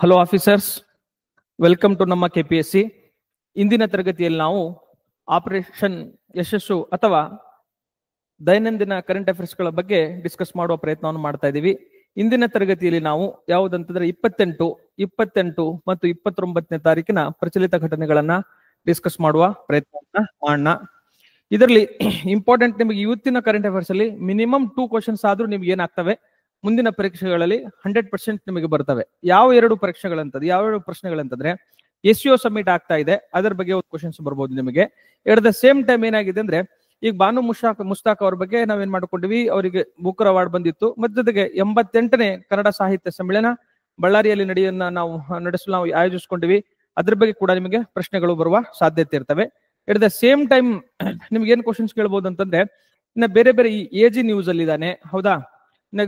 Hello officers, welcome to ನಮ್ಮ KPSC. ಇಂದಿನ ತರಗತಿಯಲ್ಲಿ ನಾವು ಆಪರೇಷನ್ ಯಶಸ್ಸು ಅಥವಾ ದೈನಂದಿನ ಕರೆಂಟ್ ಅಫೇರ್ಸ್ಗಳ ಬಗ್ಗೆ ಡಿಸ್ಕಸ್ ಮಾಡುವ ಪ್ರಯತ್ನವನ್ನು ಮಾಡ್ತಾ ಇದ್ದೀವಿ. ಇಂದಿನ ತರಗತಿಯಲ್ಲಿ ನಾವು ಯಾವುದಂತಂದ್ರೆ 28 ಮತ್ತು 29ನೇ ತಾರೀಕಿನ ಪ್ರಚಲಿತ ಘಟನೆಗಳನ್ನ ಡಿಸ್ಕಸ್ ಮಾಡುವ ಪ್ರಯತ್ನವನ್ನ ಮಾಡೋಣ. ಇದರಲ್ಲಿ ಇಂಪಾರ್ಟೆಂಟ್ ನಿಮಗೆ ಇವತ್ತಿನ ಕರೆಂಟ್ ಅಫೇರ್ಸ್ ಅಲ್ಲಿ ಮಿನಿಮಮ್ 2 ಕ್ವಶನ್ಸ್ ಆದ್ರೂ ನಿಮ್ಗೆ ಏನಾಗ್ತವೆ, ಮುಂದಿನ ಪರೀಕ್ಷೆಗಳಲ್ಲಿ 100% ನಿಮಗೆ ಬರ್ತವೆ. ಯಾವ ಎರಡು ಪ್ರಶ್ನೆಗಳಂತಂದ್ರೆ SEO ಸಬ್ಮಿಟ್ ಆಗ್ತಾ ಇದೆ, ಅದರ ಬಗ್ಗೆ ಒಂದು ಕ್ವಶನ್ಸ್ ಬರ್ಬೋದು ನಿಮಗೆ. ಎಟ್ ದ ಸೇಮ್ ಟೈಮ್ ಏನಾಗಿದೆ ಅಂದ್ರೆ, ಈಗ ಬಾನು ಮುಷ್ತಾಕ್ ಅವ್ರ ಬಗ್ಗೆ ನಾವೇನ್ ಮಾಡ್ಕೊಂಡಿವಿ, ಅವರಿಗೆ ಬೂಕರ್ ಅವಾರ್ಡ್ ಬಂದಿತ್ತು. ಮತ್ತೆ ಜೊತೆಗೆ 88ನೇ ಕನ್ನಡ ಸಾಹಿತ್ಯ ಸಮ್ಮೇಳನ ಬಳ್ಳಾರಿಯಲ್ಲಿ ನಾವು ಆಯೋಜಿಸ್ಕೊಂಡಿವಿ. ಅದ್ರ ಬಗ್ಗೆ ಕೂಡ ನಿಮಗೆ ಪ್ರಶ್ನೆಗಳು ಬರುವ ಸಾಧ್ಯತೆ ಇರ್ತವೆ. ಎಟ್ ದ ಸೇಮ್ ಟೈಮ್ ನಿಮ್ಗೆ ಏನ್ ಕ್ವಶನ್ಸ್ ಕೇಳ್ಬೋದು ಅಂತಂದ್ರೆ, ಇನ್ನ ಬೇರೆ ಬೇರೆ ಈ AG ನ್ಯೂಸ್ ಅಲ್ಲಿ ಇದಾನೆ, ಹೌದಾ,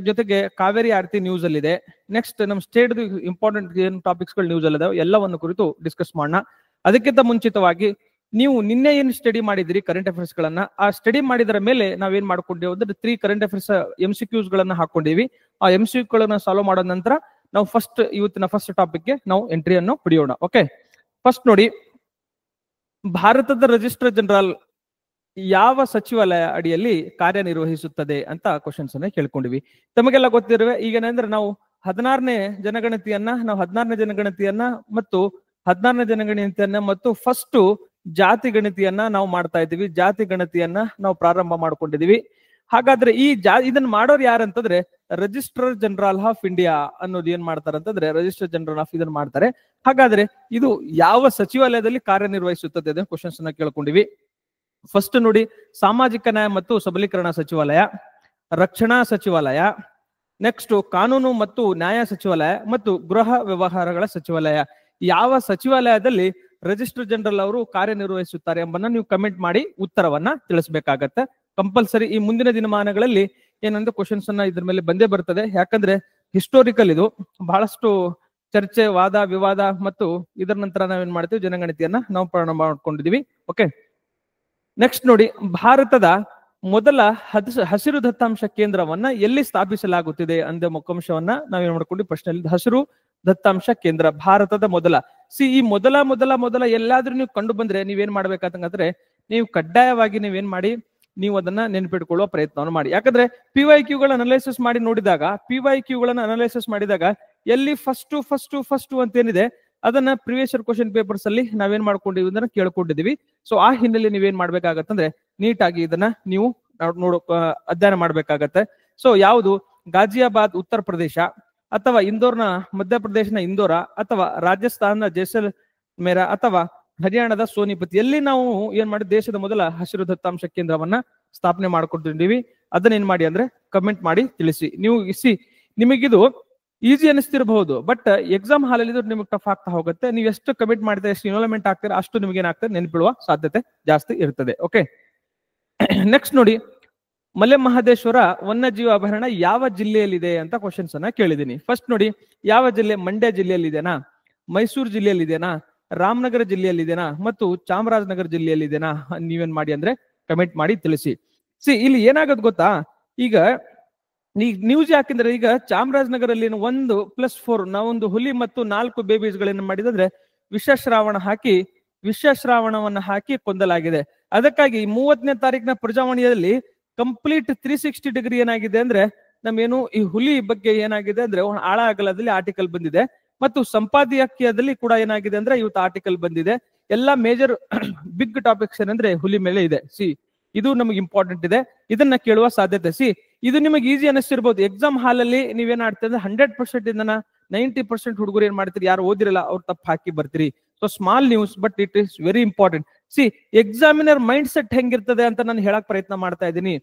ಜೊತೆಗೆ ಕಾವೇರಿ ಆರತಿ ನ್ಯೂಸ್ ಅಲ್ಲಿ ಇದೆ. ನೆಕ್ಸ್ಟ್ ನಮ್ಮ ಸ್ಟೇಟ್ ಇಂಪಾರ್ಟೆಂಟ್ ಏನ್ ಟಾಪಿಕ್ಸ್ ಗಳು ನ್ಯೂಸ್ ಅಲ್ಲಿ ಇದಾವೆ ಎಲ್ಲವನ್ನು ಕುರಿತು ಡಿಸ್ಕಸ್ ಮಾಡೋಣ. ಅದಕ್ಕಿಂತ ಮುಂಚಿತವಾಗಿ ನೀವು ನಿನ್ನೆ ಏನ್ ಸ್ಟಡಿ ಮಾಡಿದ್ರಿ ಕರೆಂಟ್ ಅಫೇರ್ಸ್ ಗಳನ್ನ, ಆ ಸ್ಟಡಿ ಮಾಡಿದರ ಮೇಲೆ ನಾವೇನ್ ಮಾಡ್ಕೊಂಡಿವಿ ಅಂದ್ರೆ 3 ಕರೆಂಟ್ ಅಫೇರ್ಸ್ MCQs ಗಳನ್ನ ಹಾಕೊಂಡಿವಿ. ಆ MCQ ಗಳನ್ನ ಸಾಲ್ವ್ ಮಾಡೋ ನಂತರ ನಾವು ಇವತ್ತಿನ ಫಸ್ಟ್ ಟಾಪಿಕ್ ಗೆ ನಾವು ಎಂಟ್ರಿಯನ್ನು ಪಡೆಯೋಣ. ಓಕೆ, ಫಸ್ಟ್ ನೋಡಿ, ಭಾರತದ ರಿಜಿಸ್ಟ್ರಾರ್ ಜನರಲ್ ಯಾವ ಸಚಿವಾಲಯ ಅಡಿಯಲ್ಲಿ ಕಾರ್ಯನಿರ್ವಹಿಸುತ್ತದೆ ಅಂತ ಕ್ವಶನ್ಸ್ ಅನ್ನ ಕೇಳ್ಕೊಂಡಿವಿ. ತಮಗೆಲ್ಲ ಗೊತ್ತಿರುವೆ, ಈಗೇನಂದ್ರೆ ನಾವು 16ನೇ ಜನಗಣತಿಯನ್ನ ಮತ್ತು 16ನೇ ಜನಗಣತಿಯನ್ನ ಮತ್ತು ಫಸ್ಟ್ ಜಾತಿ ಗಣತಿಯನ್ನ ನಾವು ಮಾಡ್ತಾ ಇದ್ದೀವಿ. ಜಾತಿ ಗಣತಿಯನ್ನ ನಾವು ಪ್ರಾರಂಭ ಮಾಡ್ಕೊಂಡಿದೀವಿ. ಹಾಗಾದ್ರೆ ಇದನ್ನ ಮಾಡೋರು ಯಾರಂತಂದ್ರೆ ರಿಜಿಸ್ಟ್ರಾರ್ ಜನರಲ್ ಆಫ್ ಇಂಡಿಯಾ ಅನ್ನೋದು ಏನ್ ಮಾಡ್ತಾರಂತಂದ್ರೆ ರಿಜಿಸ್ಟ್ರಾರ್ ಜನರಲ್ ಆಫ್ ಇದನ್ನ ಮಾಡ್ತಾರೆ. ಹಾಗಾದ್ರೆ ಇದು ಯಾವ ಸಚಿವಾಲಯದಲ್ಲಿ ಕಾರ್ಯನಿರ್ವಹಿಸುತ್ತದೆ ಅಂತ ಕ್ವಶನ್ಸ್ ಅನ್ನ ಕೇಳ್ಕೊಂಡಿವಿ. ಫಸ್ಟ್ ನೋಡಿ, ಸಾಮಾಜಿಕ ನ್ಯಾಯ ಮತ್ತು ಸಬಲೀಕರಣ ಸಚಿವಾಲಯ, ರಕ್ಷಣಾ ಸಚಿವಾಲಯ, ನೆಕ್ಸ್ಟ್ ಕಾನೂನು ಮತ್ತು ನ್ಯಾಯ ಸಚಿವಾಲಯ ಮತ್ತು ಗೃಹ ವ್ಯವಹಾರಗಳ ಸಚಿವಾಲಯ. ಯಾವ ಸಚಿವಾಲಯದಲ್ಲಿ ರಿಜಿಸ್ಟ್ರಾರ್ ಜನರಲ್ ಅವರು ಕಾರ್ಯನಿರ್ವಹಿಸುತ್ತಾರೆ ಎಂಬನ್ನ ನೀವು ಕಮೆಂಟ್ ಮಾಡಿ ಉತ್ತರವನ್ನ ತಿಳಿಸಬೇಕಾಗತ್ತೆ. ಕಂಪಲ್ಸರಿ ಈ ಮುಂದಿನ ದಿನಮಾನಗಳಲ್ಲಿ ಏನಂದ್ರೆ ಕ್ವಶನ್ಸ್ ಅನ್ನ ಇದ್ರ ಮೇಲೆ ಬಂದೇ ಬರ್ತದೆ. ಯಾಕಂದ್ರೆ ಹಿಸ್ಟೋರಿಕಲ್ ಇದು, ಬಹಳಷ್ಟು ಚರ್ಚೆ, ವಾದ ವಿವಾದ ಮತ್ತು ಇದರ ನಂತರ ನಾವೇನ್ ಮಾಡ್ತೀವಿ, ಜನಗಣತಿಯನ್ನ ನಾವು ಪ್ರಾರಂಭ ಮಾಡ್ಕೊಂಡಿದೀವಿ. ಓಕೆ, ನೆಕ್ಸ್ಟ್ ನೋಡಿ, ಭಾರತದ ಮೊದಲ ಹಸಿರು ದತ್ತಾಂಶ ಕೇಂದ್ರವನ್ನ ಎಲ್ಲಿ ಸ್ಥಾಪಿಸಲಾಗುತ್ತಿದೆ ಅಂದ ಮುಖ್ಯಾಂಶವನ್ನ ನಾವೇನ್ ಮಾಡ್ಕೊಂಡು ಪ್ರಶ್ನೆಯಲ್ಲಿ ಹಸಿರು ದತ್ತಾಂಶ ಕೇಂದ್ರ ಭಾರತದ ಮೊದಲ. ಈ ಮೊದಲ ಎಲ್ಲಾದ್ರೂ ನೀವು ಕಂಡು ಬಂದ್ರೆ ನೀವೇನ್ ಮಾಡ್ಬೇಕಂತಂದ್ರೆ, ನೀವು ಕಡ್ಡಾಯವಾಗಿ ನೀವೇನ್ ಮಾಡಿ, ನೀವು ಅದನ್ನ ನೆನಪಿಟ್ಕೊಳ್ಳುವ ಪ್ರಯತ್ನವನ್ನು ಮಾಡಿ. ಯಾಕಂದ್ರೆ PYQ ಗಳನ್ನ ಅನಲೈಸಿಸ್ ಮಾಡಿದಾಗ ಎಲ್ಲಿ ಫಸ್ಟ್ ಅಂತ ಏನಿದೆ ಅದನ್ನ ಪ್ರಿವಿಯಸ್ ಇಯರ್ ಕ್ವಶನ್ ಪೇಪರ್ಸ್ ಅಲ್ಲಿ ನಾವೇನ್ ಮಾಡ್ಕೊಂಡಿವಿ ಅದನ್ನ ಕೇಳ್ಕೊಂಡಿದೀವಿ. ಸೊ ಆ ಹಿನ್ನೆಲೆ ನೀವೇನ್ ಮಾಡ್ಬೇಕಾಗತ್ತಂದ್ರೆ ನೀಟಾಗಿ ಇದನ್ನ ನೀವು ಅಧ್ಯಯನ ಮಾಡ್ಬೇಕಾಗತ್ತೆ. ಸೊ ಯಾವುದು ಗಾಜಿಯಾಬಾದ್ ಉತ್ತರ ಪ್ರದೇಶ, ಅಥವಾ ಇಂದೋರ್ನ ಮಧ್ಯಪ್ರದೇಶನ ಇಂದೋರ, ಅಥವಾ ರಾಜಸ್ಥಾನ ಜೈಸಲ್ಮೇರ, ಅಥವಾ ಹರಿಯಾಣದ ಸೋನಿಪತ್, ಎಲ್ಲಿ ನಾವು ಏನ್ ಮಾಡಿ ದೇಶದ ಮೊದಲ ಹಸಿರು ದತ್ತಾಂಶ ಕೇಂದ್ರವನ್ನ ಸ್ಥಾಪನೆ ಮಾಡ್ಕೊಟ್ಟಿದ್ದೀವಿ ಅದನ್ನ ಏನ್ ಮಾಡಿ ಅಂದ್ರೆ ಕಮೆಂಟ್ ಮಾಡಿ ತಿಳಿಸಿ. ನಿಮಗಿದು ಈಸಿ ಅನಿಸ್ತಿರಬಹುದು, ಬಟ್ ಎಕ್ಸಾಮ್ ಹಾಲಲ್ಲಿ ನಿಮಗೆ ಟಫ್ ಆಗ್ತಾ ಹೋಗುತ್ತೆ. ನೀವು ಎಷ್ಟು ಕಮಿಟ್ ಮಾಡ್ತೀರಾ, ಎಷ್ಟು ಇನ್ವಾಲ್ವ್ಮೆಂಟ್ ಆಗ್ತೀರಾ, ಅಷ್ಟು ನಿಮ್ಗೆ ಏನಾಗ್ತದೆ ನೆನಪಿಡುವ ಸಾಧ್ಯತೆ ಜಾಸ್ತಿ ಇರ್ತದೆ. ಓಕೆ, ನೆಕ್ಸ್ಟ್ ನೋಡಿ, ಮಲೆ ಮಹದೇಶ್ವರ ವನ್ಯಜೀವಿ ಅಭಯಾರಣ್ಯ ಯಾವ ಜಿಲ್ಲೆಯಲ್ಲಿದೆ ಅಂತ ಕ್ವಶನ್ಸ್ ಅನ್ನ ಕೇಳಿದೀನಿ. ಫಸ್ಟ್ ನೋಡಿ, ಯಾವ ಜಿಲ್ಲೆ? ಮಂಡ್ಯ ಜಿಲ್ಲೆಯಲ್ಲಿ ಇದೆನಾ, ಮೈಸೂರು ಜಿಲ್ಲೆಯಲ್ಲಿ ಇದೆನಾ, ರಾಮನಗರ ಜಿಲ್ಲೆಯಲ್ಲಿ ಇದೆನಾ, ಮತ್ತು ಚಾಮರಾಜನಗರ ಜಿಲ್ಲೆಯಲ್ಲಿ ಇದೆನಾ? ನೀವೇನ್ ಮಾಡಿ ಅಂದ್ರೆ ಕಮೆಂಟ್ ಮಾಡಿ ತಿಳಿಸಿ. ಇಲ್ಲಿ ಏನಾಗದ್ ಗೊತ್ತಾ, ಈಗ ನ್ಯೂಸ್ ಯಾಕೆಂದ್ರೆ ಈಗ ಚಾಮರಾಜನಗರಲ್ಲಿ 1+4 ನಾವೊಂದು ಹುಲಿ ಮತ್ತು 4 ಬೇಬೀಸ್ ಗಳನ್ನ ಮಾಡಿದ್ರೆ ವಿಷಶ್ರಾವಣವನ್ನ ಹಾಕಿ ಕೊಂದಲಾಗಿದೆ. ಅದಕ್ಕಾಗಿ 30ನೇ ತಾರೀಕಿನ ಪ್ರಜಾವಾಣಿಯಲ್ಲಿ ಕಂಪ್ಲೀಟ್ 360 ಡಿಗ್ರಿ ಏನಾಗಿದೆ ಅಂದ್ರೆ ನಮ್ಮೇನು ಈ ಹುಲಿ ಬಗ್ಗೆ ಏನಾಗಿದೆ ಅಂದ್ರೆ ಆಳ ಅಗಲದಲ್ಲಿ ಆರ್ಟಿಕಲ್ ಬಂದಿದೆ, ಮತ್ತು ಸಂಪಾದಕೀಯದಲ್ಲಿ ಕೂಡ ಏನಾಗಿದೆ ಅಂದ್ರೆ ಇವತ್ತು ಆರ್ಟಿಕಲ್ ಬಂದಿದೆ. ಎಲ್ಲಾ ಮೇಜರ್ ಬಿಗ್ ಟಾಪಿಕ್ಸ್ ಏನಂದ್ರೆ ಹುಲಿ ಮೇಲೆ ಇದೆ. ಇದು ನಮಗೆ ಇಂಪಾರ್ಟೆಂಟ್ ಇದೆ, ಇದನ್ನ ಕೇಳುವ ಸಾಧ್ಯತೆ. ಇದು ನಿಮಗೆ ಈಸಿ ಅನಿಸ್ತಿರ್ಬೋದು. ಎಕ್ಸಾಮ್ ಹಾಲಲ್ಲಿ ನೀವೇನ್ ಆಡ್ತೀರಿ 100% ಇಂದನ 90% ಹುಡುಗರು ಏನ್ ಮಾಡ್ತೀರಿ, ಯಾರು ಓದಿರಲ್ಲ ಅವ್ರು ತಪ್ಪು ಹಾಕಿ ಬರ್ತೀರಿ. So small news, but it is very important. Examiner mindset ಹೆಂಗಿರ್ತದೆ ಅಂತ ನಾನು ಹೇಳಕ್ ಪ್ರಯತ್ನ ಮಾಡ್ತಾ ಇದ್ದೀನಿ.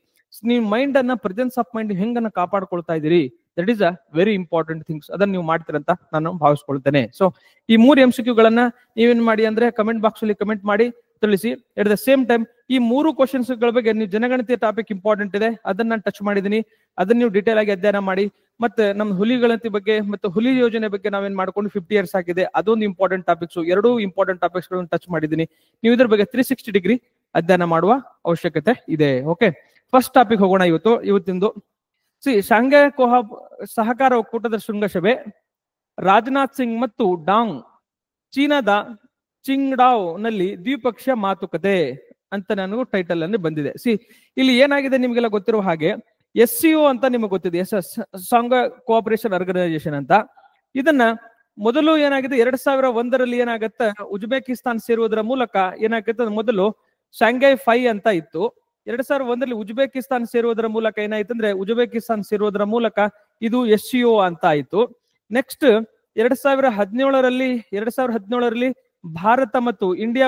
ನೀವು ಮೈಂಡ್ ಅನ್ನ, ಪ್ರೆಸೆನ್ಸ್ ಆಫ್ ಮೈಂಡ್ ಹೆಂಗನ್ನ ಕಾಪಾಡ್ಕೊಳ್ತಾ ಇದೀರಿ, that is a very important things. ಅದನ್ನ ನೀವು ಮಾಡ್ತೀರಂತ ನಾನು ಭಾವಿಸ್ಕೊಳ್ತೇನೆ. ಸೊ ಈ 3 MCQ ಗಳನ್ನ ನೀವೇನ್ ಮಾಡಿ ಅಂದ್ರೆ ಕಮೆಂಟ್ ಬಾಕ್ಸ್ ಅಲ್ಲಿ ಕಮೆಂಟ್ ಮಾಡಿ ತಿಳಿಸಿ. ಎಟ್ ದ ಸೇಮ್ ಟೈಮ್ ಈ 3 ಕ್ವಶನ್ಸ್ ಗಳ ಬಗ್ಗೆ ನೀವು ಜನಗಣತಿಯ ಟಾಪಿಕ್ ಇಂಪಾರ್ಟೆಂಟ್ ಇದೆ, ಅದನ್ನ ನಾನು ಟಚ್ ಮಾಡಿದೀನಿ. ಅದನ್ನ ನೀವು ಡೀಟೇಲ್ ಆಗಿ ಅಧ್ಯಯನ ಮಾಡಿ. ಮತ್ತೆ ನಮ್ಮ ಹುಲಿ ಗಣತಿ ಬಗ್ಗೆ ಮತ್ತು ಹುಲಿ ಯೋಜನೆ ಬಗ್ಗೆ ನಾವೇನ್ ಮಾಡ್ಕೊಂಡು 50 years ಆಗಿದೆ, ಅದೊಂದು ಇಂಪಾರ್ಟೆಂಟ್ ಟಾಪಿಕ್ಸ್. 2 ಇಂಪಾರ್ಟೆಂಟ್ ಟಾಪಿಕ್ಸ್ ಗಳನ್ನು ಟಚ್ ಮಾಡಿದೀನಿ. ನೀವು ಇದ್ರ ಬಗ್ಗೆ 360 ಡಿಗ್ರಿ ಅಧ್ಯಯನ ಮಾಡುವ ಅವಶ್ಯಕತೆ ಇದೆ. ಓಕೆ, ಫಸ್ಟ್ ಟಾಪಿಕ್ ಹೋಗೋಣ. ಇವತ್ತಿಂದು ಶಾಂಘೈ ಸಹಕಾರ ಒಕ್ಕೂಟದ ಶೃಂಗಸಭೆ ರಾಜನಾಥ್ ಸಿಂಗ್ ಮತ್ತು ಡಾಂಗ್ ಚೀನಾದ ಚಿಂಗ್ಡಾವ್ ನಲ್ಲಿ ದ್ವಿಪಕ್ಷೀಯ ಮಾತುಕತೆ ಅಂತ ನನಗೂ ಟೈಟಲ್ ಅನ್ನು ಬಂದಿದೆ. ಇಲ್ಲಿ ಏನಾಗಿದೆ ನಿಮ್ಗೆಲ್ಲ ಗೊತ್ತಿರುವ ಹಾಗೆ SCO ಅಂತ ನಿಮಗೆ ಗೊತ್ತಿದೆ, ಸಾಂಘ ಕೋಆಪರೇಷನ್ ಆರ್ಗನೈಸೇಷನ್ ಅಂತ. ಇದನ್ನ ಮೊದಲು ಏನಾಗಿದೆ 2001ರಲ್ಲಿ ಏನಾಗತ್ತೆ, ಉಜ್ಬೇಕಿಸ್ತಾನ್ ಸೇರುವುದರ ಮೂಲಕ ಏನಾಗುತ್ತೆ, ಮೊದಲು ಶಾಂಘೈ 5 ಅಂತ ಇತ್ತು. 2001ರಲ್ಲಿ ಉಜ್ಬೇಕಿಸ್ತಾನ್ ಸೇರುವುದರ ಮೂಲಕ ಏನಾಯ್ತು ಅಂದ್ರೆ ಉಜ್ಬೇಕಿಸ್ತಾನ್ ಸೇರುವುದರ ಮೂಲಕ ಇದು SCO ಅಂತ ಆಯ್ತು. ನೆಕ್ಸ್ಟ್ 2017ರಲ್ಲಿ ಭಾರತ ಮತ್ತು ಇಂಡಿಯಾ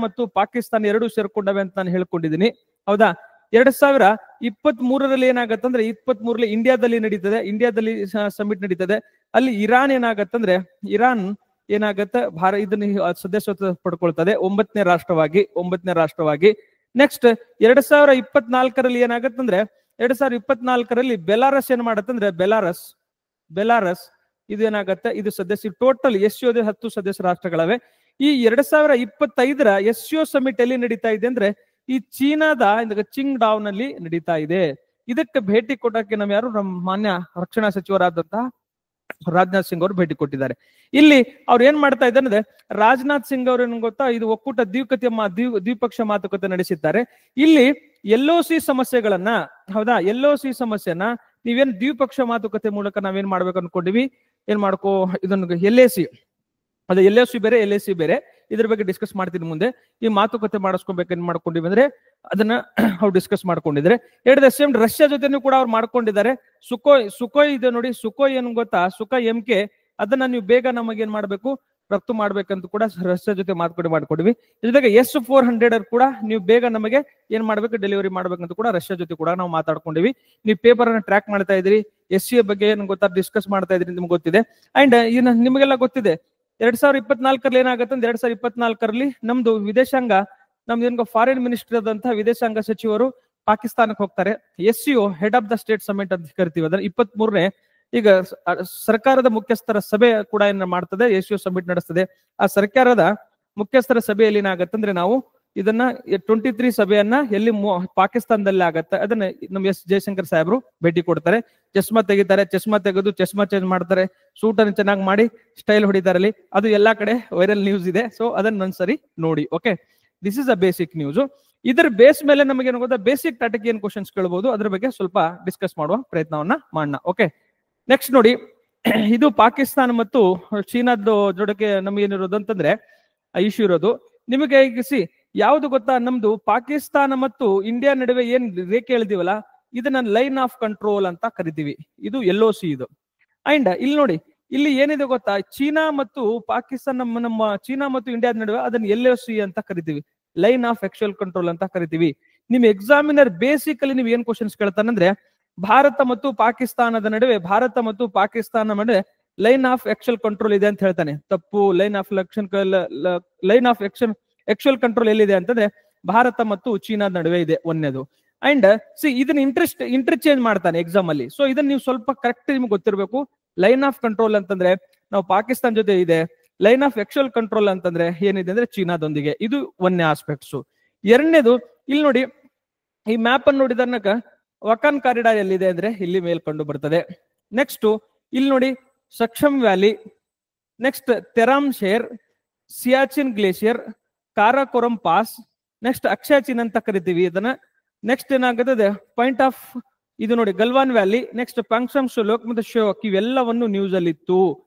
ಮತ್ತು ಪಾಕಿಸ್ತಾನ ಎರಡೂ ಸೇರ್ಕೊಂಡವೆ ಅಂತ ನಾನು ಹೇಳ್ಕೊಂಡಿದ್ದೀನಿ, ಹೌದಾ. 2023ರಲ್ಲಿ ಏನಾಗತ್ತಂದ್ರೆ 23ರಲ್ಲಿ ಇಂಡಿಯಾದಲ್ಲಿ ಸಮಿಟ್ ನಡೀತದೆ. ಅಲ್ಲಿ ಇರಾನ್ ಏನಾಗತ್ತಂದ್ರೆ ಇದನ್ನ ಸದಸ್ಯತ್ವ ಪಡ್ಕೊಳ್ತದೆ 9ನೇ ರಾಷ್ಟ್ರವಾಗಿ. ನೆಕ್ಸ್ಟ್ 2024ರಲ್ಲಿ ಏನಾಗತ್ತಂದ್ರೆ 2024ರಲ್ಲಿ ಬೆಲಾರಸ್ ಏನ್ ಮಾಡತ್ತಂದ್ರೆ ಬೆಲಾರಸ್ ಇದು ಏನಾಗತ್ತೆ, ಇದು ಸದಸ್ಯ ಟೋಟಲ್ SCO 10 ಸದಸ್ಯ ರಾಷ್ಟ್ರಗಳವೆ. ಈ 2025ರ SCO ಸಮಿಟ್ ಎಲ್ಲಿ ನಡೀತಾ ಇದೆ ಅಂದ್ರೆ ಈ ಚೀನಾದ ಚಿಂಗ್ಡಾವ್ ನಲ್ಲಿ ನಡೀತಾ ಇದೆ. ಇದಕ್ಕೆ ಭೇಟಿ ಕೊಡಕ್ಕೆ ನಮ್ಮ ಮಾನ್ಯ ರಕ್ಷಣಾ ಸಚಿವರಾದಂತಹ ರಾಜನಾಥ್ ಸಿಂಗ್ ಅವರು ಭೇಟಿ ಕೊಟ್ಟಿದ್ದಾರೆ. ಇಲ್ಲಿ ಅವ್ರು ಏನ್ ಮಾಡ್ತಾ ಇದ್ದಾರೆ ಅಂದ್ರೆ ರಾಜನಾಥ್ ಸಿಂಗ್ ಅವರು ಏನ್ ಗೊತ್ತಾ, ಇದು ಒಕ್ಕೂಟ ದ್ವಿಪಕ್ಷೀಯ ಮಾತುಕತೆ ನಡೆಸಿದ್ದಾರೆ. ಇಲ್ಲಿ LOC ಸಮಸ್ಯೆಗಳನ್ನ, ಹೌದಾ, LOC ಸಮಸ್ಯೆನ ನೀವೇನ್ ದ್ವಿಪಕ್ಷೀಯ ಮಾತುಕತೆ ಮೂಲಕ ನಾವೇನ್ ಮಾಡ್ಬೇಕು ಅನ್ಕೊಂಡಿವಿ, ಇದನ್ನು LAC ಅದೇ LOC ಬೇರೆ LAC ಬೇರೆ, ಇದ್ರ ಬಗ್ಗೆ ಡಿಸ್ಕಸ್ ಮಾಡ್ತೀನಿ ಮುಂದೆ. ಈ ಮಾತುಕತೆ ಮಾಡಿಸ್ಕೊಬೇಕು ಏನ್ ಮಾಡ್ಕೊಂಡಿವಿ ಅಂದ್ರೆ ಅದನ್ನ ಅವ್ರು ಡಿಸ್ಕಸ್ ಮಾಡ್ಕೊಂಡಿದ್ರೆ. ಸೇಮ್ ರಷ್ಯಾ ಜೊತೆನೂ ಕೂಡ ಅವ್ರು ಮಾಡ್ಕೊಂಡಿದ್ದಾರೆ. ಸುಕೋಯ್ ಇದೆ ನೋಡಿ, ಸುಕೋಯ್ ಏನ್ ಗೊತ್ತಾ, ಸುಕೋಯ್ MK ಅದನ್ನ ನೀವು ಬೇಗ ನಮಗೇನ್ ಮಾಡ್ಬೇಕು, ರಫ್ತು ಮಾಡ್ಬೇಕಂತ ಕೂಡ ರಷ್ಯಾ ಜೊತೆ ಮಾಡ್ಕೊಂಡಿವಿ. ಜೊತೆಗೆ S-400 ಕೂಡ ನೀವು ಬೇಗ ನಮಗೆ ಏನ್ ಮಾಡ್ಬೇಕು, ಡೆಲಿವರಿ ಮಾಡ್ಬೇಕಂತ ಕೂಡ ರಷ್ಯಾ ಜೊತೆ ಕೂಡ ನಾವು ಮಾತಾಡ್ಕೊಂಡಿವಿ. ನೀವು ಪೇಪರ್ ಅನ್ನ ಟ್ರ್ಯಾಕ್ ಮಾಡ್ತಾ ಇದ್ರಿ, SCA ಬಗ್ಗೆ ಏನ್ ಗೊತ್ತಾ ಡಿಸ್ಕಸ್ ಮಾಡ್ತಾ ಇದ್ರಿ, ನಿಮ್ಗೆ ಗೊತ್ತಿದೆ. ಅಂಡ್ ನಿಮಗೆಲ್ಲ ಗೊತ್ತಿದೆ 2024ರಲ್ಲಿ ಏನಾಗುತ್ತೆ ಅಂದ್ರೆ 2024ರಲ್ಲಿ ನಮ್ದು ಫಾರಿನ್ ಮಿನಿಸ್ಟರ್ ಆದಂತಹ ವಿದೇಶಾಂಗ ಸಚಿವರು ಪಾಕಿಸ್ತಾನಕ್ಕೆ ಹೋಗ್ತಾರೆ. SCO head of the state summit ಅಂತ ಕರಿತೀವಿ. ಅದನ್ನ 23ನೇ ಈಗ ಸರ್ಕಾರದ ಮುಖ್ಯಸ್ಥರ ಸಭೆ ಕೂಡ ಏನ್ ಮಾಡ್ತದೆ, SCO ಸಮಿಟ್ ನಡೆಸ್ತದೆ. ಆ ಸರ್ಕಾರದ ಮುಖ್ಯಸ್ಥರ ಸಭೆಯಲ್ಲಿ ಏನಾಗತ್ತಂದ್ರೆ ನಾವು ಇದನ್ನ 23 ಸಭೆಯನ್ನ ಎಲ್ಲಿ ಪಾಕಿಸ್ತಾನದಲ್ಲಿ ಆಗತ್ತೆ, ಅದನ್ನ ನಮ್ಮ S ಜಯಶಂಕರ್ ಸಾಹೇಬ್ರು ಭೇಟಿ ಕೊಡ್ತಾರೆ. ಚಸ್ಮಾ ತೆಗಿತಾರೆ, ಚಸ್ಮಾ ತೆಗೆದು ಚಸ್ಮಾ ಚೇಂಜ್ ಮಾಡ್ತಾರೆ, ಸೂಟ್ ಅನ್ನು ಚೆನ್ನಾಗಿ ಮಾಡಿ ಸ್ಟೈಲ್ ಹೊಡಿತಾರೆ. ಅಲ್ಲಿ ಅದು ಎಲ್ಲಾ ಕಡೆ ವೈರಲ್ ನ್ಯೂಸ್ ಇದೆ. ಸೊ ಅದನ್ನ ಒಂದ್ಸರಿ ನೋಡಿ. Okay, this is a basic news. ಇದರ ಬೇಸ್ ಮೇಲೆ ನಮಗೆ ಏನು ಗೊತ್ತಾ, ಬೇಸಿಕ್ ಟಾಟಿಕ್ ಏನ್ ಕ್ವಶನ್ಸ್ ಕೇಳಬಹುದು ಅದ್ರ ಬಗ್ಗೆ ಸ್ವಲ್ಪ ಡಿಸ್ಕಸ್ ಮಾಡುವ ಪ್ರಯತ್ನವನ್ನ ಮಾಡೋಣ. ಓಕೆ, ನೆಕ್ಸ್ಟ್ ನೋಡಿ, ಇದು ಪಾಕಿಸ್ತಾನ ಮತ್ತು ಚೀನಾದ ಜೋಡಕ್ಕೆ ನಮ್ಗೆ ಏನಿರೋದು ಅಂತಂದ್ರೆ ಇಶ್ಯೂ ಇರೋದು. ನಿಮಗೆ ಈಗ ಯಾವ್ದು ಗೊತ್ತಾ, ನಮ್ದು ಪಾಕಿಸ್ತಾನ ಮತ್ತು ಇಂಡಿಯಾ ನಡುವೆ ಏನ್ ರೇಖೆ ಎಳೆದಿವಲ್ಲ, ಇದನ್ನ ಲೈನ್ ಆಫ್ ಕಂಟ್ರೋಲ್ ಅಂತ ಕರಿತೀವಿ. ಇದು LOC ಇದು. ಅಂಡ್ ಇಲ್ಲಿ ನೋಡಿ, ಇಲ್ಲಿ ಏನಿದೆ ಗೊತ್ತಾ, ಚೀನಾ ಮತ್ತು ಪಾಕಿಸ್ತಾನ, ನಮ್ಮ ಚೀನಾ ಮತ್ತು ಇಂಡಿಯಾದ ನಡುವೆ ಅದನ್ನ LOC ಅಂತ ಕರಿತೀವಿ, ಲೈನ್ ಆಫ್ ಆಕ್ಚುಯಲ್ ಕಂಟ್ರೋಲ್ ಅಂತ ಕರಿತೀವಿ. ನಿಮ್ ಎಕ್ಸಾಮಿನರ್ ಬೇಸಿಕಲಿ ನೀವು ಏನ್ ಕ್ವಶನ್ಸ್ ಕೇಳ್ತಾನಂದ್ರೆ ಭಾರತ ಮತ್ತು ಪಾಕಿಸ್ತಾನದ ನಡುವೆ ಲೈನ್ ಆಫ್ ಆಕ್ಚುಯಲ್ ಕಂಟ್ರೋಲ್ ಇದೆ ಅಂತ ಹೇಳ್ತಾನೆ. ತಪ್ಪು. ಲೈನ್ ಆಫ್ ಆಕ್ಚುಯಲ್ ಕಂಟ್ರೋಲ್ ಎಲ್ಲಿದೆ ಅಂತಂದ್ರೆ ಭಾರತ ಮತ್ತು ಚೀನಾದ ನಡುವೆ ಇದೆ, ಒಂದೇದು. ಅಂಡ್ ಇದನ್ನ ಇಂಟರ್ಚೇಂಜ್ ಮಾಡ್ತಾನೆ ಎಕ್ಸಾಮ್ ಅಲ್ಲಿ. ಸೊ ಇದನ್ನ ನೀವು ಸ್ವಲ್ಪ ಕರೆಕ್ಟ್ ನಿಮ್ಗೆ ಗೊತ್ತಿರಬೇಕು. ಲೈನ್ ಆಫ್ ಕಂಟ್ರೋಲ್ ಅಂತಂದ್ರೆ ನಾವು ಪಾಕಿಸ್ತಾನ ಜೊತೆ ಇದೆ, ಲೈನ್ ಆಫ್ ಆಕ್ಚುಯಲ್ ಕಂಟ್ರೋಲ್ ಅಂತಂದ್ರೆ ಏನಿದೆ ಅಂದ್ರೆ ಚೀನಾದೊಂದಿಗೆ. ಇದು ಒಂದೇ ಆಸ್ಪೆಕ್ಟ್ಸ್. ಎರಡನೇದು, ಇಲ್ಲಿ ನೋಡಿ ಈ ಮ್ಯಾಪ್ ಅನ್ನು ನೋಡಿದಾಗ ವಕಾನ್ ಕಾರಿಡಾರ್ ಎಲ್ಲಿದೆ ಅಂದ್ರೆ ಇಲ್ಲಿ ಮೇಲ್ ಕಂಡು ಬರ್ತದೆ. ನೆಕ್ಸ್ಟ್ ಇಲ್ಲಿ ನೋಡಿ Saksham valley, next ತೆರಾಮ್ share, Siachen glacier, Karakoram pass, next ಅಕ್ಷಯಚಿನ್ ಅಂತ ಕರಿತೀವಿ ಇದನ್ನ. ನೆಕ್ಸ್ಟ್ ಏನಾಗುತ್ತದೆ ಪಾಯಿಂಟ್ ಆಫ್ ಇದು ನೋಡಿ ಗಲ್ವಾನ್ ವ್ಯಾಲಿ, ನೆಕ್ಸ್ಟ್ ಪಂಕ್ಷಮ್ ಶೋಲೋಕ್ ಮತ್ತೆ ಶೋಕ್, ಇವೆಲ್ಲವನ್ನು ನ್ಯೂಸ್ ಅಲ್ಲಿ ಇತ್ತು.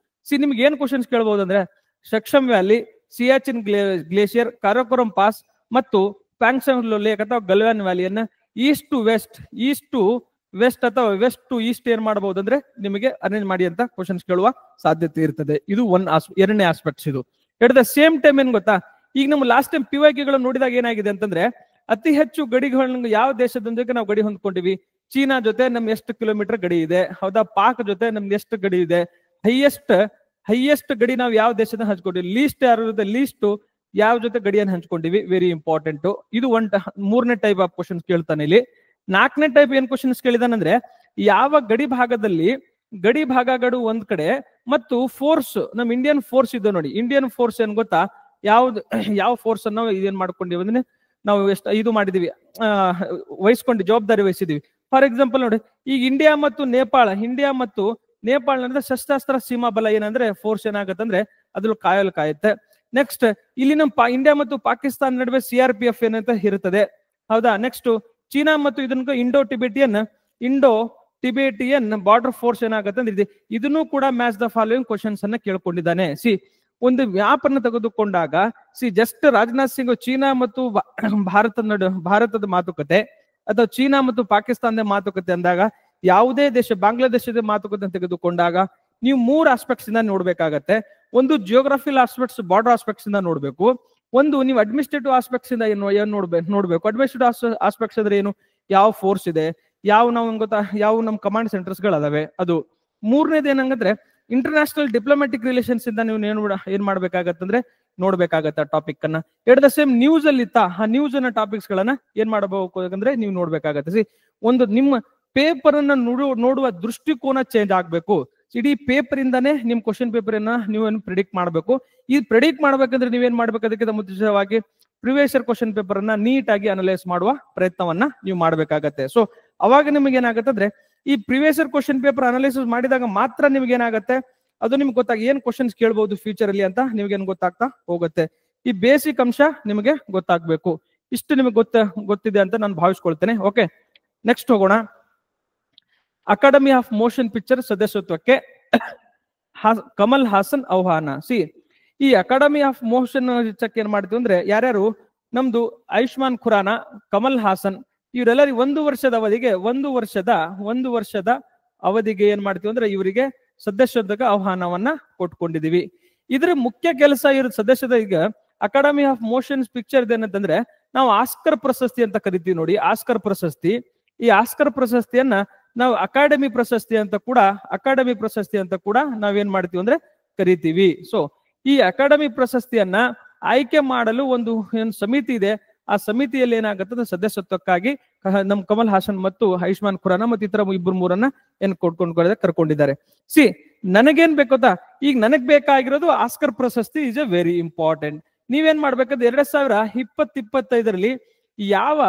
ನಿಮ್ಗೆ ಏನ್ ಕ್ವಶನ್ಸ್ ಕೇಳಬಹುದು ಅಂದ್ರೆ Saksham valley, Siachen glacier, Karakoram pass ಮತ್ತು ಪ್ಯಾಂಗ್ಸಂಗ್ ಲೇಕ್ ಅಥವಾ ಗಲ್ವಾನ್ ವ್ಯಾಲಿಯನ್ನ ಈಸ್ಟ್ ಟು ವೆಸ್ಟ್ ಅಥವಾ ವೆಸ್ಟ್ ಟು ಈಸ್ಟ್ ಏನ್ ಮಾಡಬಹುದು ಅಂದ್ರೆ ನಿಮಗೆ ಅರೇಂಜ್ ಮಾಡಿ ಅಂತ ಕ್ವಶನ್ಸ್ ಕೇಳುವ ಸಾಧ್ಯತೆ ಇರ್ತದೆ. ಇದು ಎರಡನೇ ಆಸ್ಪೆಕ್ಟ್ಸ್. ಇದು ಎಟ್ ದ ಸೇಮ್ ಟೈಮ್ ಏನ್ ಗೊತ್ತಾ, ಈಗ ನಮ್ಮ ಲಾಸ್ಟ್ ಟೈಮ್ PYQ ನೋಡಿದಾಗ ಏನಾಗಿದೆ ಅಂತಂದ್ರೆ ಅತಿ ಹೆಚ್ಚು ಗಡಿಗಳನ್ನು ಯಾವ ದೇಶದೊಂದಿಗೆ ನಾವು ಗಡಿ ಹೊಂದ್ಕೊಂಡಿವಿ, ಚೀನಾ ಜೊತೆ ನಮ್ಗೆ ಎಷ್ಟು ಕಿಲೋಮೀಟರ್ ಗಡಿ ಇದೆ, ಹೌದಾ, ಪಾಕ್ ಜೊತೆ ನಮ್ಗೆ ಎಷ್ಟು ಗಡಿ ಇದೆ, ಹೈಯೆಸ್ಟ್ ಗಡಿ ನಾವು ಯಾವ ದೇಶದ ಹಂಚ್ಕೊಂಡಿವಿ, ಲೀಸ್ಟ್ ಯಾರು ಲೀಸ್ಟ್ ಯಾವ ಜೊತೆ ಗಡಿಯನ್ನು ಹಂಚ್ಕೊಂಡಿವಿ, ವೆರಿ ಇಂಪಾರ್ಟೆಂಟ್. ಇದು ಮೂರನೇ ಟೈಪ್ ಆಫ್ ಕ್ವಶನ್ಸ್ ಕೇಳ್ತಾನೆ. ಇಲ್ಲಿ ನಾಲ್ಕನೇ ಟೈಪ್ ಏನ್ ಕ್ವಶನ್ಸ್ ಕೇಳಿದಾನಂದ್ರೆ ಯಾವ ಗಡಿ ಭಾಗಗಳು ಒಂದ್ ಕಡೆ ಮತ್ತು ಫೋರ್ಸ್, ನಮ್ ಇಂಡಿಯನ್ ಫೋರ್ಸ್ ಇದೆ ನೋಡಿ, ಇಂಡಿಯನ್ ಫೋರ್ಸ್ ಏನ್ ಗೊತ್ತಾ, ಯಾವ ಫೋರ್ಸ್ ಅನ್ನ ಇದೇನ್ ಮಾಡ್ಕೊಂಡಿವಿ ಅಂದ್ರೆ ನಾವು ಇದು ಮಾಡಿದೀವಿ, ಜವಾಬ್ದಾರಿ ವಹಿಸಿದೀವಿ. ಫಾರ್ ಎಕ್ಸಾಂಪಲ್ ನೋಡಿ, ಈಗ ಇಂಡಿಯಾ ಮತ್ತು ನೇಪಾಳ ಶಸ್ತ್ರಾಸ್ತ್ರ ಸೀಮಾ ಬಲ ಏನಂದ್ರೆ ಫೋರ್ಸ್ ಏನಾಗುತ್ತೆ ಅಂದ್ರೆ ಅದ್ರಲ್ಲಿ ಕಾಯುತ್ತೆ. ನೆಕ್ಸ್ಟ್ ಇಲ್ಲಿ ನಮ್ಮ ಇಂಡಿಯಾ ಮತ್ತು ಪಾಕಿಸ್ತಾನ ನಡುವೆ CRPF ಏನಂತ ಇರುತ್ತದೆ, ಹೌದಾ. ನೆಕ್ಸ್ಟ್ ಚೀನಾ ಮತ್ತು ಇದನ್ನ ಇಂಡೋ ಟಿಬೇಟಿಯನ್ ಬಾರ್ಡರ್ ಫೋರ್ಸ್ ಏನಾಗುತ್ತೆ ಅಂದ್ರೆ ಇದನ್ನು ಕೂಡ ಮ್ಯಾಚ್ ದ ಫಾಲೋಯಿಂಗ್ ಕ್ವಶನ್ಸ್ ಅನ್ನ ಕೇಳ್ಕೊಂಡಿದ್ದಾನೆ. ಒಂದು ಮ್ಯಾಪ್ ಅನ್ನು ತೆಗೆದುಕೊಂಡಾಗ ಜಸ್ಟ್ ರಾಜನಾಥ್ ಸಿಂಗ್ ಚೀನಾ ಮತ್ತು ಭಾರತದ ಮಾತುಕತೆ ಅಥವಾ ಚೀನಾ ಮತ್ತು ಪಾಕಿಸ್ತಾನದ ಮಾತುಕತೆ ಅಂದಾಗ, ಯಾವುದೇ ದೇಶ ಬಾಂಗ್ಲಾದೇಶದ ಮಾತುಕತೆ ತೆಗೆದುಕೊಂಡಾಗ ನೀವು 3 ಆಸ್ಪೆಕ್ಟ್ಸ್ ಇಂದ ನೋಡ್ಬೇಕಾಗತ್ತೆ. ಒಂದು ಜಿಯೋಗ್ರಫಿಕಲ್ ಆಸ್ಪೆಕ್ಟ್ಸ್, ಬಾರ್ಡರ್ ಆಸ್ಪೆಕ್ಟ್ಸ್ ಇಂದ ನೋಡ್ಬೇಕು. ಒಂದು ನೀವು ಅಡ್ಮಿನಿಸ್ಟ್ರೇಟಿವ್ ಆಸ್ಪೆಕ್ಟ್ಸ್ ಇಂದ ನೋಡ್ಬೇಕು. ಅಡ್ಮಿನಿಸ್ಟ್ರೇಟಿವ್ ಆಸ್ಪೆಕ್ಟ್ಸ್ ಅಂದ್ರೆ ಏನು, ಯಾವ ಫೋರ್ಸ್ ಇದೆ, ಯಾವ ನಮ್ ಕಮಾಂಡ್ ಸೆಂಟರ್ಸ್ ಗಳದಾವೆ ಅದು. ಮೂರನೇದು ಏನಂದ್ರೆ ಇಂಟರ್ನ್ಯಾಷನಲ್ ಡಿಪ್ಲೊಮ್ಯಾಟಿಕ್ ರಿಲೇಷನ್ಸ್ ಇಂದ ನೀವು ಏನ್ ಮಾಡ್ಬೇಕಾಗತ್ತಂದ್ರೆ ನೋಡ್ಬೇಕಾಗತ್ತ ಟಾಪಿಕ್ ಅನ್ನ. ಎಟ್ ದ ಸೇಮ್ ನ್ಯೂಸ್ ಅಲ್ಲಿ ಆ ನ್ಯೂಸ್ ಅನ್ನ ಟಾಪಿಕ್ಸ್ ಗಳನ್ನ ಏನ್ ಮಾಡಬೇಕು ಅಂದ್ರೆ ನೀವು ನೋಡ್ಬೇಕಾಗತ್ತೆ. ಒಂದು ನಿಮ್ಮ ಪೇಪರ್ ಅನ್ನ ನೋಡುವ ದೃಷ್ಟಿಕೋನ ಚೇಂಜ್ ಆಗ್ಬೇಕು. ಇಡೀ ಪೇಪರ್ ಇಂದಾನೇ ನಿಮ್ ಕ್ವಶನ್ ಪೇಪರ್ ಅನ್ನ ನೀವೇನು ಪ್ರಿಡಿಕ್ಟ್ ಮಾಡ್ಬೇಕು. ಈ ಪ್ರಿಡಿಕ್ಟ್ ಮಾಡ್ಬೇಕಂದ್ರೆ ನೀವೇನ್ ಮಾಡ್ಬೇಕು, ಅದಕ್ಕಿಂತ ಮುಂಚಿತವಾಗಿ ಪ್ರಿವಿಯಸ್ ಇಯರ್ ಕ್ವಶನ್ ಪೇಪರ್ ಅನ್ನ ನೀಟಾಗಿ ಅನಲೈಸ್ ಮಾಡುವ ಪ್ರಯತ್ನವನ್ನ ನೀವು ಮಾಡ್ಬೇಕಾಗತ್ತೆ. ಸೊ ಅವಾಗ ನಿಮ್ಗೆ ಏನಾಗುತ್ತೆ ಅಂದ್ರೆ ಈ previous year question paper analysis ಮಾಡಿದಾಗ ಮಾತ್ರ ನಿಮ್ಗೆ ಏನಾಗುತ್ತೆ, ಅದು ನಿಮ್ಗೆ ಗೊತ್ತಾಗ ಏನ್ ಕ್ವಶನ್ಸ್ ಕೇಳ್ಬಹುದು ಫ್ಯೂಚರ್ ಅಲ್ಲಿ ಅಂತ ನಿಮ್ಗೆ ಏನ್ ಗೊತ್ತಾಗ್ತಾ ಹೋಗುತ್ತೆ. ಈ ಬೇಸಿಕ್ ಅಂಶ ನಿಮಗೆ ಗೊತ್ತಾಗ್ಬೇಕು. ಇಷ್ಟು ನಿಮಗೆ ಗೊತ್ತಿದೆ ಅಂತ ನಾನು ಭಾವಿಸ್ಕೊಳ್ತೇನೆ. ಓಕೆ, ನೆಕ್ಸ್ಟ್ ಹೋಗೋಣ. ಅಕಾಡೆಮಿ ಆಫ್ ಮೋಷನ್ ಪಿಕ್ಚರ್ ಸದಸ್ಯತ್ವಕ್ಕೆ ಕಮಲ್ ಹಾಸನ್ ಆಹ್ವಾನ. ಈ ಅಕಾಡೆಮಿ ಆಫ್ ಮೋಷನ್ ಪಿಕ್ಚರ್ ಏನ್ ಮಾಡ್ತೀವಿ ಅಂದ್ರೆ ಯಾರ್ಯಾರು ನಮ್ದು ಆಯುಷ್ಮಾನ್ ಖುರಾನ, ಕಮಲ್ ಹಾಸನ್ ಇವರೆಲ್ಲರಿಗೆ 1 ವರ್ಷದ ಅವಧಿಗೆ 1 ವರ್ಷದ ಅವಧಿಗೆ ಏನ್ ಮಾಡ್ತೀವಿ ಅಂದ್ರೆ ಇವರಿಗೆ ಸದಸ್ಯತ್ವಕ್ಕೆ ಆಹ್ವಾನವನ್ನ ಕೊಟ್ಕೊಂಡಿದೀವಿ. ಇದ್ರ ಮುಖ್ಯ ಕೆಲಸ ಇರೋ ಸದಸ್ಯದ ಈಗ ಅಕಾಡೆಮಿ ಆಫ್ ಮೋಷನ್ ಪಿಕ್ಚರ್ ಏನಂತಂದ್ರೆ ನಾವು ಆಸ್ಕರ್ ಪ್ರಶಸ್ತಿ ಅಂತ ಕರಿತೀವಿ ನೋಡಿ. ಆಸ್ಕರ್ ಪ್ರಶಸ್ತಿ, ಈ ಆಸ್ಕರ್ ಪ್ರಶಸ್ತಿಯನ್ನ ನಾವು ಅಕಾಡೆಮಿ ಪ್ರಶಸ್ತಿ ಅಂತ ಕೂಡ ನಾವೇನ್ ಮಾಡ್ತೀವಿ ಅಂದ್ರೆ ಕರಿತೀವಿ. ಸೊ ಈ ಅಕಾಡೆಮಿ ಪ್ರಶಸ್ತಿಯನ್ನ ಆಯ್ಕೆ ಮಾಡಲು ಒಂದು ಸಮಿತಿ ಇದೆ. ಆ ಸಮಿತಿಯಲ್ಲಿ ಏನಾಗುತ್ತೆ ಸದಸ್ಯತ್ವಕ್ಕಾಗಿ ನಮ್ ಕಮಲ್ ಹಾಸನ್ ಮತ್ತು ಆಯುಷ್ಮಾನ್ ಖುರಾನ ಮತ್ತು ಇತರ 2-3 ಏನ್ ಕರ್ಕೊಂಡಿದ್ದಾರೆ. ನನಗೇನ್ ಬೇಕಂತ ಈಗ ನನಗ್ ಬೇಕಾಗಿರೋದು ಆಸ್ಕರ್ ಪ್ರಶಸ್ತಿ ಇಸ್ ಎ ವೆರಿ ಇಂಪಾರ್ಟೆಂಟ್. ನೀವೇನ್ ಮಾಡ್ಬೇಕಂದ್ರೆ 2020-25 ಯಾವ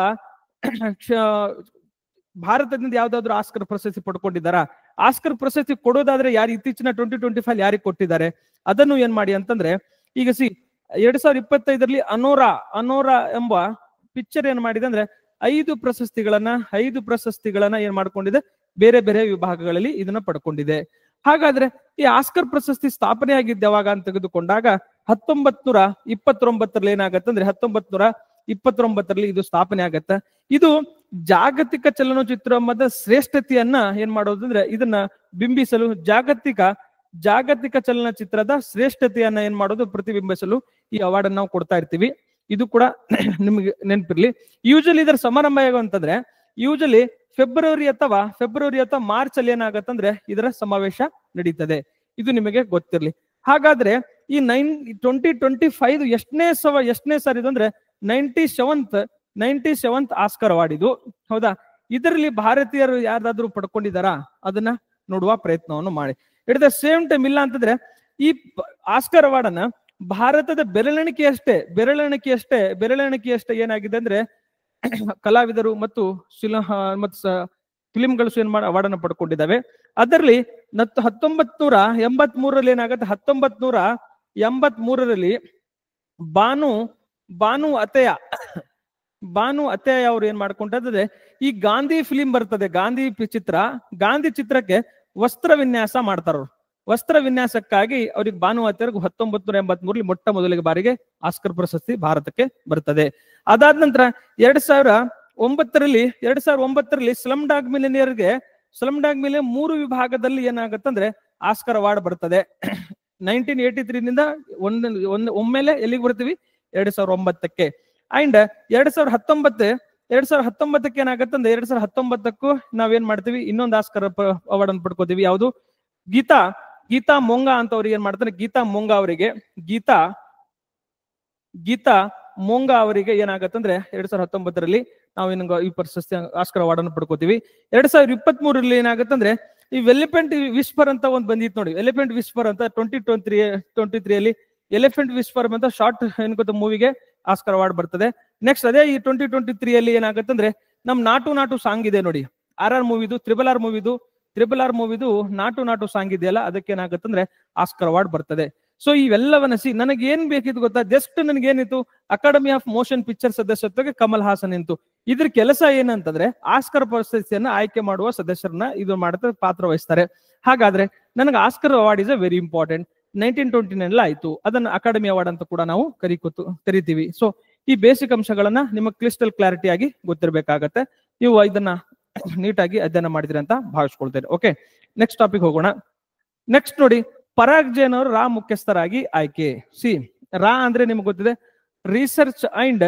ಭಾರತದಿಂದ ಯಾವ್ದಾದ್ರು ಆಸ್ಕರ್ ಪ್ರಶಸ್ತಿ ಪಡ್ಕೊಂಡಿದ್ದಾರಾ? ಆಸ್ಕರ್ ಪ್ರಶಸ್ತಿ ಕೊಡೋದಾದ್ರೆ ಯಾರು ಇತ್ತೀಚಿನ 2025 ಯಾರಿಗೆ ಕೊಟ್ಟಿದ್ದಾರೆ ಅದನ್ನು ಏನ್ ಮಾಡಿ ಅಂತಂದ್ರೆ ಈಗ 2025 ಅನೋರಾ ಎಂಬ ಪಿಕ್ಚರ್ ಏನ್ ಮಾಡಿದೆ ಅಂದ್ರೆ 5 ಪ್ರಶಸ್ತಿಗಳನ್ನ ಏನ್ ಮಾಡ್ಕೊಂಡಿದೆ, ಬೇರೆ ಬೇರೆ ವಿಭಾಗಗಳಲ್ಲಿ ಇದನ್ನ ಪಡ್ಕೊಂಡಿದೆ. ಹಾಗಾದ್ರೆ ಈ ಆಸ್ಕರ್ ಪ್ರಶಸ್ತಿ ಸ್ಥಾಪನೆ ಆಗಿದ್ದ ಯಾವಾಗ ಅಂತ ತೆಗೆದುಕೊಂಡಾಗ 1929 ಏನಾಗತ್ತಂದ್ರೆ 1929 ಇದು ಸ್ಥಾಪನೆ ಆಗತ್ತೆ. ಇದು ಜಾಗತಿಕ ಚಲನಚಿತ್ರೋದ್ಯಮದ ಶ್ರೇಷ್ಠತೆಯನ್ನ ಏನ್ ಮಾಡೋದು ಅಂದ್ರೆ ಇದನ್ನ ಬಿಂಬಿಸಲು ಜಾಗತಿಕ ಚಲನಚಿತ್ರದ ಶ್ರೇಷ್ಠತೆಯನ್ನ ಏನ್ ಮಾಡೋದು ಪ್ರತಿಬಿಂಬಿಸಲು ಈ ಅವಾರ್ಡ್ ನಾವು ಕೊಡ್ತಾ ಇರ್ತೀವಿ. ಇದು ಕೂಡ ನಿಮ್ಗೆ ನೆನಪಿರ್ಲಿ. ಯೂಶಲಿ ಇದರ ಸಮಾರಂಭ ಅಂತಂದ್ರೆ ಫೆಬ್ರವರಿ ಅಥವಾ ಮಾರ್ಚ್ ಅಲ್ಲಿ ಏನಾಗತ್ತಂದ್ರೆ ಇದರ ಸಮಾವೇಶ ನಡೀತದೆ. ಇದು ನಿಮಗೆ ಗೊತ್ತಿರ್ಲಿ. ಹಾಗಾದ್ರೆ ಈ 2025 ಎಷ್ಟನೇ ಸಾರಿ ಅಂದ್ರೆ 97th ಆಸ್ಕರ್ ಅವಾರ್ಡ್ ಇದು, ಹೌದಾ. ಇದರಲ್ಲಿ ಭಾರತೀಯರು ಯಾರಾದ್ರೂ ಪಡ್ಕೊಂಡಿದ್ದಾರಾ ಅದನ್ನ ನೋಡುವ ಪ್ರಯತ್ನವನ್ನು ಮಾಡಿ. ಎಟ್ ದ ಸೇಮ್ ಟೈಮ್ ಇಲ್ಲ ಅಂತಂದ್ರೆ ಈ ಆಸ್ಕರ್ ಅವಾರ್ಡ್ ಅನ್ನ ಭಾರತದ ಬೆರಳೆಣಿಕೆಯಷ್ಟೇ ಏನಾಗಿದೆ ಅಂದ್ರೆ ಕಲಾವಿದರು ಮತ್ತು ಫಿಲಿಂಗಳು ಅವಾರ್ಡ್ ಅನ್ನು ಪಡ್ಕೊಂಡಿದ್ದಾವೆ. ಅದರಲ್ಲಿ 1983 ಏನಾಗುತ್ತೆ, 1983 ಬಾನು ಅತೆಯ ಅವ್ರು ಏನ್ ಮಾಡ್ಕೊಂಡಿದ್ರೆ ಈ ಗಾಂಧಿ ಫಿಲಿಂ ಬರ್ತದೆ, ಗಾಂಧಿ ಚಿತ್ರಕ್ಕೆ ವಸ್ತ್ರ ವಿನ್ಯಾಸ ಮಾಡ್ತಾರ. ವಸ್ತ್ರ ವಿನ್ಯಾಸಕ್ಕಾಗಿ ಅವ್ರಿಗೆ ಬಾನು ಅತೆಯವ್ರಿಗೆ 1983 ಮೊಟ್ಟ ಮೊದಲಿಗೆ ಬಾರಿಗೆ ಆಸ್ಕರ್ ಪ್ರಶಸ್ತಿ ಭಾರತಕ್ಕೆ ಬರ್ತದೆ. ಅದಾದ ನಂತರ 2009 ಸ್ಲಮ್ ಡಾಗ್ ಮಿಲಿಯನಿಯರ್ಗೆ 3 ವಿಭಾಗದಲ್ಲಿ ಏನಾಗತ್ತಂದ್ರೆ ಆಸ್ಕರ್ ಅವಾರ್ಡ್ ಬರ್ತದೆ. 1983 ಒಮ್ಮೆಲೆ ಎಲ್ಲಿಗೆ ಬರ್ತೀವಿ 2009ಕ್ಕೆ. ಅಂಡ್ 2019 ಏನಾಗತ್ತಂದ್ರೆ 2019 ನಾವೇನ್ ಮಾಡ್ತೀವಿ, ಇನ್ನೊಂದು ಆಸ್ಕರ್ ಅವಾರ್ಡ್ ಅನ್ನು ಪಡ್ಕೋತೀವಿ. ಯಾವುದು ಗೀತಾ ಮೊಂಗಾ ಅಂತ ಅವ್ರಿಗೆ ಏನ್ ಮಾಡ್ತಾರೆ, ಗೀತಾ ಮೊಂಗಾ ಅವರಿಗೆ ಏನಾಗತ್ತಂದ್ರೆ 2019 ನಾವೇನು ಈ ಪ್ರಶಸ್ತಿ ಆಸ್ಕರ್ ಅವಾರ್ಡ್ ಅನ್ನು ಪಡ್ಕೋತೀವಿ. 2023 ಏನಾಗತ್ತಂದ್ರೆ ಈ ಎಲಿಫೆಂಟ್ ವಿಸ್ಪರ್ ಅಂತ ಒಂದು ಬಂದಿತ್ತು ನೋಡಿ. ಎಲಿಫೆಂಟ್ ವಿಸ್ಪರ್ ಅಂತ 2023 ಎಲಿಫೆಂಟ್ ವಿಸ್ಪರ್ ಅಂತ ಶಾರ್ಟ್ ಏನ್ ಗೊತ್ತ ಮೂವಿಗೆ ಆಸ್ಕರ್ ಅವಾರ್ಡ್ ಬರ್ತದೆ. ನೆಕ್ಸ್ಟ್ ಅದೇ ಈ 2023 ಏನಾಗತ್ತಂದ್ರೆ ನಮ್ ನಾಟು ಸಾಂಗ್ ಇದೆ ನೋಡಿ, RR ಮೂವಿದು, RRR ಮೂವಿದು RRR ಮೂವಿದು ನಾಟು ನಾಟು ಸಾಂಗ್ ಇದೆಯಲ್ಲ, ಅದಕ್ಕೇನಾಗುತ್ತಂದ್ರೆ ಆಸ್ಕರ್ ಅವಾರ್ಡ್ ಬರ್ತದೆ. ಸೊ ಇವೆಲ್ಲವನ್ನ ನನಗೆ ಏನ್ ಬೇಕಿತ್ತು ಗೊತ್ತಾ, ಜಸ್ಟ್ ನನಗೇನಿತ್ತು, ಅಕಾಡೆಮಿ ಆಫ್ ಮೋಷನ್ ಪಿಕ್ಚರ್ ಸದಸ್ಯತ್ವಕ್ಕೆ ಕಮಲ್ ಹಾಸನ್ ಇತ್ತು. ಇದ್ರ ಕೆಲಸ ಏನಂತಂದ್ರೆ ಆಸ್ಕರ್ ಪ್ರಶಸ್ತಿಯನ್ನ ಆಯ್ಕೆ ಮಾಡುವ ಸದಸ್ಯರನ್ನ ಇದು ಮಾಡುತ್ತೆ, ಪಾತ್ರ ವಹಿಸ್ತಾರೆ. ಹಾಗಾದ್ರೆ ನನಗೆ Oscar award is a very important. 1929 ಆಯ್ತು, ಅದನ್ನ ಅಕಾಡೆಮಿ ಅವಾರ್ಡ್ ಅಂತ ಕೂಡ ನಾವು ಕರಿತೀವಿ. ಸೊ ಈ ಬೇಸಿಕ್ ಅಂಶಗಳನ್ನ ನಿಮಗೆ ಕ್ಲಿಸ್ಟಲ್ ಕ್ಲಾರಿಟಿ ಆಗಿ ಗೊತ್ತಿರಬೇಕಾಗತ್ತೆ. ನೀವು ಇದನ್ನ ನೀಟಾಗಿ ಅಧ್ಯಯನ ಮಾಡಿದ್ರಿ ಅಂತ ಭಾವಿಸ್ಕೊಳ್ತೇನೆ. ಓಕೆ, ನೆಕ್ಸ್ಟ್ ಟಾಪಿಕ್ ಹೋಗೋಣ. ನೆಕ್ಸ್ಟ್ ನೋಡಿ, ಪರಾಗ್ ಜೈನ್ ಅವರು ರಾ ಮುಖ್ಯಸ್ಥರಾಗಿ ಆಯ್ಕೆ. ರಾ ಅಂದ್ರೆ ನಿಮ್ಗೆ ಗೊತ್ತಿದೆ, ರಿಸರ್ಚ್ ಅಂಡ್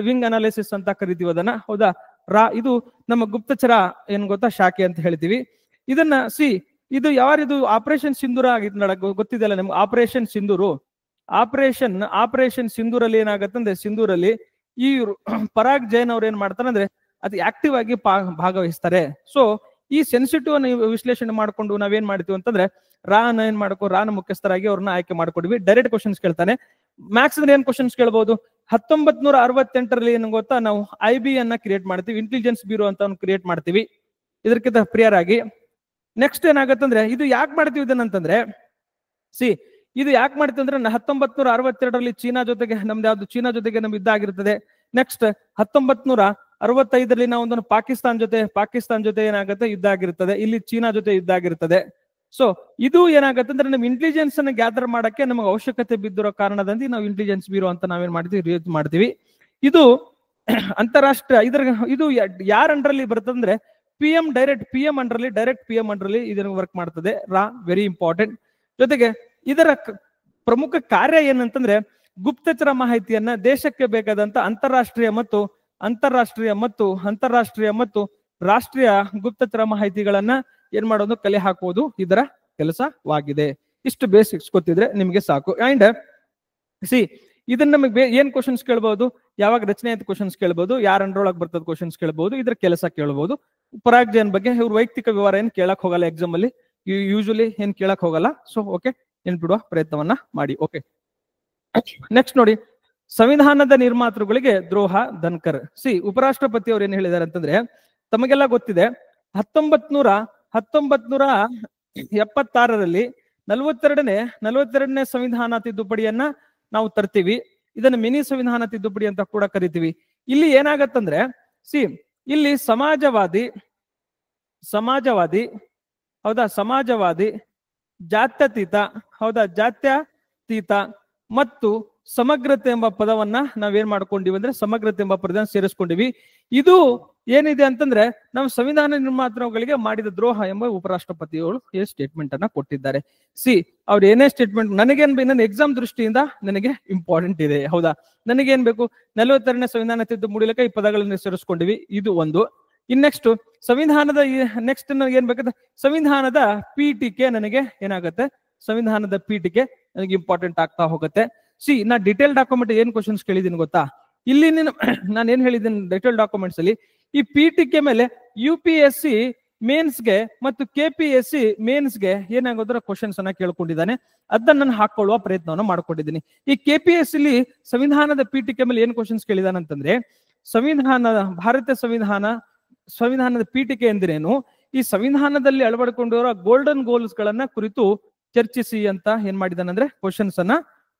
ವಿಂಗ್ ಅನಾಲಿಸಿಸ್ ಅಂತ ಕರಿತೀವಿ ಅದನ್ನ, ಹೌದಾ. ರಾ ಇದು ನಮ್ಮ ಗುಪ್ತಚರ ಏನ್ ಗೊತ್ತಾ, ಶಾಖೆ ಅಂತ ಹೇಳ್ತೀವಿ ಇದನ್ನ. ಇದು ಯಾರಿದು ಆಪರೇಷನ್ ಸಿಂಧೂರ ಆಗಿತ್ತು, ಗೊತ್ತಿದೆಯಲ್ಲ ನಿಮ್ಗೆ ಆಪರೇಷನ್ ಸಿಂಧೂರು. ಆಪರೇಷನ್ ಸಿಂಧೂರಲ್ಲಿ ಏನಾಗತ್ತಂದ್ರೆ, ಸಿಂಧೂರಲ್ಲಿ ಈ ಪರಾಗ್ ಜೈನ್ ಅವ್ರು ಏನ್ ಮಾಡ್ತಾರೆ ಅಂದ್ರೆ ಅದು ಆಕ್ಟಿವ್ ಆಗಿ ಭಾಗವಹಿಸ್ತಾರೆ. ಸೊ ಈ ಸೆನ್ಸಿಟಿವ್ ಅನ್ನು ವಿಶ್ಲೇಷಣೆ ಮಾಡ್ಕೊಂಡು ನಾವೇನ್ ಮಾಡ್ತೀವಿ ಅಂತಂದ್ರೆ, ರಾನ ಮುಖ್ಯಸ್ಥರಾಗಿ ಅವ್ರನ್ನ ಆಯ್ಕೆ ಮಾಡ್ಕೊಡ್ವಿ. ಡೈರೆಕ್ಟ್ ಕ್ವಶನ್ಸ್ ಕೇಳ್ತಾನೆ. ಮ್ಯಾಥ್ಸ್ ಅಂದ್ರೆ ಏನ್ ಕ್ವಶನ್ಸ್ ಕೇಳ್ಬಹುದು, 1968ರಲ್ಲಿ ಏನ್ ಗೊತ್ತಾ, ನಾವು IB ಅನ್ನ ಕ್ರಿಯೇಟ್ ಮಾಡ್ತೀವಿ, ಇಂಟೆಲಿಜೆನ್ಸ್ ಬ್ಯೂರೋ ಅಂತ ಕ್ರಿಯೇಟ್ ಮಾಡ್ತೀವಿ ಇದಕ್ಕಿಂತ ಪ್ರಿಯರ್ ಆಗಿ. ನೆಕ್ಸ್ಟ್ ಏನಾಗತ್ತಂದ್ರೆ, ಇದು ಯಾಕೆ ಮಾಡ್ತೀವಿ ಇದನ್ನಂತಂದ್ರೆ, ಇದು ಯಾಕೆ ಮಾಡ್ತೀವಿ ಅಂದ್ರೆ 1962ರಲ್ಲಿ ಚೀನಾ ಜೊತೆಗೆ ಚೀನಾ ಜೊತೆಗೆ ನಮ್ದು ಯುದ್ಧ ಆಗಿರ್ತದೆ. ನೆಕ್ಸ್ಟ್ 1965ರಲ್ಲಿ ನಾವು ಒಂದು ಪಾಕಿಸ್ತಾನ್ ಜೊತೆ ಏನಾಗುತ್ತೆ ಯುದ್ಧ ಆಗಿರ್ತದೆ, ಇಲ್ಲಿ ಚೀನಾ ಜೊತೆ ಯುದ್ಧ ಆಗಿರ್ತದೆ. ಸೊ ಇದು ಏನಾಗುತ್ತೆ ಅಂದ್ರೆ ನಮ್ಮ ಇಂಟೆಲಿಜೆನ್ಸ್ ಅನ್ನ ಗ್ಯಾದರ್ ಮಾಡಕ್ಕೆ ನಮಗೆ ಅವಶ್ಯಕತೆ ಬಿದ್ದಿರೋ ಕಾರಣದಿಂದ ನಾವು ಇಂಟೆಲಿಜೆನ್ಸ್ ಬ್ಯೂರೋ ಅಂತ ನಾವೇನ್ ಮಾಡ್ತೀವಿ. ಇದು ಅಂತಾರಾಷ್ಟ್ರೀಯ ಇದು ಯಾರ ಅಂಡರ್ಲಿ ಬರ್ತದಂದ್ರೆ PM ಅಂಡರ್ಲಿ ಇದನ್ನ ವರ್ಕ್ ಮಾಡ್ತದೆ. Very important. ಜೊತೆಗೆ ಇದರ ಪ್ರಮುಖ ಕಾರ್ಯ ಏನಂತಂದ್ರೆ, ಗುಪ್ತಚರ ಮಾಹಿತಿಯನ್ನ ದೇಶಕ್ಕೆ ಬೇಕಾದಂತ ಅಂತಾರಾಷ್ಟ್ರೀಯ ಮತ್ತು ರಾಷ್ಟ್ರೀಯ ಗುಪ್ತಚರ ಮಾಹಿತಿಗಳನ್ನ ಏನ್ ಮಾಡೋದು, ಕಲೆ ಹಾಕುವುದು ಇದರ ಕೆಲಸವಾಗಿದೆ. ಇಷ್ಟು ಬೇಸಿಕ್ಸ್ ಗೊತ್ತಿದ್ರೆ ನಿಮಗೆ ಸಾಕು. ಅಂಡ್ ಇದನ್ನ ನಮಗೆ ಏನ್ ಕ್ವಶನ್ಸ್ ಕೇಳಬಹುದು, ಯಾವಾಗ ರಚನೆ ಆಯ್ತು ಕ್ವಶನ್ಸ್ ಕೇಳಬಹುದು, ಯಾರ ಅಂಡ್ರೊಳಗೆ ಬರ್ತದ ಕ್ವಶನ್ಸ್ ಕೇಳಬಹುದು, ಇದ್ರ ಕೆಲಸ ಕೇಳಬಹುದು. ಪರಾಗ್ ಜೈನ್ ಬಗ್ಗೆ ಇವ್ರ ವೈಯಕ್ತಿಕ ವಿವರ ಏನ್ ಕೇಳಕ್ ಹೋಗಲ್ಲ ಎಕ್ಸಾಮ್ ಅಲ್ಲಿ, ಯೂಶಲಿ ಏನ್ ಕೇಳಕ್ ಹೋಗಲ್ಲ. ಸೊ ಓಕೆ, ನೆನ್ಪಿಡುವ ಪ್ರಯತ್ನವನ್ನ ಮಾಡಿ. ಓಕೆ, ನೆಕ್ಸ್ಟ್ ನೋಡಿ, ಸಂವಿಧಾನದ ನಿರ್ಮಾತೃಗಳಿಗೆ ದ್ರೋಹ ಧನ್ಕರ್. ಉಪರಾಷ್ಟ್ರಪತಿ ಅವ್ರು ಏನ್ ಹೇಳಿದಾರೆ ಅಂತಂದ್ರೆ, ತಮಗೆಲ್ಲ ಗೊತ್ತಿದೆ 1976ರಲ್ಲಿ 42ನೇ ಸಂವಿಧಾನ ತಿದ್ದುಪಡಿಯನ್ನ ನಾವು ತರ್ತೀವಿ. ಇದನ್ನ ಮಿನಿ ಸಂವಿಧಾನ ತಿದ್ದುಪಡಿ ಅಂತ ಕೂಡ ಕರಿತೀವಿ. ಇಲ್ಲಿ ಏನಾಗತ್ತಂದ್ರೆ, ಇಲ್ಲಿ ಸಮಾಜವಾದಿ ಹೌದಾ, ಜಾತ್ಯತೀತ ಮತ್ತು ಸಮಗ್ರತೆ ಎಂಬ ಪದವನ್ನ ನಾವೇನ್ ಮಾಡ್ಕೊಂಡಿವಿ ಅಂದ್ರೆ, ಸಮಗ್ರತೆ ಎಂಬ ಪದವನ್ನು ಸೇರಿಸ್ಕೊಂಡಿವಿ. ಇದು ಏನಿದೆ ಅಂತಂದ್ರೆ, ನಮ್ಮ ಸಂವಿಧಾನ ನಿರ್ಮಾತೃಗಳಿಗೆ ಮಾಡಿದ ದ್ರೋಹ ಎಂಬ ಉಪರಾಷ್ಟ್ರಪತಿಗಳು ಈ ಸ್ಟೇಟ್ಮೆಂಟ್ ಅನ್ನ ಕೊಟ್ಟಿದ್ದಾರೆ. ಅವ್ರು ಏನೇ ಸ್ಟೇಟ್ಮೆಂಟ್, ನನ್ನ ಎಕ್ಸಾಮ್ ದೃಷ್ಟಿಯಿಂದ ನನಗೆ ಇಂಪಾರ್ಟೆಂಟ್ ಇದೆ, ಹೌದಾ. ನನಗೇನ್ ಬೇಕು, 42ನೇ ಸಂವಿಧಾನ ತಿದ್ದುಪಡಿಲಕ್ಕೆ ಈ ಪದಗಳನ್ನು ಸೇರಿಸ್ಕೊಂಡಿವಿ, ಇದು ಒಂದು. ನೆಕ್ಸ್ಟ್ ಸಂವಿಧಾನದ ನೆಕ್ಸ್ಟ್ ಏನ್ ಬೇಕಂದ್ರೆ, ಸಂವಿಧಾನದ ಪೀಠಿಕೆ ನನಗೆ ಏನಾಗುತ್ತೆ, ಸಂವಿಧಾನದ ಪೀಠಿಕೆ ನನಗೆ ಇಂಪಾರ್ಟೆಂಟ್ ಆಗ್ತಾ ಹೋಗುತ್ತೆ. ನಾ ಡಿಟೇಲ್ ಡಾಕ್ಯುಮೆಂಟ್ ಏನ್ ಕ್ವಶನ್ಸ್ ಕೇಳಿದೀನಿ ಗೊತ್ತಾ, ಇಲ್ಲಿ ನಾನು ಏನ್ ಹೇಳಿದ್ದೀನಿ ಡಿಟೇಲ್ ಡಾಕ್ಯುಮೆಂಟ್ಸ್ ಅಲ್ಲಿ, ಈ ಪೀಠಿಕೆ ಮೇಲೆ UPSC ಮೇನ್ಸ್ಗೆ ಮತ್ತು KPSC ಮೇನ್ಸ್ಗೆ ಏನಾಗೋದ್ರ ಕ್ವಶನ್ಸ್ ಅನ್ನ ಕೇಳ್ಕೊಂಡಿದ್ದಾನೆ. ಅದನ್ನ ನಾನು ಹಾಕೊಳ್ಳುವ ಪ್ರಯತ್ನವನ್ನು ಮಾಡ್ಕೊಂಡಿದ್ದೀನಿ. ಈ KPSC ಸಂವಿಧಾನದ ಪೀಠಿಕೆ ಮೇಲೆ ಏನ್ ಕ್ವಶನ್ಸ್ ಕೇಳಿದಾನಂತಂದ್ರೆ, ಭಾರತೀಯ ಸಂವಿಧಾನದ ಪೀಠಿಕೆ ಎಂದ್ರೇನು, ಈ ಸಂವಿಧಾನದಲ್ಲಿ ಅಳವಡಿಕೊಂಡಿರೋ ಗೋಲ್ಡನ್ ಗೋಲ್ಸ್ ಗಳನ್ನ ಕುರಿತು ಚರ್ಚಿಸಿ ಅಂತ ಏನ್ ಮಾಡಿದಾನಂದ್ರೆ ಕ್ವಶನ್ಸ್ ಅನ್ನ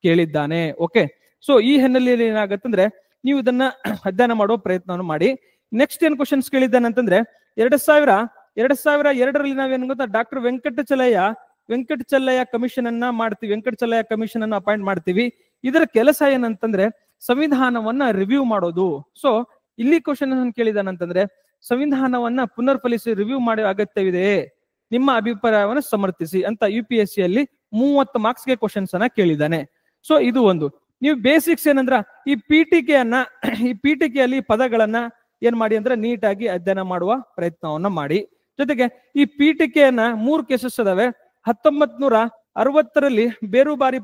ಕೇಳಿದ್ದಾನೆ. ಓಕೆ, ಸೊ ಈ ಹಿನ್ನೆಲೆಯಲ್ಲಿ ಏನಾಗತ್ತಂದ್ರೆ, ನೀವು ಇದನ್ನ ಅಧ್ಯಯನ ಮಾಡುವ ಪ್ರಯತ್ನವನ್ನು ಮಾಡಿ. ನೆಕ್ಸ್ಟ್ ಏನ್ ಕ್ವಶನ್ಸ್ ಕೇಳಿದ್ದಾನಂತಂದ್ರೆ, 2002ರಲ್ಲಿ ನಾವೇನ್ ಗೊತ್ತಾ, ಡಾಕ್ಟರ್ ವೆಂಕಟಚಲಯ್ಯ ಕಮಿಷನ್ ಅನ್ನ ಮಾಡ್ತೀವಿ, ವೆಂಕಟಚಲಯ್ಯ ಕಮಿಷನ್ ಅನ್ನ ಅಪಾಯಿಂಟ್ ಮಾಡ್ತೀವಿ. ಇದರ ಕೆಲಸ ಏನಂತಂದ್ರೆ ಸಂವಿಧಾನವನ್ನ ರಿವ್ಯೂ ಮಾಡೋದು. ಸೊ ಇಲ್ಲಿ ಕ್ವಶನ್ ಕೇಳಿದಾನಂತಂದ್ರೆ, ಸಂವಿಧಾನವನ್ನ ಪುನರ್ಫಲಿಸಿ ರಿವ್ಯೂ ಮಾಡೋ ಅಗತ್ಯವಿದೆ, ನಿಮ್ಮ ಅಭಿಪ್ರಾಯವನ್ನು ಸಮರ್ಥಿಸಿ ಅಂತ UPSC ಅಲ್ಲಿ 30 ಮಾರ್ಕ್ಸ್ಗೆ ಕ್ವಶನ್ಸ್ ಅನ್ನ ಕೇಳಿದ್ದಾನೆ. ಸೊ ಇದು ಒಂದು. ನೀವು ಬೇಸಿಕ್ಸ್ ಏನಂದ್ರ, ಈ ಪೀಠಿಕೆಯಲ್ಲಿ ಪದಗಳನ್ನ ಏನ್ ಮಾಡಿ ಅಂದ್ರೆ ನೀಟಾಗಿ ಅಧ್ಯಯನ ಮಾಡುವ ಪ್ರಯತ್ನವನ್ನ ಮಾಡಿ. ಜೊತೆಗೆ ಈ ಪೀಠಿಕೆಯನ್ನ 3 ಕೇಸಸ್ ಅದಾವೆ. 1960ರಲ್ಲಿ ಬೇರುಬಾರಿ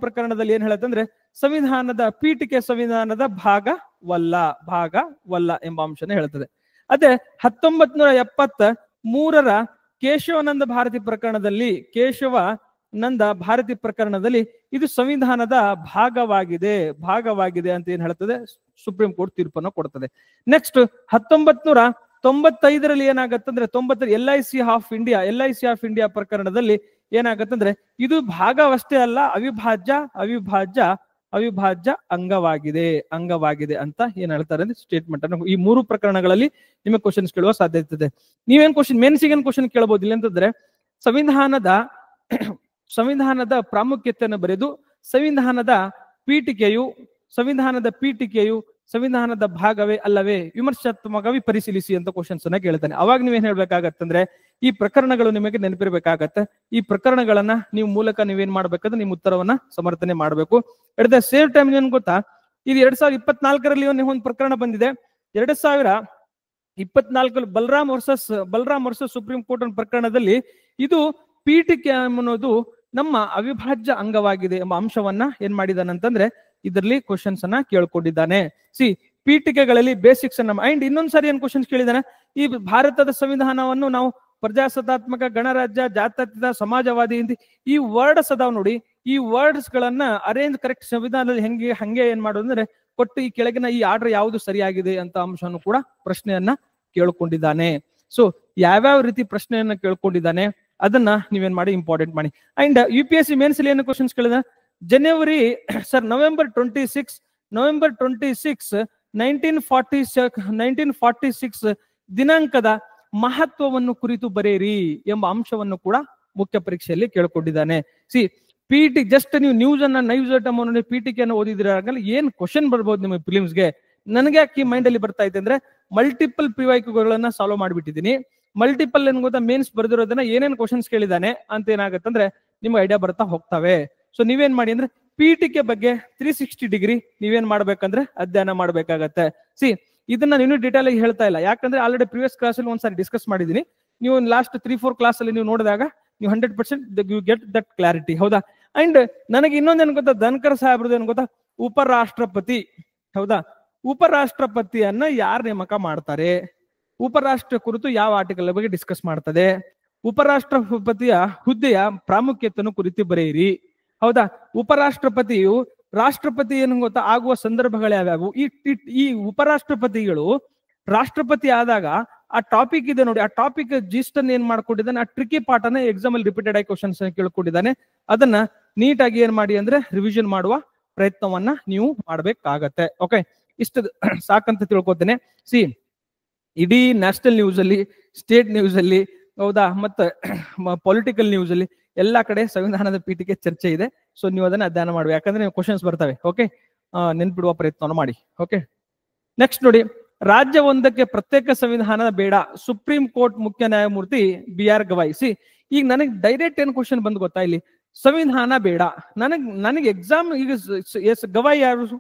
ಪ್ರಕರಣದಲ್ಲಿ ಏನ್ ಹೇಳತ್ತಂದ್ರೆ, ಸಂವಿಧಾನದ ಪೀಠಿಕೆ ಸಂವಿಧಾನದ ಭಾಗವಲ್ಲ ಎಂಬ ಅಂಶನೇ ಹೇಳ್ತದೆ. ಅದೇ 1973ರ ಕೇಶವಾನಂದ ಭಾರತಿ ಪ್ರಕರಣದಲ್ಲಿ ಇದು ಸಂವಿಧಾನದ ಭಾಗವಾಗಿದೆ ಅಂತ ಏನ್ ಹೇಳ್ತದೆ, ಸುಪ್ರೀಂ ಕೋರ್ಟ್ ತೀರ್ಪನ್ನು ಕೊಡ್ತದೆ. ನೆಕ್ಸ್ಟ್ 1976 95ರಲ್ಲಿ ಏನಾಗತ್ತಂದ್ರೆ 90 LIC ಆಫ್ ಇಂಡಿಯಾ ಪ್ರಕರಣದಲ್ಲಿ ಏನಾಗತ್ತಂದ್ರೆ ಇದು ಭಾಗವಷ್ಟೇ ಅಲ್ಲ, ಅವಿಭಾಜ್ಯ ಅಂಗವಾಗಿದೆ ಅಂತ ಏನ್ ಹೇಳ್ತಾರೆ ಅಂದ್ರೆ ಸ್ಟೇಟ್ಮೆಂಟ್ ಅನ್ನು. ಈ 3 ಪ್ರಕರಣಗಳಲ್ಲಿ ನಿಮಗೆ ಕ್ವಶನ್ಸ್ ಕೇಳುವ ಸಾಧ್ಯತೆ ಇದೆ. ನೀವೇನ್ ಮೇನ್ಸಿಗೇನ್ ಕ್ವಶನ್ ಕೇಳಬಹುದು ಇಲ್ಲ ಅಂತಂದ್ರೆ ಸಂವಿಧಾನದ ಪ್ರಾಮುಖ್ಯತೆಯನ್ನು ಬರೆದು ಸಂವಿಧಾನದ ಪೀಠಿಕೆಯು ಸಂವಿಧಾನದ ಭಾಗವೇ ಅಲ್ಲವೇ ವಿಮರ್ಶಾತ್ಮಕವಾಗಿ ಪರಿಶೀಲಿಸಿ ಅಂತ ಕ್ವಶನ್ಸ್ ಅನ್ನ ಕೇಳ್ತಾನೆ. ಅವಾಗ ನೀವೇನ್ ಹೇಳ್ಬೇಕಾಗತ್ತಂದ್ರೆ ಈ ಪ್ರಕರಣಗಳು ನಿಮಗೆ ನೆನಪಿರ್ಬೇಕಾಗತ್ತೆ. ಈ ಪ್ರಕರಣಗಳನ್ನ ನೀವು ಮೂಲಕ ನೀವೇನ್ ಮಾಡ್ಬೇಕಂದ್ರೆ ನಿಮ್ಮ ಉತ್ತರವನ್ನ ಸಮರ್ಥನೆ ಮಾಡಬೇಕು. ಎಟ್ ದ ಸೇಮ್ ಟೈಮ್ ಏನ್ ಗೊತ್ತಾ, ಇದು 2024ರಲ್ಲಿ ಒಂದು ಪ್ರಕರಣ ಬಂದಿದೆ. 2024 ಬಲರಾಮ್ ವರ್ಸಸ್ ಸುಪ್ರೀಂ ಕೋರ್ಟ್ ಪ್ರಕರಣದಲ್ಲಿ ಇದು ಪೀಠಿಕೆ ಅನ್ನೋದು ನಮ್ಮ ಅವಿಭಾಜ್ಯ ಅಂಗವಾಗಿದೆ ಎಂಬ ಅಂಶವನ್ನ ಏನ್ ಮಾಡಿದಾನಂತಂದ್ರೆ ಇದರಲ್ಲಿ ಕ್ವಶನ್ಸ್ ಅನ್ನ ಕೇಳ್ಕೊಂಡಿದ್ದಾನೆ. ಪೀಠಿಕೆಗಳಲ್ಲಿ ಬೇಸಿಕ್ಸ್ ಅನ್ನ ಅಂಡ್ ಇನ್ನೊಂದ್ಸರಿ ಏನ್ ಕ್ವಶನ್ಸ್ ಕೇಳಿದಾನೆ, ಈ ಭಾರತದ ಸಂವಿಧಾನವನ್ನು ನಾವು ಪ್ರಜಾಸತ್ತಾತ್ಮಕ, ಗಣರಾಜ್ಯ, ಜಾತ್ಯತೀತ, ಸಮಾಜವಾದಿ ಈ ವರ್ಡ್ಸ್ ಅದಾವ ನೋಡಿ. ಈ ವರ್ಡ್ಸ್ ಗಳನ್ನ ಅರೇಂಜ್ ಕರೆಕ್ಟ್ ಸಂವಿಧಾನದಲ್ಲಿ ಹಂಗೆ ಏನ್ ಮಾಡೋದು ಅಂದ್ರೆ ಕೊಟ್ಟು ಈ ಕೆಳಗಿನ ಈ ಆರ್ಡರ್ ಯಾವುದು ಸರಿಯಾಗಿದೆ ಅಂತ ಅಂಶವನ್ನು ಕೂಡ ಪ್ರಶ್ನೆಯನ್ನ ಕೇಳ್ಕೊಂಡಿದ್ದಾನೆ. ಸೊ ಯಾವ್ಯಾವ ರೀತಿ ಪ್ರಶ್ನೆಯನ್ನ ಕೇಳ್ಕೊಂಡಿದ್ದಾನೆ ಅದನ್ನ ನೀವೇನ್ ಮಾಡಿ ಇಂಪಾರ್ಟೆಂಟ್ ಮಾಡಿ. ಅಂಡ್ UPSC ಮೇನ್ಸ್ ಏನು ಕ್ವಶನ್ಸ್ ಕೇಳಿದ ನವೆಂಬರ್ 26 1946 ದಿನಾಂಕದ ಮಹತ್ವವನ್ನು ಕುರಿತು ಬರೆಯಿರಿ ಎಂಬ ಅಂಶವನ್ನು ಕೂಡ ಮುಖ್ಯ ಪರೀಕ್ಷೆಯಲ್ಲಿ ಕೇಳ್ಕೊಂಡಿದ್ದಾನೆ. ಜಸ್ಟ್ ನೀವು ನೈವ್ಸ್ ಪೀಠಿಕೆಯನ್ನು ಓದಿದಿರಾಗಲ್ಲ ಏನ್ ಕ್ವಶನ್ ಬರ್ಬೋದು ನಿಮಗೆ ಫಿಲಿಮ್ಸ್ಗೆ. ನನಗೆ ಯಾಕೆ ಮೈಂಡ್ ಅಲ್ಲಿ ಬರ್ತಾ ಇದೆ ಅಂದ್ರೆ ಮಲ್ಟಿಪಲ್ PYQಗಳನ್ನ ಸಾಲ್ವ್ ಮಾಡಿಬಿಟ್ಟಿದ್ದೀನಿ. ಮಲ್ಟಿಪಲ್ ಏನ್ ಗೊತ್ತಾ, ಮೇನ್ಸ್ ಬರ್ದಿರೋದನ್ನ ಏನೇನ್ ಕ್ವಶನ್ಸ್ ಕೇಳಿದಾನೆ ಅಂತ ಏನಾಗತ್ತಂದ್ರೆ ನಿಮ್ಗೆ ಐಡಿಯಾ ಬರ್ತಾ ಹೋಗ್ತವೆ. ಸೊ ನೀವೇನ್ ಮಾಡಿ ಅಂದ್ರೆ ಪೀಠಿಕೆ ಬಗ್ಗೆ 360 ಡಿಗ್ರಿ ನೀವೇನ್ ಮಾಡ್ಬೇಕಂದ್ರೆ ಅಧ್ಯಯನ ಮಾಡ್ಬೇಕಾಗತ್ತೆ. ಇದನ್ನ ನೀನು ಡೀಟೇಲ್ ಆಗಿ ಹೇಳ್ತಾ ಇಲ್ಲ, ಯಾಕಂದ್ರೆ ಆಲ್ರೆಡಿ ಪ್ರಿವಿಯಸ್ ಕ್ಲಾಸ್ ಅಲ್ಲಿ ಒಂದ್ಸಾರಿ ಡಿಸ್ಕಸ್ ಮಾಡಿದೀನಿ. ನೀವು ಲಾಸ್ಟ್ 3-4 ಕ್ಲಾಸ್ ಅಲ್ಲಿ ನೀವು ನೋಡಿದಾಗ ನೀವು 100% ಯು ಗೆಟ್ ದಟ್ ಕ್ಲಾರಿಟಿ. ಹೌದಾ? ಅಂಡ್ ನನಗೆ ಇನ್ನೊಂದೇನು ಗೊತ್ತಾ, ಧನ್ಕರ್ ಸಾಹೇಬ್ರದ್ದು ಏನ್ ಗೊತ್ತಾ, ಉಪರಾಷ್ಟ್ರಪತಿ. ಹೌದಾ? ಉಪರಾಷ್ಟ್ರಪತಿಯನ್ನ ಯಾರು ನೇಮಕ ಮಾಡ್ತಾರೆ, ಉಪರಾಷ್ಟ್ರ ಕುರಿತು ಯಾವ ಆರ್ಟಿಕಲ್ ಬಗ್ಗೆ ಡಿಸ್ಕಸ್ ಮಾಡ್ತದೆ, ಉಪರಾಷ್ಟ್ರಪತಿಯ ಹುದ್ದೆಯ ಪ್ರಾಮುಖ್ಯತೆಯನ್ನು ಕುರಿತು ಬರೆಯಿರಿ. ಹೌದಾ? ಉಪರಾಷ್ಟ್ರಪತಿಯು ರಾಷ್ಟ್ರಪತಿ ಏನು ಗೊತ್ತಾ ಆಗುವ ಸಂದರ್ಭಗಳು ಯಾವ್ಯಾವು, ಈ ಉಪರಾಷ್ಟ್ರಪತಿಗಳು ರಾಷ್ಟ್ರಪತಿ ಆದಾಗ ಆ ಟಾಪಿಕ್ ಇದೆ ನೋಡಿ, ಆ ಟಾಪಿಕ್ ಜಿಸ್ಟ್ ಅನ್ನು ಏನ್ ಮಾಡ್ಕೊಂಡಿದ್ದಾನೆ, ಆ ಟ್ರಿಕಿ ಪಾರ್ಟ್ ಅನ್ನ ಎಕ್ಸಾಮ್ ಅಲ್ಲಿ ರಿಪೀಟೆಡ್ ಆಗಿ ಕ್ವಶನ್ಸ್ ಕೇಳ್ಕೊಂಡಿದ್ದಾನೆ. ಅದನ್ನ ನೀಟಾಗಿ ಏನ್ ಮಾಡಿ ಅಂದ್ರೆ ರಿವಿಷನ್ ಮಾಡುವ ಪ್ರಯತ್ನವನ್ನ ನೀವು ಮಾಡ್ಬೇಕಾಗತ್ತೆ. ಓಕೆ, ಇಷ್ಟ ಸಾಕಂತ ತಿಳ್ಕೊತೇನೆ. ಇಡೀ ನ್ಯಾಷನಲ್ ನ್ಯೂಸ್ ಅಲ್ಲಿ, ಸ್ಟೇಟ್ ನ್ಯೂಸ್ ಅಲ್ಲಿ, ಹೌದಾ, ಮತ್ತೆ ಪೊಲಿಟಿಕಲ್ ನ್ಯೂಸ್ ಅಲ್ಲಿ ಎಲ್ಲಾ ಕಡೆ ಸಂವಿಧಾನದ ಪೀಠಿಕೆ ಚರ್ಚೆ ಇದೆ. ಸೊ ನೀವು ಅದನ್ನ ಅಧ್ಯಯನ ಮಾಡ್ಬೇಕು, ಯಾಕಂದ್ರೆ ಕ್ವಶನ್ಸ್ ಬರ್ತವೆ. ಓಕೆ, ನೆನ್ಪಿಡುವ ಪ್ರಯತ್ನವನ್ನು ಮಾಡಿ. ಓಕೆ, ನೆಕ್ಸ್ಟ್ ನೋಡಿ, ರಾಜ್ಯವೊಂದಕ್ಕೆ ಪ್ರತ್ಯೇಕ ಸಂವಿಧಾನ ಬೇಡ, ಸುಪ್ರೀಂ ಕೋರ್ಟ್ ಮುಖ್ಯ ನ್ಯಾಯಮೂರ್ತಿ BR ಗವಾಯಿ. ಈಗ ನನಗೆ ಡೈರೆಕ್ಟ್ ಏನ್ ಕ್ವಶನ್ ಬಂದ್ ಗೊತ್ತಾ, ಇಲ್ಲಿ ಸಂವಿಧಾನ ಬೇಡ, ನನಗೆ ಎಕ್ಸಾಮ್ ಈಗ ಗವಾಯಿ ಯಾರು,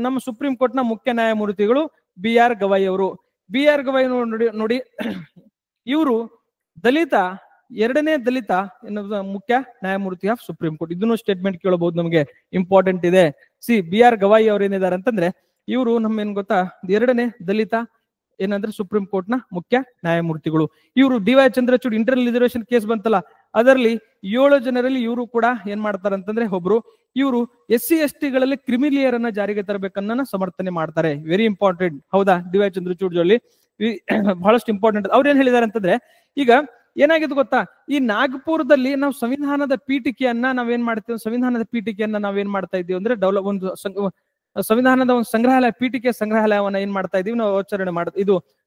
ನಮ್ಮ ಸುಪ್ರೀಂ ಕೋರ್ಟ್ ನ ಮುಖ್ಯ ನ್ಯಾಯಮೂರ್ತಿಗಳು BR ಗವಾಯಿ ಅವರು. BR ಗವಾಯಿ ನೋಡಿ ಇವರು ದಲಿತ, ಎರಡನೇ ದಲಿತ ಎನ್ನುವುದು ಮುಖ್ಯ ನ್ಯಾಯಮೂರ್ತಿ ಆಫ್ ಸುಪ್ರೀಂ ಕೋರ್ಟ್. ಇದನ್ನು ಸ್ಟೇಟ್ಮೆಂಟ್ ಕೇಳಬಹುದು, ನಮಗೆ ಇಂಪಾರ್ಟೆಂಟ್ ಇದೆ. BR ಗವಾಯಿ ಅವ್ರು ಏನಿದ್ದಾರೆ ಅಂತಂದ್ರೆ ಇವರು ನಮ್ಮ ಏನ್ ಗೊತ್ತಾ, ಎರಡನೇ ದಲಿತ ಏನಂದ್ರೆ ಸುಪ್ರೀಂ ಕೋರ್ಟ್ ನ ಮುಖ್ಯ ನ್ಯಾಯಮೂರ್ತಿಗಳು. ಇವರು DY Chandrachud internal reservation case ಬಂತಲ್ಲ, ಅದರಲ್ಲಿ 7 ಜನರಲ್ಲಿ ಇವರು ಕೂಡ ಏನ್ ಮಾಡ್ತಾರೆ ಅಂತಂದ್ರೆ ಒಬ್ರು. ಇವರು SC/ST ಗಳಲ್ಲಿ ಕ್ರಿಮಿಲಿಯರ್ ಅನ್ನ ಜಾರಿಗೆ ತರಬೇಕನ್ನ ಸಮರ್ಥನೆ ಮಾಡ್ತಾರೆ. Very important. ಹೌದಾ? DY ಚಂದ್ರಚೂಡ್ ಜೊಳ್ಳಿ ಬಹಳಷ್ಟು ಇಂಪಾರ್ಟೆಂಟ್. ಅವ್ರು ಏನ್ ಹೇಳಿದಾರೆ ಅಂತಂದ್ರೆ, ಈಗ ಏನಾಗಿದೆ ಗೊತ್ತಾ, ಈ ನಾಗಪುರದಲ್ಲಿ ನಾವು ಸಂವಿಧಾನದ ಪೀಠಿಕೆಯನ್ನ ನಾವೇನ್ ಮಾಡ್ತಾ ಇದ್ದೀವಿ ಅಂದ್ರೆ ಸಂವಿಧಾನದ ಒಂದು ಸಂಗ್ರಹಾಲಯ, ಪೀಠಿಕೆ ಸಂಗ್ರಹಾಲಯವನ್ನ ಏನ್ ಮಾಡ್ತಾ ಇದೀವಿ ನಾವು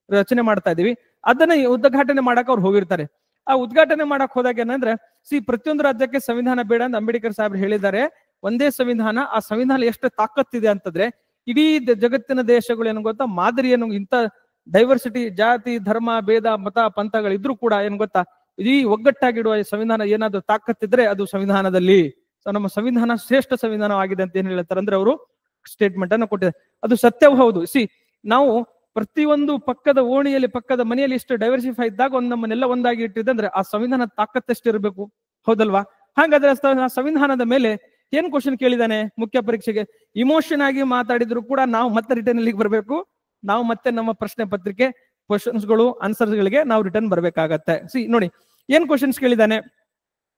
ರಚನೆ ಮಾಡ್ತಾ ಇದೀವಿ. ಅದನ್ನ ಉದ್ಘಾಟನೆ ಮಾಡಕ್ ಅವ್ರು ಹೋಗಿರ್ತಾರೆ. ಆ ಉದ್ಘಾಟನೆ ಮಾಡಕ್ ಹೋದಾಗ ಏನಂದ್ರೆ ಪ್ರತಿಯೊಂದು ರಾಜ್ಯಕ್ಕೆ ಸಂವಿಧಾನ ಬೇಡ ಅಂತ ಅಂಬೇಡ್ಕರ್ ಸಾಹೇಬ್ರು ಹೇಳಿದ್ದಾರೆ. ಒಂದೇ ಸಂವಿಧಾನ. ಆ ಸಂವಿಧಾನ ಎಷ್ಟು ತಾಕತ್ತಿದೆ ಅಂತಂದ್ರೆ ಇಡೀ ಜಗತ್ತಿನ ದೇಶಗಳು ಏನ್ ಗೊತ್ತಾ ಮಾದರಿಯನ್ನು, ಇಂಥ ಡೈವರ್ಸಿಟಿ, ಜಾತಿ, ಧರ್ಮ, ಭೇದ, ಮತ, ಪಂಥಗಳಿದ್ರು ಕೂಡ ಏನ್ ಗೊತ್ತಾ ಇಡೀ ಒಗ್ಗಟ್ಟಾಗಿಡುವ ಸಂವಿಧಾನ ಏನಾದ್ರು ತಾಕತ್ತಿದ್ರೆ ಅದು ಸಂವಿಧಾನದಲ್ಲಿ. ನಮ್ಮ ಸಂವಿಧಾನ ಶ್ರೇಷ್ಠ ಸಂವಿಧಾನವಾಗಿದೆ ಅಂತ ಏನ್ ಹೇಳ್ತಾರೆ ಅಂದ್ರೆ ಅವರು ಸ್ಟೇಟ್ಮೆಂಟ್ ಅನ್ನು ಕೊಟ್ಟಿದ್ದಾರೆ. ಅದು ಸತ್ಯವೂ ಹೌದು. ನಾವು ಪ್ರತಿಯೊಂದು ಪಕ್ಕದ ಓಣಿಯಲ್ಲಿ, ಪಕ್ಕದ ಮನೆಯಲ್ಲಿ ಇಷ್ಟು ಡೈವರ್ಸಿಫೈ ಇದ್ದಾಗ ನಮ್ಮನ್ನೆಲ್ಲ ಒಂದಾಗಿ ಇಟ್ಟಿದ್ರೆ ಆ ಸಂವಿಧಾನ ತಾಕತ್ತೆಷ್ಟು ಇರಬೇಕು, ಹೌದಲ್ವಾ? ಹಾಗಾದ್ರೆ ಸಂವಿಧಾನದ ಮೇಲೆ ಏನ್ ಕ್ವಶನ್ ಕೇಳಿದಾನೆ ಮುಖ್ಯ ಪರೀಕ್ಷೆಗೆ? ಇಮೋಷನ್ ಆಗಿ ಮಾತಾಡಿದ್ರು ಕೂಡ ನಾವು ಮತ್ತೆ ರಿಟರ್ನ್ ಇಲ್ಲಿಗೆ ಬರಬೇಕು. ನಾವು ಮತ್ತೆ ನಮ್ಮ ಪ್ರಶ್ನೆ ಪತ್ರಿಕೆ ಕ್ವಶನ್ಸ್ಗಳು, ಆನ್ಸರ್ಸ್ ಗಳಿಗೆ ನಾವು ರಿಟರ್ನ್ ಬರ್ಬೇಕಾಗತ್ತೆ. ನೋಡಿ ಏನ್ ಕ್ವಶನ್ಸ್ ಕೇಳಿದಾನೆ.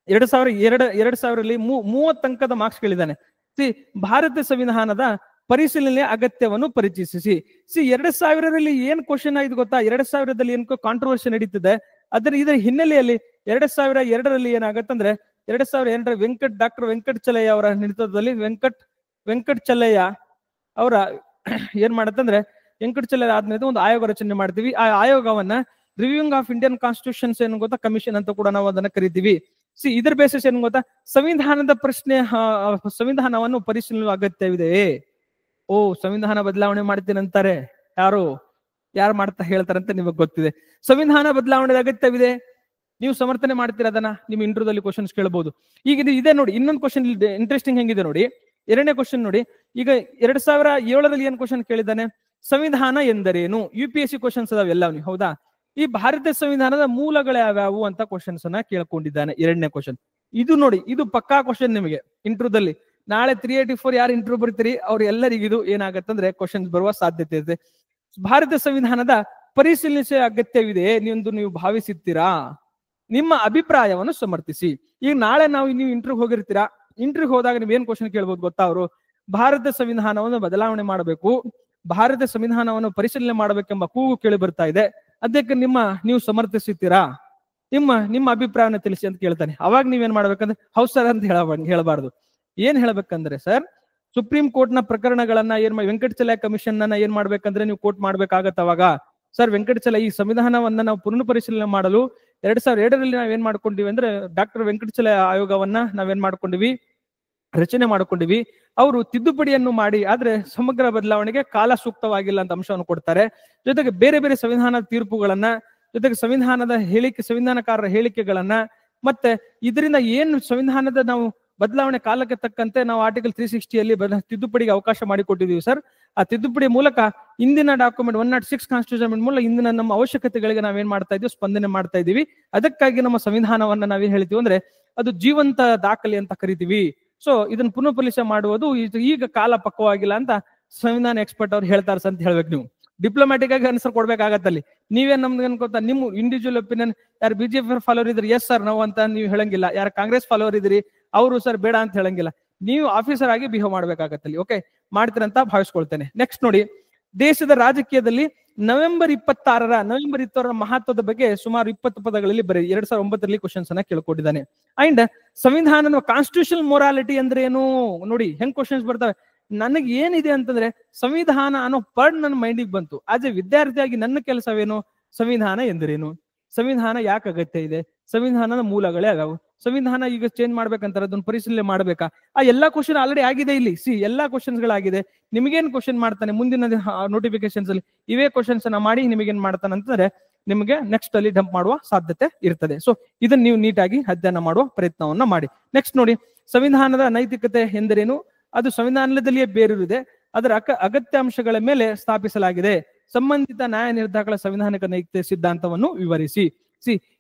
2000 30 ಅಂಕದ ಮಾರ್ಕ್ಸ್ ಕೇಳಿದಾನೆ. ಭಾರತೀಯ ಸಂವಿಧಾನದ ಪರಿಶೀಲನೆ ಅಗತ್ಯವನ್ನು ಪರಿಚಯಿಸಿ. 2000ರಲ್ಲಿ ಏನ್ ಕ್ವಶನ್ ಆಯ್ತು ಗೊತ್ತಾ? 2000ದಲ್ಲಿ ಏನ್ ಕಾಂಟ್ರವರ್ಸಿ ನಡೀತಿದೆ, ಇದರ ಹಿನ್ನೆಲೆಯಲ್ಲಿ 2002ರಲ್ಲಿ ಏನಾಗತ್ತಂದ್ರೆ 2002 ಡಾಕ್ಟರ್ ವೆಂಕಟಚಲಯ್ಯ ಅವರ ನೇತೃತ್ವದಲ್ಲಿ ವೆಂಕಟಚಲಯ್ಯ ಅವರ ಏನ್ ಮಾಡತ್ತಂದ್ರೆ ವೆಂಕಟಚಲಯ್ಯ ಆದ್ಮೇಲೆ ಒಂದು ಆಯೋಗ ರಚನೆ ಮಾಡ್ತೀವಿ. ಆ ಆಯೋಗವನ್ನ ರಿವ್ಯೂಯಿಂಗ್ ಆಫ್ ಇಂಡಿಯನ್ ಕಾನ್ಸ್ಟಿಟ್ಯೂಷನ್ಸ್ ಏನು ಗೊತ್ತಾ, ಕಮಿಷನ್ ಅಂತ ಕೂಡ ನಾವು ಅದನ್ನ ಕರಿತೀವಿ. ಇದರ ಬೇಸಿಸ್ ಏನು ಗೊತ್ತಾ, ಸಂವಿಧಾನದ ಪ್ರಶ್ನೆ, ಸಂವಿಧಾನವನ್ನು ಪರಿಶೀಲನೆ ಅಗತ್ಯವಿದೆ. ಸಂವಿಧಾನ ಬದಲಾವಣೆ ಮಾಡ್ತೀನಂತಾರೆ, ಯಾರು ಮಾಡ್ತಾ ಹೇಳ್ತಾರಂತ ನಿಮಗೆ ಗೊತ್ತಿದೆ. ಸಂವಿಧಾನ ಬದಲಾವಣೆ ಅಗತ್ಯವಿದೆ, ನೀವು ಸಮರ್ಥನೆ ಮಾಡ್ತೀರಾ ಅದನ್ನ? ನಿಮ್ ಇಂಟರ್ವ್ಯೂದಲ್ಲಿ ಕ್ವಶನ್ಸ್ ಕೇಳಬಹುದು. ಈಗ ಇದೆ ನೋಡಿ, ಇನ್ನೊಂದು ಕ್ವಶನ್ ಇಂಟ್ರೆಸ್ಟಿಂಗ್ ಹೆಂಗಿದೆ ನೋಡಿ. ಎರಡನೇ ಕ್ವಶನ್ ನೋಡಿ, ಈಗ 2007ರಲ್ಲಿ ಏನ್ ಕ್ವಶನ್ ಕೇಳಿದ್ದಾನೆ, ಸಂವಿಧಾನ ಎಂದರೇನು? UPSC ಕ್ವಶನ್ಸ್ ಅದಾವ ಎಲ್ಲ, ಹೌದಾ? ಈ ಭಾರತೀಯ ಸಂವಿಧಾನದ ಮೂಲಗಳು ಯಾವ್ಯಾವು ಅಂತ ಕ್ವಶನ್ಸ್ ಅನ್ನ ಕೇಳ್ಕೊಂಡಿದ್ದಾನೆ. ಎರಡನೇ ಕ್ವಶನ್ ಇದು ನೋಡಿ, ಇದು ಪಕ್ಕಾ ಕ್ವಶನ್ ನಿಮಗೆ ಇಂಟರ್ವ್ಯೂದಲ್ಲಿ. ನಾಳೆ 384 ಯಾರು ಇಂಟರ್ವ್ಯೂ ಬರ್ತೀರಿ ಅವ್ರು ಎಲ್ಲರಿಗಿದು ಏನಾಗತ್ತಂದ್ರೆ ಕ್ವಶನ್ಸ್ ಬರುವ ಸಾಧ್ಯತೆ ಇದೆ. ಭಾರತೀಯ ಸಂವಿಧಾನದ ಪರಿಶೀಲಿಸುವ ಅಗತ್ಯವಿದೆ ಎಂದು ನೀವು ಭಾವಿಸುತ್ತೀರಾ? ನಿಮ್ಮ ಅಭಿಪ್ರಾಯವನ್ನು ಸಮರ್ಥಿಸಿ. ಈಗ ನಾಳೆ ನೀವು ಇಂಟರ್ವ್ಯೂ ಹೋಗಿರ್ತೀರಾ, ಇಂಟರ್ವ್ಯೂ ಹೋದಾಗ ನೀವು ಏನ್ ಕ್ವಶನ್ ಕೇಳ್ಬೋದು ಗೊತ್ತಾ? ಅವರು ಭಾರತ ಸಂವಿಧಾನವನ್ನು ಬದಲಾವಣೆ ಮಾಡಬೇಕು, ಭಾರತ ಸಂವಿಧಾನವನ್ನು ಪರಿಶೀಲನೆ ಮಾಡಬೇಕೆಂಬ ಕೂಗು ಕೇಳಿ ಬರ್ತಾ ಇದೆ, ಅದಕ್ಕೆ ನೀವು ಸಮರ್ಥಿಸುತ್ತೀರಾ? ನಿಮ್ಮ ಅಭಿಪ್ರಾಯವನ್ನು ತಿಳಿಸಿ ಅಂತ ಕೇಳ್ತಾನೆ. ಅವಾಗ ನೀವೇನ್ ಮಾಡ್ಬೇಕಂದ್ರೆ ಹೌದು ಸರ್ ಅಂತ ಹೇಳಬಾರ್ದು. ಏನ್ ಹೇಳ್ಬೇಕಂದ್ರೆ, ಸರ್ ಸುಪ್ರೀಂ ಕೋರ್ಟ್ ನ ಪ್ರಕರಣಗಳನ್ನ ವೆಂಕಟಚಲಯ್ಯ ಕಮಿಷನ್ ಅನ್ನ ಏನ್ ಮಾಡ್ಬೇಕಂದ್ರೆ ನೀವು ಕೋರ್ಟ್ ಮಾಡ್ಬೇಕಾಗತ್ತ. ಅವಾಗ ಸರ್ ವೆಂಕಟಚಲಯ್ಯ ಈ ಸಂವಿಧಾನವನ್ನ ನಾವು ಪುನರ್ ಪರಿಶೀಲನೆ ಮಾಡಲು 2002ರಲ್ಲಿ ನಾವೇನ್ ಮಾಡ್ಕೊಂಡಿವಿ ಅಂದ್ರೆ ಡಾಕ್ಟರ್ ವೆಂಕಟಚಲಯ್ಯ ಆಯೋಗವನ್ನ ನಾವೇನ್ ಮಾಡ್ಕೊಂಡಿವಿ, ರಚನೆ ಮಾಡ್ಕೊಂಡಿವಿ. ಅವರು ತಿದ್ದುಪಡಿಯನ್ನು ಮಾಡಿ, ಆದ್ರೆ ಸಮಗ್ರ ಬದಲಾವಣೆಗೆ ಕಾಲ ಸೂಕ್ತವಾಗಿಲ್ಲ ಅಂತ ಅಂಶವನ್ನು ಕೊಡ್ತಾರೆ. ಜೊತೆಗೆ ಬೇರೆ ಬೇರೆ ಸಂವಿಧಾನದ ತೀರ್ಪುಗಳನ್ನ, ಜೊತೆಗೆ ಸಂವಿಧಾನಕಾರರ ಹೇಳಿಕೆಗಳನ್ನ, ಮತ್ತೆ ಇದರಿಂದ ಏನು ಸಂವಿಧಾನದ ನಾವು ಬದಲಾವಣೆ ಕಾಲಕ್ಕೆ ತಕ್ಕಂತೆ ನಾವು ಆರ್ಟಿಕಲ್ 360ಯಲ್ಲಿ ತಿದ್ದುಪಡಿಗೆ ಅವಕಾಶ ಮಾಡಿಕೊಟ್ಟಿದ್ದೀವಿ ಸರ್. ಆ ತಿದ್ದುಪಡಿ ಮೂಲಕ ಇಂದಿನ ಡಾಕ್ಯುಮೆಂಟ್ 106 ಕಾನ್ಸ್ಟಿಟ್ಯೂಷನ್ ಮೂಲಕ ಇಂದಿನ ನಮ್ಮ ಅವಶ್ಯಕತೆಗಳಿಗೆ ನಾವೇನ್ ಮಾಡ್ತಾ ಇದೀವಿ, ಸ್ಪಂದನೆ ಮಾಡ್ತಾ ಇದೀವಿ. ಅದಕ್ಕಾಗಿ ನಮ್ಮ ಸಂವಿಧಾನವನ್ನ ನಾವೇನ್ ಹೇಳ್ತೀವಿ ಅಂದ್ರೆ ಅದು ಜೀವಂತ ದಾಖಲೆ ಅಂತ ಕರಿತೀವಿ. ಸೊ ಇದನ್ನ ಪುನಃ ಪರಿಶೀಲನೆ ಮಾಡುವುದು ಈಗ ಕಾಲ ಪಕ್ವವಾಗಿಲ್ಲ ಅಂತ ಸಂವಿಧಾನ ಎಕ್ಸ್ಪರ್ಟ್ ಅವ್ರು ಹೇಳ್ತಾರೆ ಅಂತ ಹೇಳ್ಬೇಕು. ನೀವು ಡಿಪ್ಲೊಮ್ಯಾಟಿಕ್ ಆಗಿ ಆನ್ಸರ್ ಕೊಡ್ಬೇಕಾಗತ್ತಲ್ಲಿ. ನೀವೇನ್ ನಮ್ಗೆ ಅನ್ಕೋತಾ, ನಿಮ್ ಇಂಡಿವಿಜುವಲ್ ಒಪಿನಿಯನ್, ಯಾರು BJP ಫಾಲೋವರ್ ಇದ್ರಿ ಎಸ್ ಸರ್ ನಾವು ಅಂತ ನೀವು ಹೇಳಂಗಿಲ್ಲ, ಯಾರು ಕಾಂಗ್ರೆಸ್ ಫಾಲೋವರ್ ಇದ್ರಿ ಅವರು ಸರ್ ಬೇಡ ಅಂತ ಹೇಳಂಗಿಲ್ಲ. ನೀವು ಆಫೀಸರ್ ಆಗಿ ಬಿಹೇವ್ ಮಾಡ್ಬೇಕಾಗತ್ತಲ್ಲಿ. ಓಕೆ, ಮಾಡ್ತೀರಂತ ಭಾವಿಸ್ಕೊಳ್ತೇನೆ. ನೆಕ್ಸ್ಟ್ ನೋಡಿ, ದೇಶದ ರಾಜಕೀಯದಲ್ಲಿ ನವೆಂಬರ್ 26ರ ಮಹತ್ವದ ಬಗ್ಗೆ ಸುಮಾರು 20 ಪದಗಳಲ್ಲಿ ಬರೀ 2009ರಲ್ಲಿ ಕ್ವಶನ್ಸ್ ಅನ್ನ ಕೇಳ್ಕೊಂಡಿದ್ದಾನೆ. ಅಂಡ್ ಸಂವಿಧಾನದ ಕಾನ್ಸ್ಟಿಟ್ಯೂಷನಲ್ ಮೊರಾಲಿಟಿ ಅಂದ್ರೆ ಏನು ನೋಡಿ, ಹೆಂಗ್ ಕ್ವಶನ್ಸ್ ಬರ್ತವೆ. ನನಗೆ ಏನಿದೆ ಅಂತಂದ್ರೆ ಸಂವಿಧಾನ ಅನ್ನೋ ವರ್ಡ್ ನನ್ನ ಮೈಂಡಿಗೆ ಬಂತು. ಆಸ್ ಎ ವಿದ್ಯಾರ್ಥಿಯಾಗಿ ನನ್ನ ಕೆಲಸವೇನು, ಸಂವಿಧಾನ ಎಂದರೇನು, ಸಂವಿಧಾನ ಯಾಕೆ ಅಗತ್ಯ ಇದೆ, ಸಂವಿಧಾನದ ಮೂಲಗಳೇ ಅದಾವು, ಸಂವಿಧಾನ ಈಗ ಚೇಂಜ್ ಮಾಡ್ಬೇಕಂತಾರೆ, ಅದನ್ನ ಪರಿಶೀಲನೆ ಮಾಡ್ಬೇಕಾ, ಆ ಎಲ್ಲಾ ಕ್ವಶನ್ ಆಲ್ರೆಡಿ ಆಗಿದೆ ಇಲ್ಲಿ. ಎಲ್ಲಾ ಕ್ವಶನ್ಸ್ ಗಳಾಗಿದೆ. ನಿಮಗೇನ್ ಕ್ವಶನ್ ಮಾಡ್ತಾನೆ ಮುಂದಿನ ನೋಟಿಫಿಕೇಶನ್ಸ್ ಅಲ್ಲಿ ಇವೇ ಕ್ವಶನ್ಸ್ ಅನ್ನ ಮಾಡಿ ನಿಮಗೇನ್ ಮಾಡ್ತಾನೆ ಅಂತಂದ್ರೆ ನಿಮಗೆ ನೆಕ್ಸ್ಟ್ ಅಲ್ಲಿ ಡಂಪ್ ಮಾಡುವ ಸಾಧ್ಯತೆ ಇರ್ತದೆ. ಸೊ ಇದನ್ನ ನೀವು ನೀಟಾಗಿ ಅಧ್ಯಯನ ಮಾಡುವ ಪ್ರಯತ್ನವನ್ನ ಮಾಡಿ. ನೆಕ್ಸ್ಟ್ ನೋಡಿ, ಸಂವಿಧಾನದ ನೈತಿಕತೆ ಎಂದರೇನು? ಅದು ಸಂವಿಧಾನದಲ್ಲಿಯೇ ಬೇರೂರಿದೆ, ಅದರ ಅಗತ್ಯ ಅಂಶಗಳ ಮೇಲೆ ಸ್ಥಾಪಿಸಲಾಗಿದೆ. ಸಂಬಂಧಿತ ನ್ಯಾಯ ನಿರ್ಧಾರಗಳ ಸಂವಿಧಾನಿಕ ನೈತಿಕ ಸಿದ್ಧಾಂತವನ್ನು ವಿವರಿಸಿ.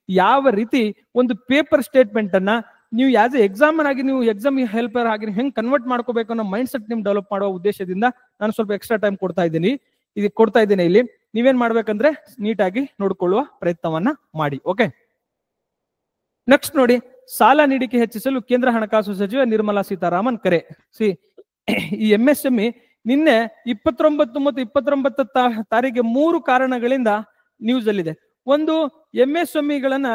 ಯಾವ ರೀತಿ ಒಂದು ಪೇಪರ್ ಸ್ಟೇಟ್ಮೆಂಟ್ ಅನ್ನ ನೀವು ಆಸ್ ಎ ಎಕ್ಸಾಮರ್ ಆಗಿ, ನೀವು ಎಕ್ಸಾಮ್ ಹೆಲ್ಪರ್ ಆಗಿ ಹೆಂಗ್ ಕನ್ವರ್ಟ್ ಮಾಡ್ಕೋಬೇಕು ಅನ್ನೋ ಮೈಂಡ್ ಸೆಟ್ ನಿಮ್ ಡೆವಲಪ್ ಮಾಡುವ ಉದ್ದೇಶದಿಂದ ನಾನು ಸ್ವಲ್ಪ ಎಕ್ಸ್ಟ್ರಾ ಟೈಮ್ ಕೊಡ್ತಾ ಇದ್ದೀನಿ ಇಲ್ಲಿ. ನೀವೇನ್ ಮಾಡ್ಬೇಕಂದ್ರೆ ನೀಟಾಗಿ ನೋಡ್ಕೊಳ್ಳುವ ಪ್ರಯತ್ನವನ್ನ ಮಾಡಿ. ಓಕೆ, ನೆಕ್ಸ್ಟ್ ನೋಡಿ, ಸಾಲ ನೀಡಿಕೆ ಹೆಚ್ಚಿಸಲು ಕೇಂದ್ರ ಹಣಕಾಸು ಸಚಿವ ನಿರ್ಮಲಾ ಸೀತಾರಾಮನ್ ಕರೆ. ಈ MSME ನಿನ್ನೆ 29 ಮತ್ತು 29 ತಾರೀಕಿಗೆ 3 ಕಾರಣಗಳಿಂದ ನ್ಯೂಸ್ ಅಲ್ಲಿದೆ. ಒಂದು, MSMEಗಳನ್ನ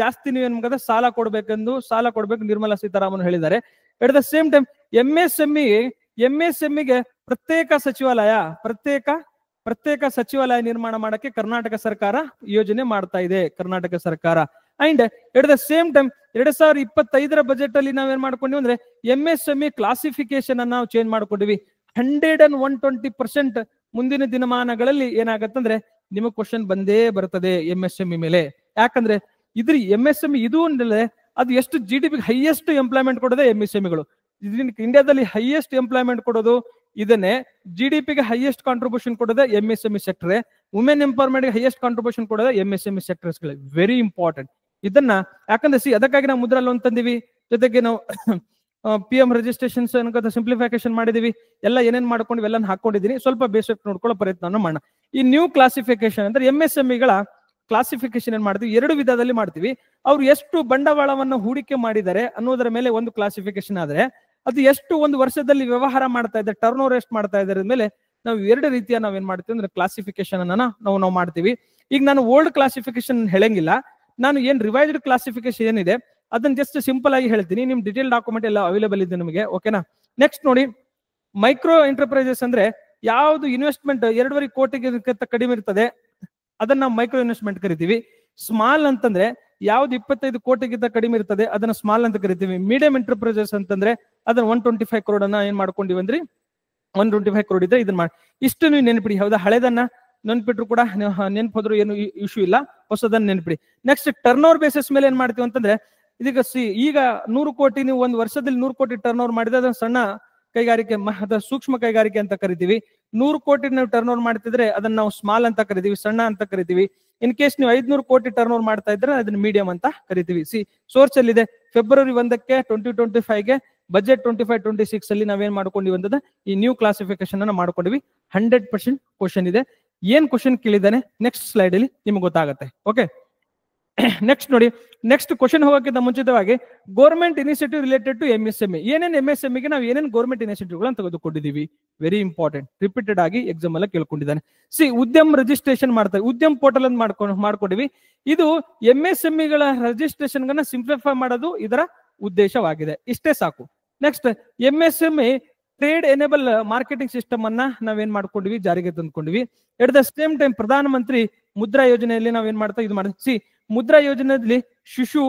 ಜಾಸ್ತಿ ನೀವೇನ್ ಸಾಲ ಕೊಡ್ಬೇಕು ನಿರ್ಮಲಾ ಸೀತಾರಾಮನ್ ಹೇಳಿದ್ದಾರೆ. ಎಟ್ ದ ಸೇಮ್ ಟೈಮ್ MSMEಗೆ ಪ್ರತ್ಯೇಕ ಸಚಿವಾಲಯ ನಿರ್ಮಾಣ ಮಾಡಕ್ಕೆ ಕರ್ನಾಟಕ ಸರ್ಕಾರ ಯೋಜನೆ ಮಾಡ್ತಾ ಇದೆ. ಕರ್ನಾಟಕ ಸರ್ಕಾರ and at the same time 2025ರ ಬಜೆಟ್ ಅಲ್ಲಿ ನಾವೇನ್ ಮಾಡ್ಕೊಂಡಿವಿ ಅಂದ್ರೆ MSME ಕ್ಲಾಸಿಫಿಕೇಶನ್ ಅನ್ನ ನಾವು ಚೇಂಜ್ ಮಾಡ್ಕೊಂಡಿವಿ. 120% ಮುಂದಿನ ದಿನಮಾನಗಳಲ್ಲಿ ಏನಾಗತ್ತಂದ್ರೆ ನಿಮಗೆ ಕ್ವಶನ್ ಬಂದೇ ಬರ್ತದೆ MSME ಮೇಲೆ. ಯಾಕಂದ್ರೆ MSME ಇದು ಅಂದ್ರೆ ಅದು ಎಷ್ಟು GDP ಹೈಯೆಸ್ಟ್ ಎಂಪ್ಲಾಯ್ಮೆಂಟ್ ಕೊಡೋದೇ MSMEಗಳು. ಇಂಡಿಯಾದಲ್ಲಿ ಹೈಯೆಸ್ಟ್ ಎಂಪ್ಲಾಯ್ಮೆಂಟ್ ಕೊಡೋದು ಇದನ್ನೇ. GDPಗೆ ಹೈಯೆಸ್ಟ್ ಕಾಂಟ್ರಿಬ್ಯೂಷನ್ ಕೊಡೋದೇ MSME ಸೆಕ್ಟರ್. ವುಮೆನ್ ಎಂಪವರ್ಮೆಂಟ್ ಗೆ ಹೈಯೆಸ್ಟ್ ಕಾಂಟ್ರಿಬ್ಯೂಷನ್ ಕೊಡೋದೇ MSME ಸೆಕ್ಟರ್ಸ್ ಗಳು. ವೆರಿ ಇಂಪಾರ್ಟೆಂಟ್ ಇದನ್ನ. ಯಾಕಂದ್ರೆ ಅದಕ್ಕಾಗಿ ನಾವು ಮುದ್ರಾ ಲೋನ್ ತಂದಿವಿ, ಜೊತೆಗೆ ನಾವು PM ರಿಜಿಸ್ಟ್ರೇಷನ್ಸ್ ಸಿಂಪ್ಲಿಫಿಕೇಶನ್ ಮಾಡಿದೀವಿ, ಎಲ್ಲ ಏನೇನ್ ಮಾಡ್ಕೊಂಡಿವಿ ಎಲ್ಲ ಹಾಕೊಂಡಿದೀನಿ. ಸ್ವಲ್ಪ ಬೇಸಿಕ್ ನೋಡ್ಕೊಳ್ಳೋ ಪ್ರಯತ್ನ ಮಾಡೋಣ. ಈ ನ್ಯೂ ಕ್ಲಾಸಿಫಿಕೇಶನ್ ಅಂದ್ರೆ MSMEಗಳ ಕ್ಲಾಸಿಫಿಕೇಶನ್ ಏನ್ ಮಾಡ್ತೀವಿ, 2 ವಿಧದಲ್ಲಿ ಮಾಡ್ತೀವಿ. ಅವ್ರು ಎಷ್ಟು ಬಂಡವಾಳವನ್ನು ಹೂಡಿಕೆ ಮಾಡಿದ್ದಾರೆ ಅನ್ನೋದರ ಮೇಲೆ ಒಂದು ಕ್ಲಾಸಿಫಿಕೇಶನ್ ಆದ್ರೆ, ಅದು ಎಷ್ಟು ಒಂದು ವರ್ಷದಲ್ಲಿ ವ್ಯವಹಾರ ಮಾಡ್ತಾ ಇದೆ, ಟರ್ನ್ ಓವರ್ ಎಷ್ಟು ಮಾಡ್ತಾ ಇದ್ದಾರೆ ಮೇಲೆ ನಾವು ಎರಡು ರೀತಿಯ ನಾವೇನ್ ಮಾಡ್ತೀವಿ ಅಂದ್ರೆ ಕ್ಲಾಸಿಫಿಕೇಶನ್ ಅನ್ನ ನಾವು ಮಾಡ್ತೀವಿ. ಈಗ ನಾನು ಓಲ್ಡ್ ಕ್ಲಾಸಿಫಿಕೇಶನ್ ಹೇಳಂಗಿಲ್ಲ, ನಾನು ಏನ್ ರಿವೈಸ್ಡ್ ಕ್ಲಾಸಿಫಿಕೇಶನ್ ಏನಿದೆ ಅದನ್ನ ಜಸ್ಟ್ ಸಿಂಪಲ್ ಆಗಿ ಹೇಳ್ತೀನಿ. ನಿಮ್ ಡಿಟೇಲ್ ಡಾಕ್ಯುಮೆಂಟ್ ಎಲ್ಲ ಅವೈಲೇಬಲ್ ಇದೆ ನಿಮಗೆ, ಓಕೆನಾ. ನೆಕ್ಸ್ಟ್ ನೋಡಿ, ಮೈಕ್ರೋ ಎಂಟರ್ಪ್ರೈಸಸ್ ಅಂದ್ರೆ ಯಾವ್ದು ಇನ್ವೆಸ್ಟ್ಮೆಂಟ್ 2.5 ಕೋಟಿಗಿಂತ ಕಡಿಮೆ ಇರ್ತದೆ ಅದನ್ನ ನಾವು ಮೈಕ್ರೋ ಇನ್ವೆಸ್ಟ್ಮೆಂಟ್ ಕರಿತೀವಿ. ಸ್ಮಾಲ್ ಅಂತಂದ್ರೆ ಯಾವ್ದು 25 ಕೋಟಿಗಿಂತ ಕಡಿಮೆ ಇರ್ತದೆ ಅದನ್ನ ಸ್ಮಾಲ್ ಅಂತ ಕರಿತೀವಿ. ಮೀಡಿಯಂ ಎಂಟರ್ಪ್ರೈಸಸ್ ಅಂತಂದ್ರೆ ಅದನ್ನ 125 crore ಅನ್ನ ಏನ್ ಮಾಡ್ಕೊಂಡಿವಿ ಅಂದ್ರೆ 125 crore ಇದೆ. ಇದನ್ನ ಮಾಡಿ ಇಷ್ಟು ನೀವು ನೆನಪಿಡಿ. ಹೌದಾ, ಹಳೆದನ್ನ ನೆನ್ಪಿಟ್ರು ಕೂಡ ನೆನ್ಪೋದ್ರು ಏನು ಇಶ್ಯೂ ಇಲ್ಲ, ಹೊಸದನ್ನ ನೆನಪಿಡಿ. ನೆಕ್ಸ್ಟ್ ಟರ್ನ್ ಓವರ್ ಬೇಸಿಸ್ ಮೇಲೆ ಏನ್ ಮಾಡ್ತೀವಿ ಅಂತಂದ್ರೆ ಈಗ 100 ಕೋಟಿ ನೀವು ಒಂದು ವರ್ಷದಲ್ಲಿ 100 ಕೋಟಿ ಟರ್ನ್ ಓವರ್ ಮಾಡಿದ್ರೆ ಅದನ್ನ ಸಣ್ಣ ಕೈಗಾರಿಕೆ ಸೂಕ್ಷ್ಮ ಕೈಗಾರಿಕೆ ಅಂತ ಕರಿತೀವಿ. 100 ಕೋಟಿ ನೀವು ಟರ್ನ್ ಓವರ್ ಮಾಡ್ತಿದ್ರೆ ಅದನ್ನ ನಾವು ಸ್ಮಾಲ್ ಅಂತ ಕರಿತೀವಿ, ಸಣ್ಣ ಅಂತ ಕರಿತೀವಿ. ಇನ್ ಕೇಸ್ ನೀವು 500 ಕೋಟಿ ಟರ್ನ್ ಓವರ್ ಮಾಡ್ತಾ ಇದ್ರೆ ಅದನ್ನ ಮೀಡಿಯಂ ಅಂತ ಕರಿತೀವಿ. ಸೋರ್ಸ್ ಅಲ್ಲಿ ಇದೆ February 1ಕ್ಕೆ 2025ಗೆ ಬಜೆಟ್ 25-26 ಅಲ್ಲಿ ನಾವೇನ್ ಮಾಡ್ಕೊಂಡಿವಿ ಅಂತಂದ್ರೆ ಈ ನ್ಯೂ ಕ್ಲಾಸಿಫಿಕೇಶನ್ ಅನ್ನ ಮಾಡ್ಕೊಂಡಿವಿ. 100% ಕ್ವಶನ್ ಇದೆ. ಏನ್ ಕ್ವಶನ್ ಕೇಳಿದ್ದಾನೆ ನೆಕ್ಸ್ಟ್ ಸ್ಲೈಡ್ ಅಲ್ಲಿ ನಿಮ್ಗೆ ಗೊತ್ತಾಗುತ್ತೆ. ಓಕೆ, ನೆಕ್ಸ್ಟ್ ನೋಡಿ, next question government initiative related ಇನಿಷಿಯೇಟಿವ್ ರಿಲೇಟೆಡ್ ಟು MSME. ಏನೇನು MSME ಗೆ ನಾವು ಏನೇನು ಗೌರ್ಮೆಂಟ್ ಇನಿಷಿಯೇಟಿವ್ಗಳನ್ನು ತೆಗೆದುಕೊಂಡಿದ್ದೀವಿ, ವೆರಿ ಇಂಪಾರ್ಟೆಂಟ್, ರಿಪೀಟೆಡ್ ಆಗಿ ಎಕ್ಸಾಮ್ ಎಲ್ಲ ಕೇಳ್ಕೊಂಡಿದ್ದಾನೆ. ಉದ್ಯಮ ರಿಜಿಸ್ಟ್ರೇಷನ್ ಮಾಡ್ತಾರೆ, ಉದ್ಯಮ ಪೋರ್ಟಲ್ ಅಂತ ಮಾಡ್ಕೊಂಡಿವಿ. ಇದು MSME ಗಳ ರಿಜಿಸ್ಟ್ರೇಷನ್ ಗನ್ನ ಸಿಂಪ್ಲಿಫೈ ಮಾಡೋದು ಇದರ ಉದ್ದೇಶವಾಗಿದೆ. ಇಷ್ಟೇ ಸಾಕು. Next MSME trade enable marketing system ಅನ್ನ ನಾವೇನ್ ಮಾಡ್ಕೊಂಡಿವಿ, ಜಾರಿಗೆ ತಂದ್ಕೊಂಡಿವಿ. ಎಟ್ the same time Pradhan Mantri Mudra ಯೋಜನೆಯಲ್ಲಿ ನಾವೇನ್ ಮಾಡ್ತಾ ಇದು ಮಾಡ್ತೀವಿ. ಮುದ್ರಾ ಯೋಜನೆಯಲ್ಲಿ ಶಿಶು,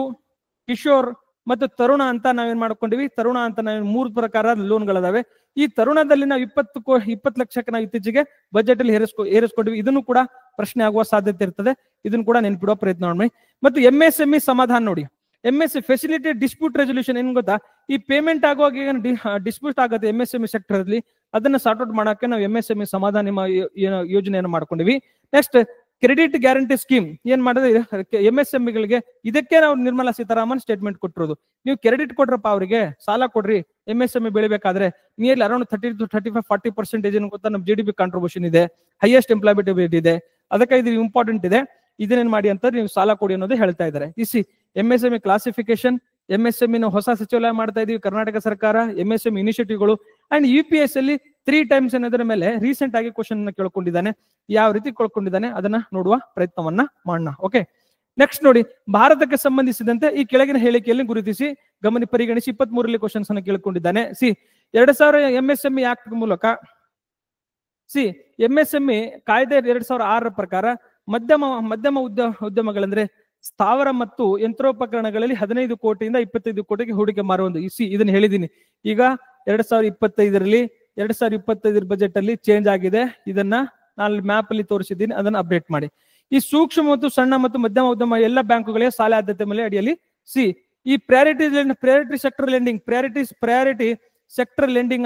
ಕಿಶೋರ್ ಮತ್ತು ತರುಣ ಅಂತ ನಾವೇನ್ ಮಾಡ್ಕೊಂಡಿವಿ. ತರುಣ ಅಂತ ನಾವೇನ್ 3 ಪ್ರಕಾರ ಲೋನ್ಗಳಿದಾವೆ. ಈ ತರುಣದಲ್ಲಿ ನಾವು 20 ಲಕ್ಷಕ್ಕೆ ನಾವು ಇತ್ತೀಚೆಗೆ ಬಜೆಟ್ ಅಲ್ಲಿ ಏರಿಸ್ಕೊಂಡಿವಿ. ಇದನ್ನು ಕೂಡ ಪ್ರಶ್ನೆ ಆಗುವ ಸಾಧ್ಯತೆ ಇರ್ತದೆ, ಇದನ್ನು ಕೂಡ ನೆನ್ಪಿಡುವ ಪ್ರಯತ್ನ ಮಾಡಿ. ಮತ್ತು MSME ಸಮಾಧಾನ ನೋಡಿ, MSME ಫೆಸಿಲಿಟೇಟ್ ಡಿಸ್ಪ್ಯೂಟ್ ರೆಸೊಲ್ಯೂಷನ್. ಏನ್ ಗೊತ್ತಾ, ಈ ಪೇಮೆಂಟ್ ಆಗುವಾಗ ಈಗ ಡಿಸ್ಪ್ಯೂಟ್ ಆಗುತ್ತೆ MSME ಸೆಕ್ಟರ್ ಅಲ್ಲಿ, ಅದನ್ನ ಸಾರ್ಟ್ ಔಟ್ ಮಾಡಕ್ಕೆ ನಾವು MSME ಸಮಾಧಾನ ಯೋಜನೆಯನ್ನು ಮಾಡ್ಕೊಂಡಿವಿ. ನೆಕ್ಸ್ಟ್ ಕ್ರೆಡಿಟ್ ಗ್ಯಾರಂಟಿ ಸ್ಕೀಮ್ ಏನ್ ಮಾಡಿದ್ರೆ MSME ಗಳಿಗೆ, ಇದಕ್ಕೆ ನಾವು ನಿರ್ಮಲಾ ಸೀತಾರಾಮನ್ ಸ್ಟೇಟ್ಮೆಂಟ್ ಕೊಟ್ಟಿರೋದು. ನೀವು ಕ್ರೆಡಿಟ್ ಕೊಟ್ರಪ್ಪ ಅವರಿಗೆ, ಸಾಲ ಕೊಡ್ರಿ, MSME ಬೆಳಿಬೇಕಾದ್ರೆ ನಿಯರ್ಲಿ ಅರೌಂಡ್ 30-35-40% ಏನು ಗೊತ್ತಾ ನಮ್ಮ GDP ಕಾಂಟ್ರಿಬ್ಯೂಷನ್ ಇದೆ, ಹೈಯೆಸ್ಟ್ ಎಂಪ್ಲಾಯಬಿಲಿಟಿ ಇದೆ. ಅದಕ್ಕೆ ಇದು ಇಂಪಾರ್ಟೆಂಟ್ ಇದೆ, ಇದನ್ನೇನ್ ಮಾಡಿ ಅಂತ ನೀವು ಸಾಲ ಕೊಡಿ ಅನ್ನೋದು ಹೇಳ್ತಾ ಇದ್ದಾರೆ. MSME ಕ್ಲಾಸಿಫಿಕೇಶನ್, MSME ನ ಹೊಸ ಸಚಿವಾಲಯ ಮಾಡ್ತಾ ಇದೀವಿ ಕರ್ನಾಟಕ ಸರ್ಕಾರ, MSME ಇನಿಷಿಯೇಟಿವ್ಗಳು ಅಂಡ್ UPS ಅಲ್ಲಿ 3 times ಅನ್ನೋದ್ರ ಮೇಲೆ ರೀಸೆಂಟ್ ಆಗಿ ಕ್ವಶನ್ ಕೇಳ್ಕೊಂಡಿದ್ದಾನೆ. ಯಾವ ರೀತಿ ಕೇಳ್ಕೊಂಡಿದ್ದಾನೆ ಅದನ್ನ ನೋಡುವ ಪ್ರಯತ್ನವನ್ನ ಮಾಡೋಣ. ಓಕೆ, ನೆಕ್ಸ್ಟ್ ನೋಡಿ, ಭಾರತಕ್ಕೆ ಸಂಬಂಧಿಸಿದಂತೆ ಈ ಕೆಳಗಿನ ಹೇಳಿಕೆಯಲ್ಲಿ ಗುರುತಿಸಿ ಪರಿಗಣಿಸಿ 23ರಲ್ಲಿ ಕ್ವಶನ್ಸ್ ಅನ್ನು ಕೇಳ್ಕೊಂಡಿದ್ದಾನೆ. 2000 MSME ಆಕ್ಟ್ ಮೂಲಕ MSME ಕಾಯ್ದೆ 2006 ಪ್ರಕಾರ ಮಧ್ಯಮ ಉದ್ಯಮಗಳಂದ್ರೆ ಸ್ಥಾವರ ಮತ್ತು ಯಂತ್ರೋಪಕರಣಗಳಲ್ಲಿ 15 ಕೋಟಿಯಿಂದ 25 ಕೋಟಿಗೆ ಹೂಡಿಕೆ ಮಾರುವುದು. ಇದನ್ನ ಹೇಳಿದೀನಿ. ಈಗ 2025ರಲ್ಲಿ 2025 ಬಜೆಟ್ ಅಲ್ಲಿ ಚೇಂಜ್ ಆಗಿದೆ. ಇದನ್ನ ನಾನು ಮ್ಯಾಪ್ ಅಲ್ಲಿ ತೋರಿಸಿದ್ದೀನಿ, ಅದನ್ನ ಅಪ್ಡೇಟ್ ಮಾಡಿ. ಈ ಸೂಕ್ಷ್ಮ ಮತ್ತು ಸಣ್ಣ ಮತ್ತು ಮಧ್ಯಮ ಉದ್ಯಮ ಎಲ್ಲ ಬ್ಯಾಂಕುಗಳಿಗೆ ಸಾಲ ಆದ್ಯತೆ ಮೇಲೆ ಅಡಿಯಲ್ಲಿ ಈ priority sector lending, priority sector lending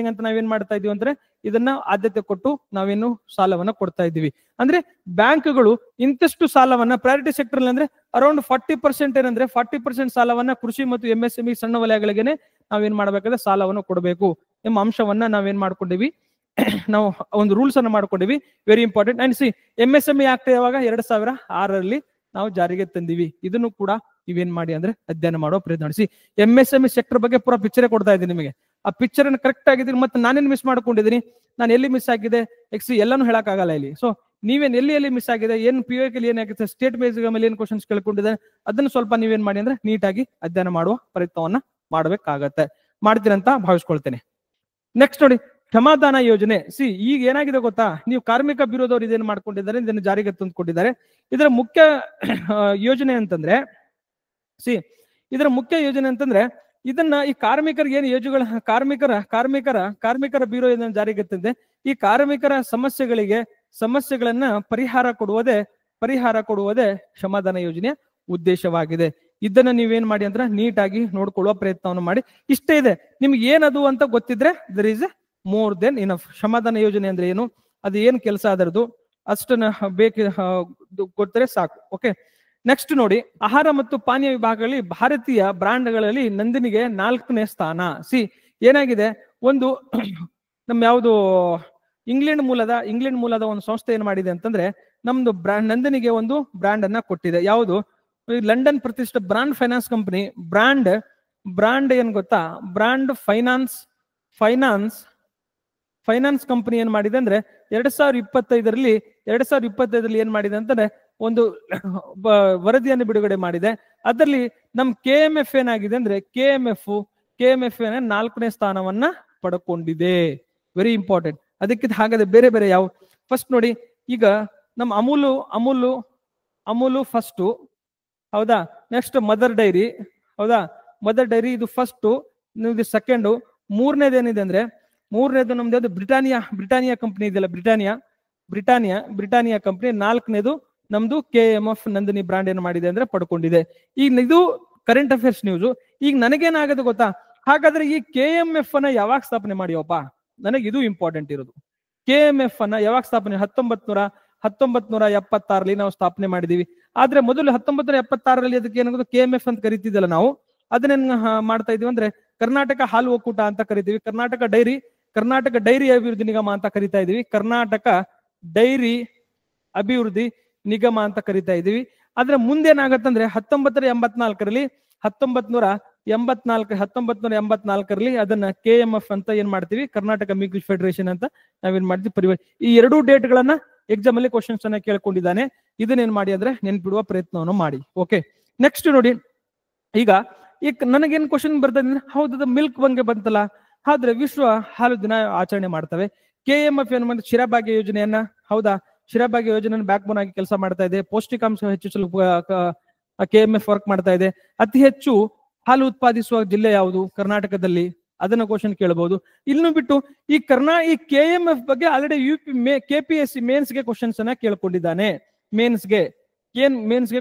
ಅಂತ ನಾವೇನ್ ಮಾಡ್ತಾ ಇದೀವಿ ಅಂದ್ರೆ ಇದನ್ನ ಆದ್ಯತೆ ಕೊಟ್ಟು ನಾವೇನು ಸಾಲವನ್ನ ಕೊಡ್ತಾ ಇದೀವಿ. ಅಂದ್ರೆ ಬ್ಯಾಂಕ್ಗಳು ಇಂತಷ್ಟು ಸಾಲವನ್ನ ಪ್ರಯಾರಿಟಿ ಸೆಕ್ಟರ್ ಅಂದ್ರೆ ಅರೌಂಡ್ 40% ಏನಂದ್ರೆ 40% ಸಾಲವನ್ನ ಕೃಷಿ ಮತ್ತು MSME ಸಣ್ಣ ವಲಯಗಳಿಗೆನೆ ನಾವೇನ್ ಮಾಡ್ಬೇಕಾದ್ರೆ ಸಾಲವನ್ನು ಕೊಡಬೇಕು ಎಂಬ ಅಂಶವನ್ನ ನಾವೇನ್ ಮಾಡ್ಕೊಂಡಿವಿ, ನಾವು ಒಂದು ರೂಲ್ಸ್ ಅನ್ನ ಮಾಡ್ಕೊಂಡಿವಿ. Very important. And MSME act ಯಾವಾಗ 2006ರಲ್ಲಿ ನಾವು ಜಾರಿಗೆ ತಂದಿವಿ. ಇದನ್ನು ಕೂಡ ನೀವೇನ್ ಮಾಡಿ ಅಂದ್ರೆ ಅಧ್ಯಯನ ಮಾಡೋ ಪ್ರಯತ್ನ ನಡೆಸಿ. MSME ಸೆಕ್ಟರ್ ಬಗ್ಗೆ ಪೂರಾ ಪಿಕ್ಚರ್ ಕೊಡ್ತಾ ಇದ್ದೀನಿ ನಿಮಗೆ. ಆ ಪಿಕ್ಚರ್ ಅನ್ನು ಕರೆಕ್ಟ್ ಆಗಿದ್ದೀನಿ. ಮತ್ತೆ ನಾನೇನು ಮಿಸ್ ಮಾಡ್ಕೊಂಡಿದ್ದೀನಿ, ನಾನು ಎಲ್ಲಿ ಮಿಸ್ ಆಗಿದೆ ಎಲ್ಲಾನು ಹೇಳಕ್ ಆಗಲ್ಲ ಇಲ್ಲಿ. ಸೊ ನೀವೇನ್ ಎಲ್ಲಿ ಮಿಸ್ ಆಗಿದೆ, ಏನ್ POK ಏನಾಗುತ್ತೆ, ಸ್ಟೇಟ್ ಬೇಸ್ ಮೇಲೆ ಏನ್ ಕ್ವಶನ್ಸ್ ಕೇಳ್ಕೊಂಡಿದ್ದಾರೆ ಅದನ್ನ ಸ್ವಲ್ಪ ನೀವೇನ್ ಮಾಡಿ ಅಂದ್ರೆ ನೀಟಾಗಿ ಅಧ್ಯಯನ ಮಾಡುವ ಪ್ರಯತ್ನವನ್ನ ಮಾಡ್ಬೇಕಾಗತ್ತೆ. ಮಾಡ್ತೀರಂತ ಭಾವಿಸ್ಕೊಳ್ತೇನೆ. ನೆಕ್ಸ್ಟ್ ನೋಡಿ, ಕ್ಷಮಾದಾನ ಯೋಜನೆ. ಈಗ ಏನಾಗಿದೆ ಗೊತ್ತಾ, ನೀವು ಕಾರ್ಮಿಕ ಬ್ಯೂರೋದವ್ರು ಇದೇನು ಮಾಡ್ಕೊಂಡಿದ್ದಾರೆ, ಇದನ್ನು ಜಾರಿಗೆ ತಂದುಕೊಂಡಿದ್ದಾರೆ. ಇದರ ಮುಖ್ಯ ಯೋಜನೆ ಅಂತಂದ್ರೆ ಇದನ್ನ ಈ ಕಾರ್ಮಿಕರಿಗೆ ಏನು ಯೋಜನೆಗಳ ಕಾರ್ಮಿಕರ ಬ್ಯೂರೋ ಇದನ್ನು ಜಾರಿಗೆ ತಂದಿದೆ. ಈ ಕಾರ್ಮಿಕರ ಸಮಸ್ಯೆಗಳನ್ನ ಪರಿಹಾರ ಕೊಡುವುದೇ ಕ್ಷಮಾದಾನ ಯೋಜನೆಯ ಉದ್ದೇಶವಾಗಿದೆ. ಇದನ್ನ ನೀವೇನ್ ಮಾಡಿ ಅಂದ್ರೆ ನೀಟಾಗಿ ನೋಡ್ಕೊಳ್ಳುವ ಪ್ರಯತ್ನವನ್ನು ಮಾಡಿ. ಇಷ್ಟೇ ಇದೆ, ನಿಮ್ಗೆ ಏನದು ಅಂತ ಗೊತ್ತಿದ್ರೆ there is a more than enough. ಕ್ಷಮಾದಾನ ಯೋಜನೆ ಅಂದ್ರೆ ಏನು, ಅದು ಏನ್ ಕೆಲಸ ಅದರದು ಅಷ್ಟನ್ನ ಗೊತ್ತರೆ ಸಾಕು. ಓಕೆ, ನೆಕ್ಸ್ಟ್ ನೋಡಿ, ಆಹಾರ ಮತ್ತು ಪಾನೀಯ ವಿಭಾಗಗಳಲ್ಲಿ ಭಾರತೀಯ ಬ್ರಾಂಡ್ಗಳಲ್ಲಿ ನಂದಿನಿಗೆ 4ನೇ ಸ್ಥಾನ. ಏನಾಗಿದೆ, ಒಂದು ನಮ್ ಯಾವುದು ಇಂಗ್ಲೆಂಡ್ ಮೂಲದ ಒಂದು ಸಂಸ್ಥೆ ಏನ್ ಮಾಡಿದೆ ಅಂತಂದ್ರೆ ನಮ್ದು ನಂದಿನಿಗೆ ಒಂದು ಬ್ರ್ಯಾಂಡ್ ಅನ್ನ ಕೊಟ್ಟಿದೆ. ಯಾವುದು, ಲಂಡನ್ ಪ್ರತಿಷ್ಠಿತ brand finance company brand brand ಏನ್ ಗೊತ್ತಾ, ಬ್ರಾಂಡ್ ಫೈನಾನ್ಸ್ ಕಂಪನಿ ಏನ್ ಮಾಡಿದೆ ಅಂದ್ರೆ 2025ರಲ್ಲಿ ಏನ್ ಮಾಡಿದೆ ಅಂತಂದ್ರೆ ಒಂದು ವರದಿಯನ್ನು ಬಿಡುಗಡೆ ಮಾಡಿದೆ. ಅದರಲ್ಲಿ ನಮ್ KMF ಏನಾಗಿದೆ ಅಂದ್ರೆ KMF 4ನೇ ಸ್ಥಾನವನ್ನ ಪಡ್ಕೊಂಡಿದೆ. Very important. ಅದಕ್ಕಿಂತ ಹಾಗಾದ್ರೆ ಬೇರೆ ಬೇರೆ ಯಾವ, ಫಸ್ಟ್ ನೋಡಿ, ಈಗ ನಮ್ ಅಮೂಲು ಫಸ್ಟ್, ಹೌದಾ. ನೆಕ್ಸ್ಟ್ ಮದರ್ ಡೈರಿ, ಹೌದಾ, ಮದರ್ ಡೈರಿ ಇದು ಫಸ್ಟ್, ಇದು ಸೆಕೆಂಡ್. ಮೂರನೇದು ಏನಿದೆ ಅಂದ್ರೆ ನಮ್ದು ಯಾವ್ದು ಬ್ರಿಟಾನಿಯಾ ಕಂಪನಿ ಇದೆಯಲ್ಲ, ಬ್ರಿಟಾನಿಯಾ ಕಂಪನಿ. 4ನೇದು ನಮ್ದು KMF ನಂದಿನಿ ಬ್ರಾಂಡ್ ಏನ್ ಮಾಡಿದೆ ಅಂದ್ರೆ ಪಡ್ಕೊಂಡಿದೆ. ಈಗ ಇದು ಕರೆಂಟ್ ಅಫೇರ್ಸ್ ನ್ಯೂಸ್. ಈಗ ನನಗೇನಾಗದು ಗೊತ್ತಾ, ಹಾಗಾದ್ರೆ ಈ KMF ಅನ್ನ ಯಾವಾಗ ಸ್ಥಾಪನೆ ಮಾಡಿವಪ್ಪ, ನನಗೆ ಇದು ಇಂಪಾರ್ಟೆಂಟ್ ಇರೋದು. KMF ಅನ್ನ ಯಾವಾಗ ಸ್ಥಾಪನೆ, 1976ರಲ್ಲಿ ನಾವು ಸ್ಥಾಪನೆ ಮಾಡಿದೀವಿ. ಆದ್ರೆ ಮೊದಲು 1976ರಲ್ಲಿ ಅದಕ್ಕೆ ಏನಾಗೋದು KMF ಅಂತ ಕರಿತಿದ್ದಲ್ಲ ನಾವು, ಅದನ್ನೇನ್ ಮಾಡ್ತಾ ಇದೀವಿ ಅಂದ್ರೆ ಕರ್ನಾಟಕ ಹಾಲು ಒಕ್ಕೂಟ ಅಂತ ಕರಿತೀವಿ, ಕರ್ನಾಟಕ ಡೈರಿ ಅಭಿವೃದ್ಧಿ ನಿಗಮ ಅಂತ ಕರಿತಾ ಇದೀವಿ, ಕರ್ನಾಟಕ ಡೈರಿ ಅಭಿವೃದ್ಧಿ ನಿಗಮ ಅಂತ ಕರಿತಾ ಇದೀವಿ. ಆದ್ರೆ ಮುಂದೇನಾಗತ್ತಂದ್ರೆ 1984ರಲ್ಲಿ ಅದನ್ನ KMF ಅಂತ ಏನ್ ಮಾಡ್ತೀವಿ, ಕರ್ನಾಟಕ ಮಿಲ್ಕ್ ಫೆಡರೇಷನ್ ಅಂತ ನಾವೇನ್ ಮಾಡ್ತೀವಿ ಈ ಎರಡೂ ಡೇಟ್ಗಳನ್ನ ಎಕ್ಸಾಮ್ ಅಲ್ಲಿ ಕ್ವಶನ್ಸ್ ಅನ್ನ ಕೇಳ್ಕೊಂಡಿದ್ದಾನೆ. ಇದನ್ನೇನ್ ಮಾಡಿ ಅಂದ್ರೆ ನೆನ್ಪಿಡುವ ಪ್ರಯತ್ನವನ್ನು ಮಾಡಿ. ಓಕೆ, ನೆಕ್ಸ್ಟ್ ನೋಡಿ, ಈಗ ನನಗೇನ್ ಕ್ವಶನ್ ಬರ್ತದೆ, ಹೌದು ಮಿಲ್ಕ್ ಬಗ್ಗೆ ಬಂತಲ್ಲ, ಆದ್ರೆ ವಿಶ್ವ ಹಾಲು ದಿನ ಆಚರಣೆ ಮಾಡ್ತವೆ. KMF ಏನ್ ಮಾಡಿ ಕ್ಷೀರಭಾಗ್ಯ ಯೋಜನೆಯನ್ನ, ಹೌದಾ, ಕ್ಷೀರಭಾಗ್ಯ ಯೋಜನೆ ಬ್ಯಾಕ್ ಬೋನ್ ಆಗಿ ಕೆಲಸ ಮಾಡ್ತಾ ಇದೆ. ಪೌಷ್ಟಿಕಾಂಶ ಹೆಚ್ಚಿಸಲು KMF ವರ್ಕ್ ಮಾಡ್ತಾ ಇದೆ. ಅತಿ ಹೆಚ್ಚು ಹಾಲು ಉತ್ಪಾದಿಸುವ ಜಿಲ್ಲೆ ಯಾವುದು ಕರ್ನಾಟಕದಲ್ಲಿ, ಅದನ್ನ ಕ್ವಶನ್ ಕೇಳಬಹುದು. ಇನ್ನು ಬಿಟ್ಟು ಈ KMF ಬಗ್ಗೆ ಆಲ್ರೆಡಿ KPSC ಮೇನ್ಸ್ಗೆ ಕ್ವಶನ್ಸ್ ಅನ್ನ ಕೇಳ್ಕೊಂಡಿದ್ದಾನೆ. ಮೇನ್ಸ್ಗೆ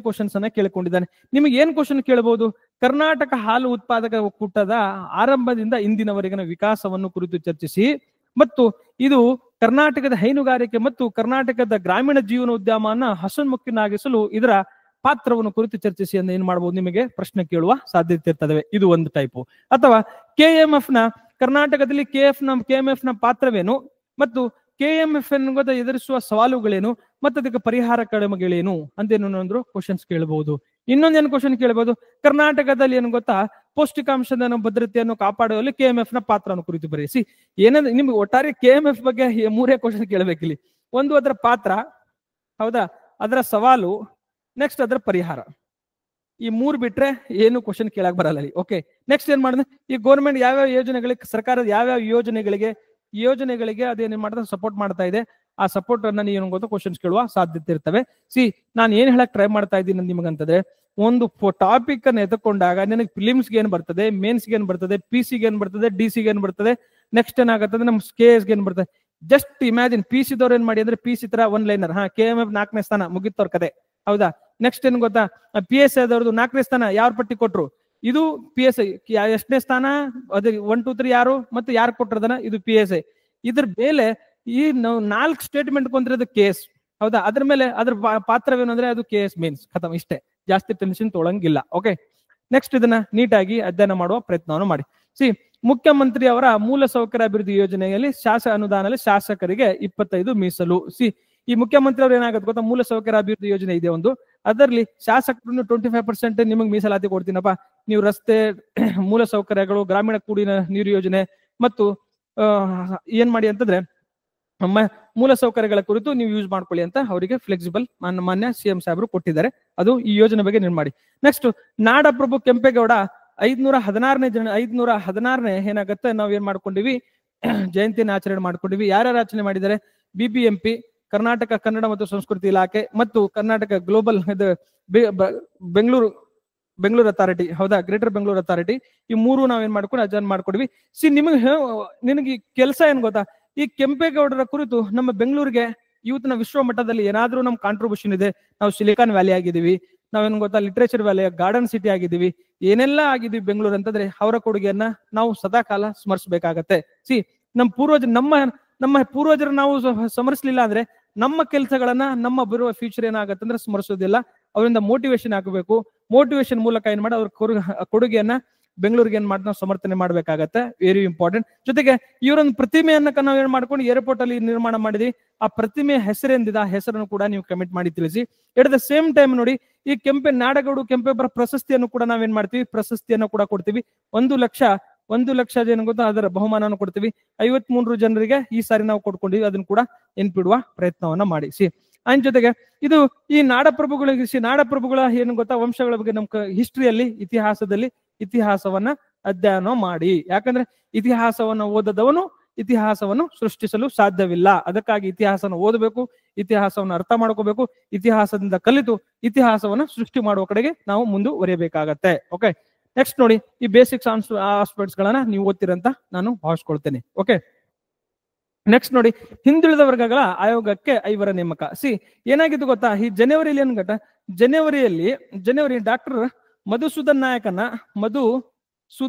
ಕ್ವಶನ್ಸ್ ಅನ್ನ ಕೇಳ್ಕೊಂಡಿದ್ದಾನೆ. ನಿಮಗೆ ಏನ್ ಕ್ವಶನ್ ಕೇಳಬಹುದು, ಕರ್ನಾಟಕ ಹಾಲು ಉತ್ಪಾದಕ ಒಕ್ಕೂಟದ ಆರಂಭದಿಂದ ಇಂದಿನವರೆಗಿನ ವಿಕಾಸವನ್ನು ಕುರಿತು ಚರ್ಚಿಸಿ ಮತ್ತು ಇದು ಕರ್ನಾಟಕದ ಹೈನುಗಾರಿಕೆ ಮತ್ತು ಕರ್ನಾಟಕದ ಗ್ರಾಮೀಣ ಜೀವನ ಉದ್ಯಮವನ್ನ ಹಸನ್ಮುಖಿನಾಗಿಸಲು ಇದರ ಪಾತ್ರವನ್ನು ಕುರಿತು ಚರ್ಚಿಸಿ ಅಂತ ಏನ್ ಮಾಡಬಹುದು, ನಿಮಗೆ ಪ್ರಶ್ನೆ ಕೇಳುವ ಸಾಧ್ಯತೆ ಇರ್ತದೆ. ಇದು ಒಂದು ಟೈಪು. ಅಥವಾ KMF ನ ಕರ್ನಾಟಕದಲ್ಲಿ KMF ನ ಪಾತ್ರವೇನು ಮತ್ತು KMF ಎದುರಿಸುವ ಸವಾಲುಗಳೇನು ಮತ್ತು ಅದಕ್ಕೆ ಪರಿಹಾರ ಕ್ರಮಗಳೇನು ಅಂತ ಏನಾದ್ರು ಕ್ವಶನ್ಸ್ ಕೇಳಬಹುದು. ಇನ್ನೊಂದೇನು ಕ್ವಶನ್ ಕೇಳಬಹುದು, ಕರ್ನಾಟಕದಲ್ಲಿ ಏನು ಗೊತ್ತಾ, ಪೌಷ್ಟಿಕಾಂಶದ ಭದ್ರತೆಯನ್ನು ಕಾಪಾಡುವಲ್ಲಿ KMF ನ ಪಾತ್ರವನ್ನು ಕುರಿತು ಬರೆಯಿಸಿ. ಏನಂದ್ರೆ ನಿಮ್ಗೆ ಒಟ್ಟಾರೆ KMF ಬಗ್ಗೆ 3 ಕ್ವಶನ್ ಕೇಳಬೇಕಿಲ್ಲಿ. ಒಂದು ಅದರ ಪಾತ್ರ, ಹೌದಾ, ಅದರ ಸವಾಲು, ನೆಕ್ಸ್ಟ್ ಅದರ ಪರಿಹಾರ. ಈ 3 ಬಿಟ್ರೆ ಏನು ಕ್ವಶನ್ ಕೇಳಕ್ ಬರಲ್ಲ ಅಲ್ಲಿ. ಓಕೆ, ನೆಕ್ಸ್ಟ್ ಏನ್ ಮಾಡಿದ್ರೆ, ಈ ಗೌರ್ಮೆಂಟ್ ಯಾವ್ಯಾವ ಯೋಜನೆಗಳಿಗೆ, ಸರ್ಕಾರದ ಯಾವ್ಯಾವ ಯೋಜನೆಗಳಿಗೆ ಅದೇನ್ ಮಾಡ್ತಾರೆ, ಸಪೋರ್ಟ್ ಮಾಡ್ತಾ ಇದೆ. ಆ ಸಪೋರ್ಟ್ ಅನ್ನ ನೀವು ಗೊತ್ತಾ ಕ್ವಶನ್ಸ್ ಕೇಳುವ ಸಾಧ್ಯತೆ ಇರ್ತವೆ. ನಾನು ಏನ್ ಹೇಳಕ್ ಟ್ರೈ ಮಾಡ್ತಾ ಇದ್ದೀನಿ ನಿಮಗಂತಂದ್ರೆ, ಒಂದು ಟಾಪಿಕ್ ಅನ್ನು ಎತ್ಕೊಂಡಾಗ ನಿನಗೆ ಫಿಲಿಮ್ಸ್ಗೆ ಏನ್ ಬರ್ತದೆ, ಮೇನ್ಸ್ಗೆ ಏನ್ ಬರ್ತದೆ, PC ಗೆ ಏನ್ ಬರ್ತದೆ, DC ಗೆ ಏನ್ ಬರ್ತದೆ, ನೆಕ್ಸ್ಟ್ ಏನಾಗತ್ತಂದ್ರೆ ನಮ್ KS ಗೆ ಏನ್ ಬರ್ತದೆ. ಜಸ್ಟ್ ಇಮ್ಯಾಜಿನ್ PC ದವ್ರು ಏನ್ ಮಾಡಿ ಅಂದ್ರೆ PC ತರ ಒನ್ ಲೈನರ್, KMF 4ನೇ ಸ್ಥಾನ ಮುಗಿತವ್ರ ಕತೆ, ಹೌದಾ. ನೆಕ್ಸ್ಟ್ ಏನ್ ಗೊತ್ತಾ, PSI ದವ್ರದ್ದು 4ನೇ ಸ್ಥಾನ ಯಾರ ಪಟ್ಟಿ ಕೊಟ್ರು, ಇದು PSI. ಎಷ್ಟನೇ ಸ್ಥಾನ, ಅದೇ 1 2 3 ಯಾರು ಮತ್ತು ಯಾರು ಕೊಟ್ಟಿರೋದನ್ನ, ಇದು PSI. ಇದ್ರ ಮೇಲೆ ಈ 4 ಸ್ಟೇಟ್ಮೆಂಟ್ ಕೊಂದಿರೋದು KS, ಹೌದಾ. ಅದ್ರ ಮೇಲೆ ಅದ್ರ ಪಾತ್ರವೇನು ಅಂದ್ರೆ ಅದು KS ಮೇನ್ಸ್, ಖತಮ್, ಇಷ್ಟೇ. ಜಾಸ್ತಿ ಟೆನ್ಷನ್ ತೊಳಂಗಿಲ್ಲ. ಓಕೆ, ನೆಕ್ಸ್ಟ್ ಇದನ್ನ ನೀಟಾಗಿ ಅಧ್ಯಯನ ಮಾಡುವ ಪ್ರಯತ್ನವನ್ನು ಮಾಡಿ. ಮುಖ್ಯಮಂತ್ರಿ ಅವರ ಮೂಲಸೌಕರ್ಯ ಅಭಿವೃದ್ಧಿ ಯೋಜನೆಯಲ್ಲಿ ಅನುದಾನದಲ್ಲಿ ಶಾಸಕರಿಗೆ 25 ಮೀಸಲು. ಈ ಮುಖ್ಯಮಂತ್ರಿ ಅವ್ರು ಏನಾಗುತ್ತೆ ಗೊತ್ತಾ, ಮೂಲಸೌಕರ್ಯ ಅಭಿವೃದ್ಧಿ ಯೋಜನೆ ಇದೆ ಒಂದು, ಅದರಲ್ಲಿ ಶಾಸಕರನ್ನು 25% ನಿಮಗೆ ಮೀಸಲಾತಿ ಕೊಡ್ತೀನಪ್ಪ, ನೀವು ರಸ್ತೆ, ಮೂಲಸೌಕರ್ಯಗಳು, ಗ್ರಾಮೀಣ ಕುಡಿಯುವ ನೀರು ಯೋಜನೆ ಮತ್ತು ಏನ್ ಮಾಡಿ ಅಂತಂದ್ರೆ ಮೂಲಸೌಕರ್ಯಗಳ ಕುರಿತು ನೀವು ಯೂಸ್ ಮಾಡ್ಕೊಳ್ಳಿ ಅಂತ ಅವರಿಗೆ ಫ್ಲೆಕ್ಸಿಬಲ್ ಮಾನ್ಯ CM ಸಾಹೇಬರು ಕೊಟ್ಟಿದ್ದಾರೆ. ಅದು ಈ ಯೋಜನೆ ಬಗ್ಗೆ ನೀವು ಮಾಡಿ. ನೆಕ್ಸ್ಟ್ ನಾಡಪ್ರಭು ಕೆಂಪೇಗೌಡ 516ನೇ ಏನಾಗುತ್ತೆ, ನಾವ್ ಏನ್ ಮಾಡ್ಕೊಂಡಿವಿ, ಜಯಂತಿಯನ್ನು ಆಚರಣೆ ಮಾಡ್ಕೊಂಡಿವಿ. ಯಾರ್ಯಾರು ಆಚರಣೆ ಮಾಡಿದ್ದಾರೆ, BBMP, ಕರ್ನಾಟಕ ಕನ್ನಡ ಮತ್ತು ಸಂಸ್ಕೃತಿ ಇಲಾಖೆ ಮತ್ತು ಕರ್ನಾಟಕ ಗ್ಲೋಬಲ್ ಬೆಂಗಳೂರು ಅಥಾರಿಟಿ, ಹೌದಾ, ಗ್ರೇಟರ್ ಬೆಂಗಳೂರು ಅಥಾರಿಟಿ. ಈ 3 ನಾವೇನ್ ಮಾಡ್ಕೊಂಡು ಅಜಾನ್ ಮಾಡ್ಕೊಡ್ವಿ. ನಿನಗೆ ಕೆಲಸ ಏನ್ ಗೊತ್ತಾ, ಈ ಕೆಂಪೇಗೌಡರ ಕುರಿತು ನಮ್ಮ ಬೆಂಗಳೂರಿಗೆ ಇವತ್ತಿನ ವಿಶ್ವ ಮಟ್ಟದಲ್ಲಿ ಏನಾದ್ರೂ ನಮ್ ಕಾಂಟ್ರಿಬ್ಯೂಷನ್ ಇದೆ. ನಾವು ಸಿಲಿಕಾನ್ ವ್ಯಾಲಿ ಆಗಿದ್ದೀವಿ, ನಾವೇನ್ ಗೊತ್ತಾ, ಲಿಟರೇಚರ್ ವ್ಯಾಲಿ, ಗಾರ್ಡನ್ ಸಿಟಿ ಆಗಿದ್ದೀವಿ, ಏನೆಲ್ಲ ಆಗಿದ್ದೀವಿ ಬೆಂಗಳೂರು ಅಂತಂದ್ರೆ ಅವರ ಕೊಡುಗೆಯನ್ನ ನಾವು ಸದಾ ಕಾಲ ಸ್ಮರಿಸಬೇಕಾಗತ್ತೆ. ನಮ್ಮ ಪೂರ್ವಜರು ನಾವು ಸ್ಮರಿಸಲಿಲ್ಲ ಅಂದ್ರೆ ನಮ್ಮ ಕೆಲಸಗಳನ್ನ ನಮ್ಮ ಬರುವ ಫ್ಯೂಚರ್ ಏನಾಗತ್ತೆ ಅಂದ್ರೆ ಸ್ಮರಿಸೋದಿಲ್ಲ. ಅವರಿಂದ ಮೋಟಿವೇಶನ್ ಆಗಬೇಕು. ಮೋಟಿವೇಶನ್ ಮೂಲಕ ಏನ್ ಮಾಡಿ ಅವ್ರ ಕೊಡುಗೆಯನ್ನ ಬೆಂಗಳೂರಿಗೆ ಏನ್ ಮಾಡಿ ನಾವು ಸಮರ್ಥನೆ ಮಾಡ್ಬೇಕಾಗತ್ತೆ. Very important. ಜೊತೆಗೆ ಇವರೊಂದು ಪ್ರತಿಮೆಯನ್ನ ನಾವು ಏನ್ ಮಾಡ್ಕೊಂಡು ಏರ್ಪೋರ್ಟ್ ಅಲ್ಲಿ ನಿರ್ಮಾಣ ಮಾಡಿದ್ವಿ. ಆ ಪ್ರತಿಮೆಯ ಹೆಸರೆಂದಿದೆ, ಆ ಹೆಸರನ್ನು ಕೂಡ ನೀವು ಕಮೆಂಟ್ ಮಾಡಿ ತಿಳಿಸಿ. ಎಟ್ ದ ಸೇಮ್ ಟೈಮ್ ನೋಡಿ, ಈ ನಾಡಗೌಡು ಕೆಂಪೇಗೌಡ ಪ್ರಶಸ್ತಿಯನ್ನು ಕೂಡ ನಾವೇನ್ ಮಾಡ್ತೀವಿ, ಪ್ರಶಸ್ತಿಯನ್ನು ಕೂಡ ಕೊಡ್ತೀವಿ. 1 ಲಕ್ಷ ಏನು ಗೊತ್ತಾ, ಅದರ ಬಹುಮಾನವನ್ನು ಕೊಡ್ತೀವಿ. 53 ಜನರಿಗೆ ಈ ಸಾರಿ ನಾವು ಕೊಡ್ಕೊಂಡಿವಿ. ಅದನ್ನು ಕೂಡ ನೆನ್ಪಿಡುವ ಪ್ರಯತ್ನವನ್ನ ಮಾಡಿ. ಅಂಡ್ ಜೊತೆಗೆ ಇದು ಈ ನಾಡಪ್ರಭುಗಳ ಏನು ಗೊತ್ತಾ, ವಂಶಗಳ ಬಗ್ಗೆ ನಮ್ ಹಿಸ್ಟ್ರಿಯಲ್ಲಿ, ಇತಿಹಾಸವನ್ನ ಅಧ್ಯಯನ ಮಾಡಿ. ಯಾಕಂದ್ರೆ ಇತಿಹಾಸವನ್ನ ಓದದವನು ಇತಿಹಾಸವನ್ನು ಸೃಷ್ಟಿಸಲು ಸಾಧ್ಯವಿಲ್ಲ. ಅದಕ್ಕಾಗಿ ಇತಿಹಾಸವನ್ನು ಓದಬೇಕು, ಇತಿಹಾಸವನ್ನು ಅರ್ಥ ಮಾಡ್ಕೋಬೇಕು, ಇತಿಹಾಸದಿಂದ ಕಲಿತು ಇತಿಹಾಸವನ್ನ ಸೃಷ್ಟಿ ಮಾಡುವ ಕಡೆಗೆ ನಾವು ಮುಂದುವರಿಯಬೇಕಾಗತ್ತೆ. ಓಕೆ, ನೆಕ್ಸ್ಟ್ ನೋಡಿ, ಈ ಬೇಸಿಕ್ಸ್ ಆಸ್ಪೆಕ್ಟ್ಸ್ ಗಳನ್ನ ನೀವು ಓದ್ತಿರಂತ ನಾನು ಭಾವಿಸ್ಕೊಳ್ತೇನೆ. ಓಕೆ, ನೆಕ್ಸ್ಟ್ ನೋಡಿ, ಹಿಂದುಳಿದ ವರ್ಗಗಳ ಆಯೋಗಕ್ಕೆ 5ರ ನೇಮಕ. ಏನಾಗಿದ್ದು ಗೊತ್ತಾ, ಈ ಜನವರಿಯಲ್ಲಿ ಏನ್ ಗೊತ್ತಾ, ಜನವರಿ ಡಾಕ್ಟರ್ ಮಧುಸೂದನ್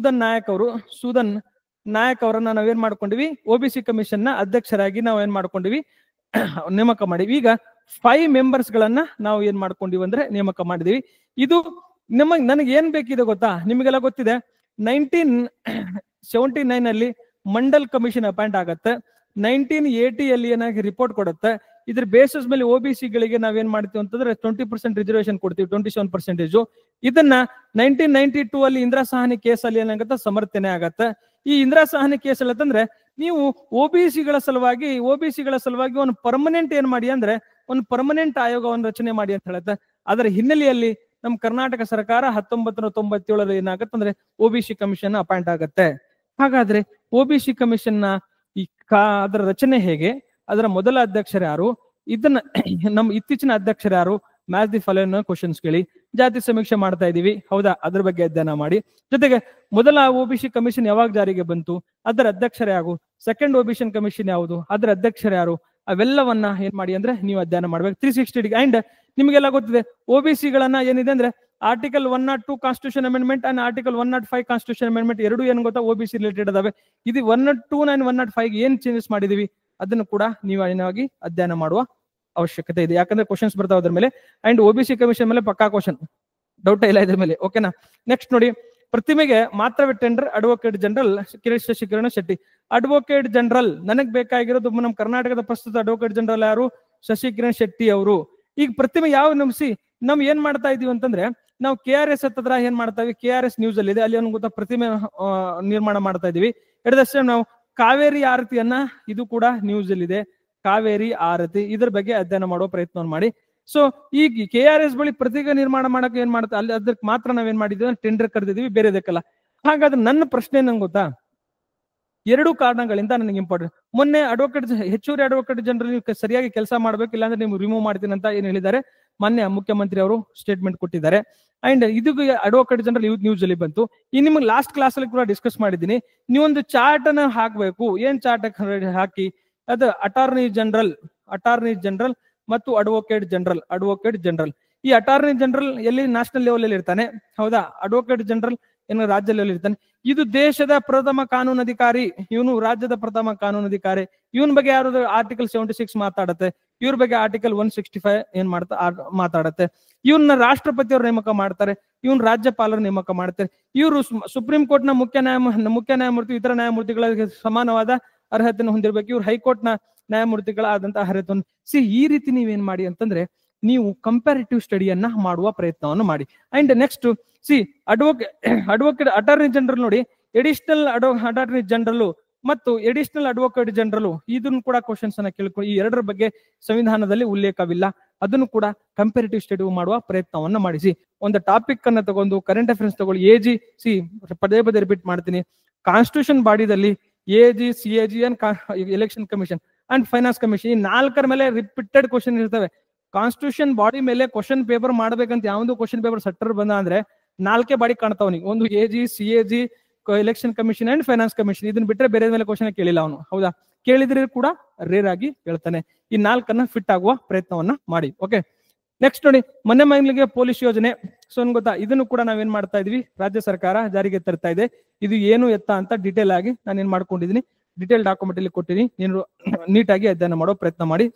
ನಾಯಕ್ ಅವರನ್ನ ನಾವೇನ್ ಮಾಡ್ಕೊಂಡಿವಿ, OBC ಕಮಿಷನ್ ನ ಅಧ್ಯಕ್ಷರಾಗಿ ನಾವು ಏನ್ ಮಾಡ್ಕೊಂಡಿವಿ, ನೇಮಕ ಮಾಡಿವಿ. ಈಗ 5 ಮೆಂಬರ್ಸ್ ಗಳನ್ನ ನಾವು ಏನ್ ಮಾಡ್ಕೊಂಡಿವಿ ಅಂದ್ರೆ ನೇಮಕ ಮಾಡಿದೀವಿ. ಇದು ನನಗೆ ಏನ್ ಬೇಕಿದೆ ಗೊತ್ತಾ, ನಿಮಗೆಲ್ಲ ಗೊತ್ತಿದೆ, 1979 ಅಲ್ಲಿ ಮಂಡಲ್ ಕಮಿಷನ್ ಅಪಾಯಿಂಟ್ ಆಗತ್ತೆ. 1980 ಅಲ್ಲಿ ಏನಾಗಿ ರಿಪೋರ್ಟ್ ಕೊಡುತ್ತೆ. ಇದ್ರ ಬೇಸಿಸ್ ಮೇಲೆ OBC ಗಳಿಗೆ ನಾವೇನ್ ಮಾಡ್ತೀವಿ ಅಂತಂದ್ರೆ 20% ರಿಸರ್ವೇಶನ್ ಕೊಡ್ತೀವಿ, 27%. ಇದನ್ನ 1992 ಅಲ್ಲಿ ಇಂದಿರಾ ಸಹಾನಿ ಕೇಸ್ ಅಲ್ಲಿ ಏನಾಗತ್ತೆ, ಸಮರ್ಥನೆ ಆಗತ್ತೆ. ಈ ಇಂದಿರಾ ಸಹಾನಿ ಕೇಸ್ ಹೇಳತ್ತಂದ್ರೆ, ನೀವು OBC ಗಳ ಸಲುವಾಗಿ ಒಂದು ಪರ್ಮನೆಂಟ್ ಏನ್ ಮಾಡಿ ಅಂದ್ರೆ, ಒಂದು ಪರ್ಮನೆಂಟ್ ಆಯೋಗವನ್ನು ರಚನೆ ಮಾಡಿ ಅಂತ ಹೇಳುತ್ತೆ. ಅದರ ಹಿನ್ನೆಲೆಯಲ್ಲಿ ನಮ್ಮ ಕರ್ನಾಟಕ ಸರ್ಕಾರ 1997 ಏನಾಗತ್ತೆ ಅಂದ್ರೆ OBC ಕಮಿಷನ್ ಅಪಾಯಿಂಟ್ ಆಗತ್ತೆ. ಹಾಗಾದ್ರೆ OBC ಕಮಿಷನ್ ನ ಅದರ ರಚನೆ ಹೇಗೆ, ಅದರ ಮೊದಲ ಅಧ್ಯಕ್ಷರು ಯಾರು, ಇದನ್ನ ನಮ್ಮ ಇತ್ತೀಚಿನ ಅಧ್ಯಕ್ಷರು ಯಾರು, ಮ್ಯಾಚ್ ದಿ ಫಾಲೋಯಿಂಗ್ ಕ್ವಶನ್ಸ್ ಕೇಳಿ. ಜಾತಿ ಸಮೀಕ್ಷೆ ಮಾಡ್ತಾ ಇದೀವಿ, ಹೌದಾ, ಅದ್ರ ಬಗ್ಗೆ ಅಧ್ಯಯನ ಮಾಡಿ. ಜೊತೆಗೆ ಮೊದಲ OBC ಕಮಿಷನ್ ಯಾವಾಗ ಜಾರಿಗೆ ಬಂತು, ಅದರ ಅಧ್ಯಕ್ಷರು ಯಾರು, ಸೆಕೆಂಡ್ OBC ಕಮಿಷನ್ ಯಾವುದು, ಅದರ ಅಧ್ಯಕ್ಷರು ಯಾರು, ಅವೆಲ್ಲವನ್ನ ಏನ್ ಮಾಡಿ ಅಂದ್ರೆ ನೀವು ಅಧ್ಯಯನ ಮಾಡ್ಬೇಕು 360 ಡಿಗ್ರಿ. ಅಂಡ್ ನಿಮಗೆಲ್ಲ ಗೊತ್ತಿದೆ, OBC ಗಳನ್ನ ಏನಿದೆ ಅಂದ್ರೆ article 102 constitution amendment and article 105 constitution amendment ಎರಡು ಏನ್ ಗೊತ್ತಾ, OBC ರಿಲೇಟೆಡ್ ಅದಾವೆ. ಇದು 102 and 105 ಏನ್ ಚೇಂಜಸ್ ಮಾಡಿದೀವಿ ಅದನ್ನು ಕೂಡ ನೀವು ಏನಾಗಿ ಅಧ್ಯಯನ ಮಾಡುವ ಅವಶ್ಯಕತೆ ಇದೆ. ಯಾಕಂದ್ರೆ ಕ್ವಶನ್ಸ್ ಬರ್ತಾವ ಅದ್ರ ಮೇಲೆ. ಅಂಡ್ OBC ಕಮಿಷನ್ ಮೇಲೆ ಪಕ್ಕಾ ಕ್ವಶನ್, ಡೌಟ್ ಇಲ್ಲ ಇದ್ರ ಮೇಲೆ. ಓಕೆನಾ, ನೆಕ್ಸ್ಟ್ ನೋಡಿ, ಪ್ರತಿಮೆಗೆ ಮಾತ್ರವೇ ಟೆಂಡರ್ ಅಡ್ವೊಕೇಟ್ ಜನರಲ್ ಶಶಿಕಿರಣ ಶೆಟ್ಟಿ. ಅಡ್ವೊಕೇಟ್ ಜನರಲ್ ನನಗ್ ಬೇಕಾಗಿರೋದು ನಮ್ಮ ಕರ್ನಾಟಕದ ಪ್ರಸ್ತುತ ಅಡ್ವೊಕೇಟ್ ಜನರಲ್ ಯಾರು, ಶಶಿಕಿರಣ್ ಶೆಟ್ಟಿ ಅವರು. ಈಗ ಪ್ರತಿಮೆ ಯಾವ ನಮ್ ಏನ್ ಮಾಡ್ತಾ ಇದೀವಿ ಅಂತಂದ್ರೆ, ನಾವು KRS ಹತ್ರ ಏನ್ ಮಾಡ್ತಾ ಇದೀವಿ, KRS ನ್ಯೂಸ್ ಅಲ್ಲಿ ಇದೆ, ಅಲ್ಲಿ ಒಂದು ಗೊತ್ತಾ ಪ್ರತಿಮೆ ನಿರ್ಮಾಣ ಮಾಡ್ತಾ ಇದೀವಿ. ಎಡದಷ್ಟೇ ನಾವು ಕಾವೇರಿ ಆರತಿಯನ್ನ, ಇದು ಕೂಡ ನ್ಯೂಸ್ ಅಲ್ಲಿ ಇದೆ, ಕಾವೇರಿ ಆರತಿ, ಇದ್ರ ಬಗ್ಗೆ ಅಧ್ಯಯನ ಮಾಡುವ ಪ್ರಯತ್ನವನ್ನು ಮಾಡಿ. ಸೊ ಈಗ KRS ಬಳಿ ಪ್ರತಿಮೆ ನಿರ್ಮಾಣ ಮಾಡಕ್ಕೆ ಏನ್ ಮಾಡ್ತಾ, ಅಲ್ಲಿ ಅದಕ್ಕೆ ಮಾತ್ರ ನಾವೇನ್ ಮಾಡಿದ್ವಿ, ಟೆಂಡರ್ ಕರೆದಿದೀವಿ, ಬೇರೆದಕ್ಕಲ್ಲ. ಹಾಗಾದ್ರೆ ನನ್ನ ಪ್ರಶ್ನೆ ನಂಗೆ ಗೊತ್ತಾ, 2 ಕಾರಣಗಳಿಂದ ನನಗೆ ಇಂಪಾರ್ಟೆಂಟ್. ಮೊನ್ನೆ ಹೆಚ್ಚುವರಿ ಅಡ್ವೊಕೇಟ್ ಜನರಲ್ ನೀವು ಸರಿಯಾಗಿ ಕೆಲಸ ಮಾಡ್ಬೇಕು, ಇಲ್ಲಾಂದ್ರೆ ನೀವು ರಿಮೂವ್ ಮಾಡ್ತೀನಿ ಅಂತ ಏನ್ ಹೇಳಿದ್ದಾರೆ, ಮಾನ್ಯ ಮುಖ್ಯಮಂತ್ರಿ ಅವರು ಸ್ಟೇಟ್ಮೆಂಟ್ ಕೊಟ್ಟಿದ್ದಾರೆ. ಅಂಡ್ ಇದು ಅಡ್ವೊಕೇಟ್ ಜನರಲ್ ನ್ಯೂಸ್ ಅಲ್ಲಿ ಬಂತು. ಈ ನಿಮ್ಗೆ ಲಾಸ್ಟ್ ಕ್ಲಾಸ್ ಅಲ್ಲಿ ಕೂಡ ಡಿಸ್ಕಸ್ ಮಾಡಿದ್ದೀನಿ. ನೀವೊಂದು ಚಾರ್ಟ್ ಅನ್ನ ಹಾಕ್ಬೇಕು. ಏನ್ ಚಾರ್ಟ್ ಹಾಕಿ, ಅದು ಅಟಾರ್ನಿ ಜನರಲ್ ಮತ್ತು ಅಡ್ವೊಕೇಟ್ ಜನರಲ್. ಈ ಅಟಾರ್ನಿ ಜನರಲ್ ಎಲ್ಲಿ, ನ್ಯಾಷನಲ್ ಲೆವೆಲ್ ಅಲ್ಲಿ ಇರ್ತಾನೆ, ಹೌದಾ. ಅಡ್ವೊಕೇಟ್ ಜನರಲ್ ಏನು ರಾಜ್ಯ ಲೆವೆಲ್ ಇರ್ತಾನೆ. ಇದು ದೇಶದ ಪ್ರಥಮ ಕಾನೂನು ಅಧಿಕಾರಿ, ಇವನು ರಾಜ್ಯದ ಪ್ರಥಮ ಕಾನೂನು ಅಧಿಕಾರಿ. ಇವನ್ ಬಗ್ಗೆ ಯಾರು ಆರ್ಟಿಕಲ್ 76 ಮಾತಾಡತ್ತೆ, ಇವ್ರ ಬಗ್ಗೆ ಆರ್ಟಿಕಲ್ 165 ಏನ್ ಮಾತಾಡತ್ತೆ. ಇವನ್ನ ರಾಷ್ಟ್ರಪತಿಯವರು ನೇಮಕ ಮಾಡ್ತಾರೆ, ಇವನ್ ರಾಜ್ಯಪಾಲರು ನೇಮಕ ಮಾಡ್ತಾರೆ. ಇವರು ಸುಪ್ರೀಂ ಕೋರ್ಟ್ ನ ಮುಖ್ಯ ನ್ಯಾಯಮೂರ್ತಿ, ಇತರ ನ್ಯಾಯಮೂರ್ತಿಗಳ ಸಮಾನವಾದ ಅರ್ಹತೆಯನ್ನು ಹೊಂದಿರಬೇಕು. ಇವ್ರು ಹೈಕೋರ್ಟ್ ನ ನ್ಯಾಯಮೂರ್ತಿಗಳಾದಂತಹ ಅರ್ಹತೆಯನ್ನು ಈ ರೀತಿ ನೀವೇನ್ ಮಾಡಿ ಅಂತಂದ್ರೆ, ನೀವು ಕಂಪ್ಯಾರಿಟಿವ್ ಸ್ಟಡಿಯನ್ನ ಮಾಡುವ ಪ್ರಯತ್ನವನ್ನು ಮಾಡಿ. And next advocate attorney general ನೋಡಿ, ಎಡಿಷನಲ್ ಅಟಾರ್ನಿ ಜನರಲ್ ಮತ್ತು ಎಡಿಷನಲ್ ಅಡ್ವೊಕೇಟ್ ಜನರಲ್, ಇದನ್ನು ಕೂಡ ಕ್ವಶನ್ಸ್ ಅನ್ನ ಕೇಳ್ಕೊಂಡು, ಈ ಎರಡರ ಬಗ್ಗೆ ಸಂವಿಧಾನದಲ್ಲಿ ಉಲ್ಲೇಖವಿಲ್ಲ, ಅದನ್ನು ಕೂಡ ಕಂಪ್ಯಾರಿಟಿವ್ ಸ್ಟಡಿ ಮಾಡುವ ಪ್ರಯತ್ನವನ್ನ ಮಾಡಿಸಿ. ಒಂದು ಟಾಪಿಕ್ ಅನ್ನ ತಗೊಂಡು ಕರೆಂಟ್ ಅಫೇರ್ಸ್ ತಗೊಳ್ಳಿ. ಪದೇ ರಿಪೀಟ್ ಮಾಡ್ತೀನಿ, ಕಾನ್ಸ್ಟಿಟ್ಯೂಷನ್ ಬಾಡಿದಲ್ಲಿ AG, CAG and election commission and finance commission, ಈ 4ರ ಮೇಲೆ ರಿಪೀಟೆಡ್ ಕ್ವಶನ್ ಇರ್ತವೆ. ಕಾನ್ಸ್ಟಿಟ್ಯೂಷನ್ ಬಾಡಿ ಮೇಲೆ ಕ್ವಶನ್ ಪೇಪರ್ ಮಾಡ್ಬೇಕಂತ ಯಾವ್ದು ಕ್ವಶನ್ ಪೇಪರ್ ಸೆಟ್ಟರ್ ಬಂದ ಅಂದ್ರೆ 4 ಬಾಡಿ ಕಾಣ್ತಾವನಿಗೆ, ಒಂದು AG, CAG, election commission and finance commission. ಇದನ್ನ ಬಿಟ್ರೆ ಬೇರೆ ಮೇಲೆ ಕ್ವಶನ್ ಕೇಳಿಲ್ಲ ಅವನು, ಹೌದಾ. ಕೇಳಿದ್ರೆ ಕೂಡ ರೇರ್ ಆಗಿ ಹೇಳ್ತಾನೆ. ಈ 4ಅನ್ನ ಫಿಟ್ ಆಗುವ ಪ್ರಯತ್ನವನ್ನ ಮಾಡಿ. ಓಕೆ, ನೆಕ್ಸ್ಟ್ ನೋಡಿ, ಮನೆ ಮೈಲಿಗೆ ಪೊಲೀಸ್ ಯೋಜನೆ. ಸೊ ಗೊತ್ತಾ, ಇದನ್ನು ಕೂಡ ನಾವೇನ್ ಮಾಡ್ತಾ ಇದೀವಿ, ರಾಜ್ಯ ಸರ್ಕಾರ ಜಾರಿಗೆ ತರ್ತಾ ಇದೆ. ಇದು ಏನು ಎತ್ತ ಅಂತ ಡೀಟೇಲ್ ಆಗಿ ನಾನು ಏನ್ ಮಾಡ್ಕೊಂಡಿದೀನಿ, ಡೀಟೇಲ್ ಡಾಕ್ಯುಮೆಂಟ್ ಅಲ್ಲಿ ಕೊಟ್ಟಿನಿ, ನೀನು ನೀಟಾಗಿ ಅಧ್ಯಯನ ಮಾಡೋ ಪ್ರಯತ್ನ ಮಾಡಿ.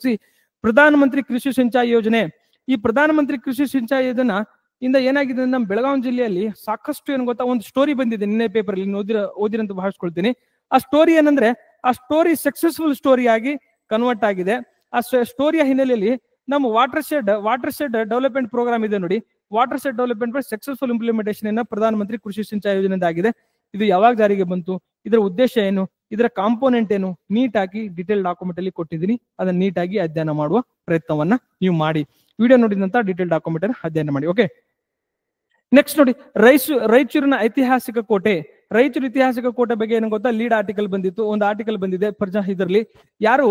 ಪ್ರಧಾನ ಮಂತ್ರಿ ಕೃಷಿ ಸಿಂಚಾಯಿ ಯೋಜನೆ. ಈ ಪ್ರಧಾನ ಮಂತ್ರಿ ಕೃಷಿ ಸಿಂಚಾಯಿ ಯೋಜನೆ ಇಂದ ಏನಾಗಿದೆ ಅಂದ್ರೆ ನಮ್ಮ ಬೆಳಗಾವಿ ಜಿಲ್ಲೆಯಲ್ಲಿ ಸಾಕಷ್ಟು ಏನು ಗೊತ್ತಾ, ಒಂದು ಸ್ಟೋರಿ ಬಂದಿದೆ ನಿನ್ನೆ ಪೇಪರ್ ಅಲ್ಲಿ ಓದಿರಂತ ಭಾವಿಸ್ಕೊಳ್ತೀನಿ. ಆ ಸ್ಟೋರಿ ಏನಂದ್ರೆ, ಆ ಸ್ಟೋರಿ ಸಕ್ಸಸ್ಫುಲ್ ಸ್ಟೋರಿ ಆಗಿ ಕನ್ವರ್ಟ್ ಆಗಿದೆ. ಆ ಸ್ಟೋರಿಯ ಹಿನ್ನೆಲೆಯಲ್ಲಿ ನಮ್ಮ ವಾಟರ್ ಶೆಡ್ ಡೆವಲಪ್ಮೆಂಟ್ ಪ್ರೋಗ್ರಾಮ್ ಇದೆ ನೋಡಿ. Water shed development successful implementation ಅನ್ನ ಪ್ರಧಾನಮಂತ್ರಿ ಕೃಷಿ ಸಿಂಚಾಯಿ ಯೋಜನೆಯಿಂದ ಆಗಿದೆ. ಇದು ಯಾವಾಗ ಜಾರಿಗೆ ಬಂತು, ಇದರ ಉದ್ದೇಶ ಏನು, ಇದರ ಕಾಂಪೋನೆಂಟ್ ಏನು, ನೀಟ್ ಆಗಿ ಡೀಟೇಲ್ ಡಾಕ್ಯುಮೆಂಟ್ ಅಲ್ಲಿ ಕೊಟ್ಟಿದ್ದೀನಿ. ಅದನ್ನ ನೀಟಾಗಿ ಅಧ್ಯಯನ ಮಾಡುವ ಪ್ರಯತ್ನವನ್ನ ನೀವು ಮಾಡಿ. ವಿಡಿಯೋ ನೋಡಿದಂತ ಡೀಟೇಲ್ ಡಾಕ್ಯುಮೆಂಟ್ ಅನ್ನು ಅಧ್ಯಯನ ಮಾಡಿ. ಓಕೆ, ನೆಕ್ಸ್ಟ್ ನೋಡಿ, ರಾಯಚೂರಿನ ಐತಿಹಾಸಿಕ ಕೋಟೆ. ರಾಯಚೂರು ಐತಿಹಾಸಿಕ ಕೋಟೆ ಬಗ್ಗೆ ಏನು ಗೊತ್ತಾ, ಲೀಡ್ ಆರ್ಟಿಕಲ್ ಬಂದಿತ್ತು, ಒಂದು ಆರ್ಟಿಕಲ್ ಬಂದಿದೆ ಇದರಲ್ಲಿ. ಯಾರು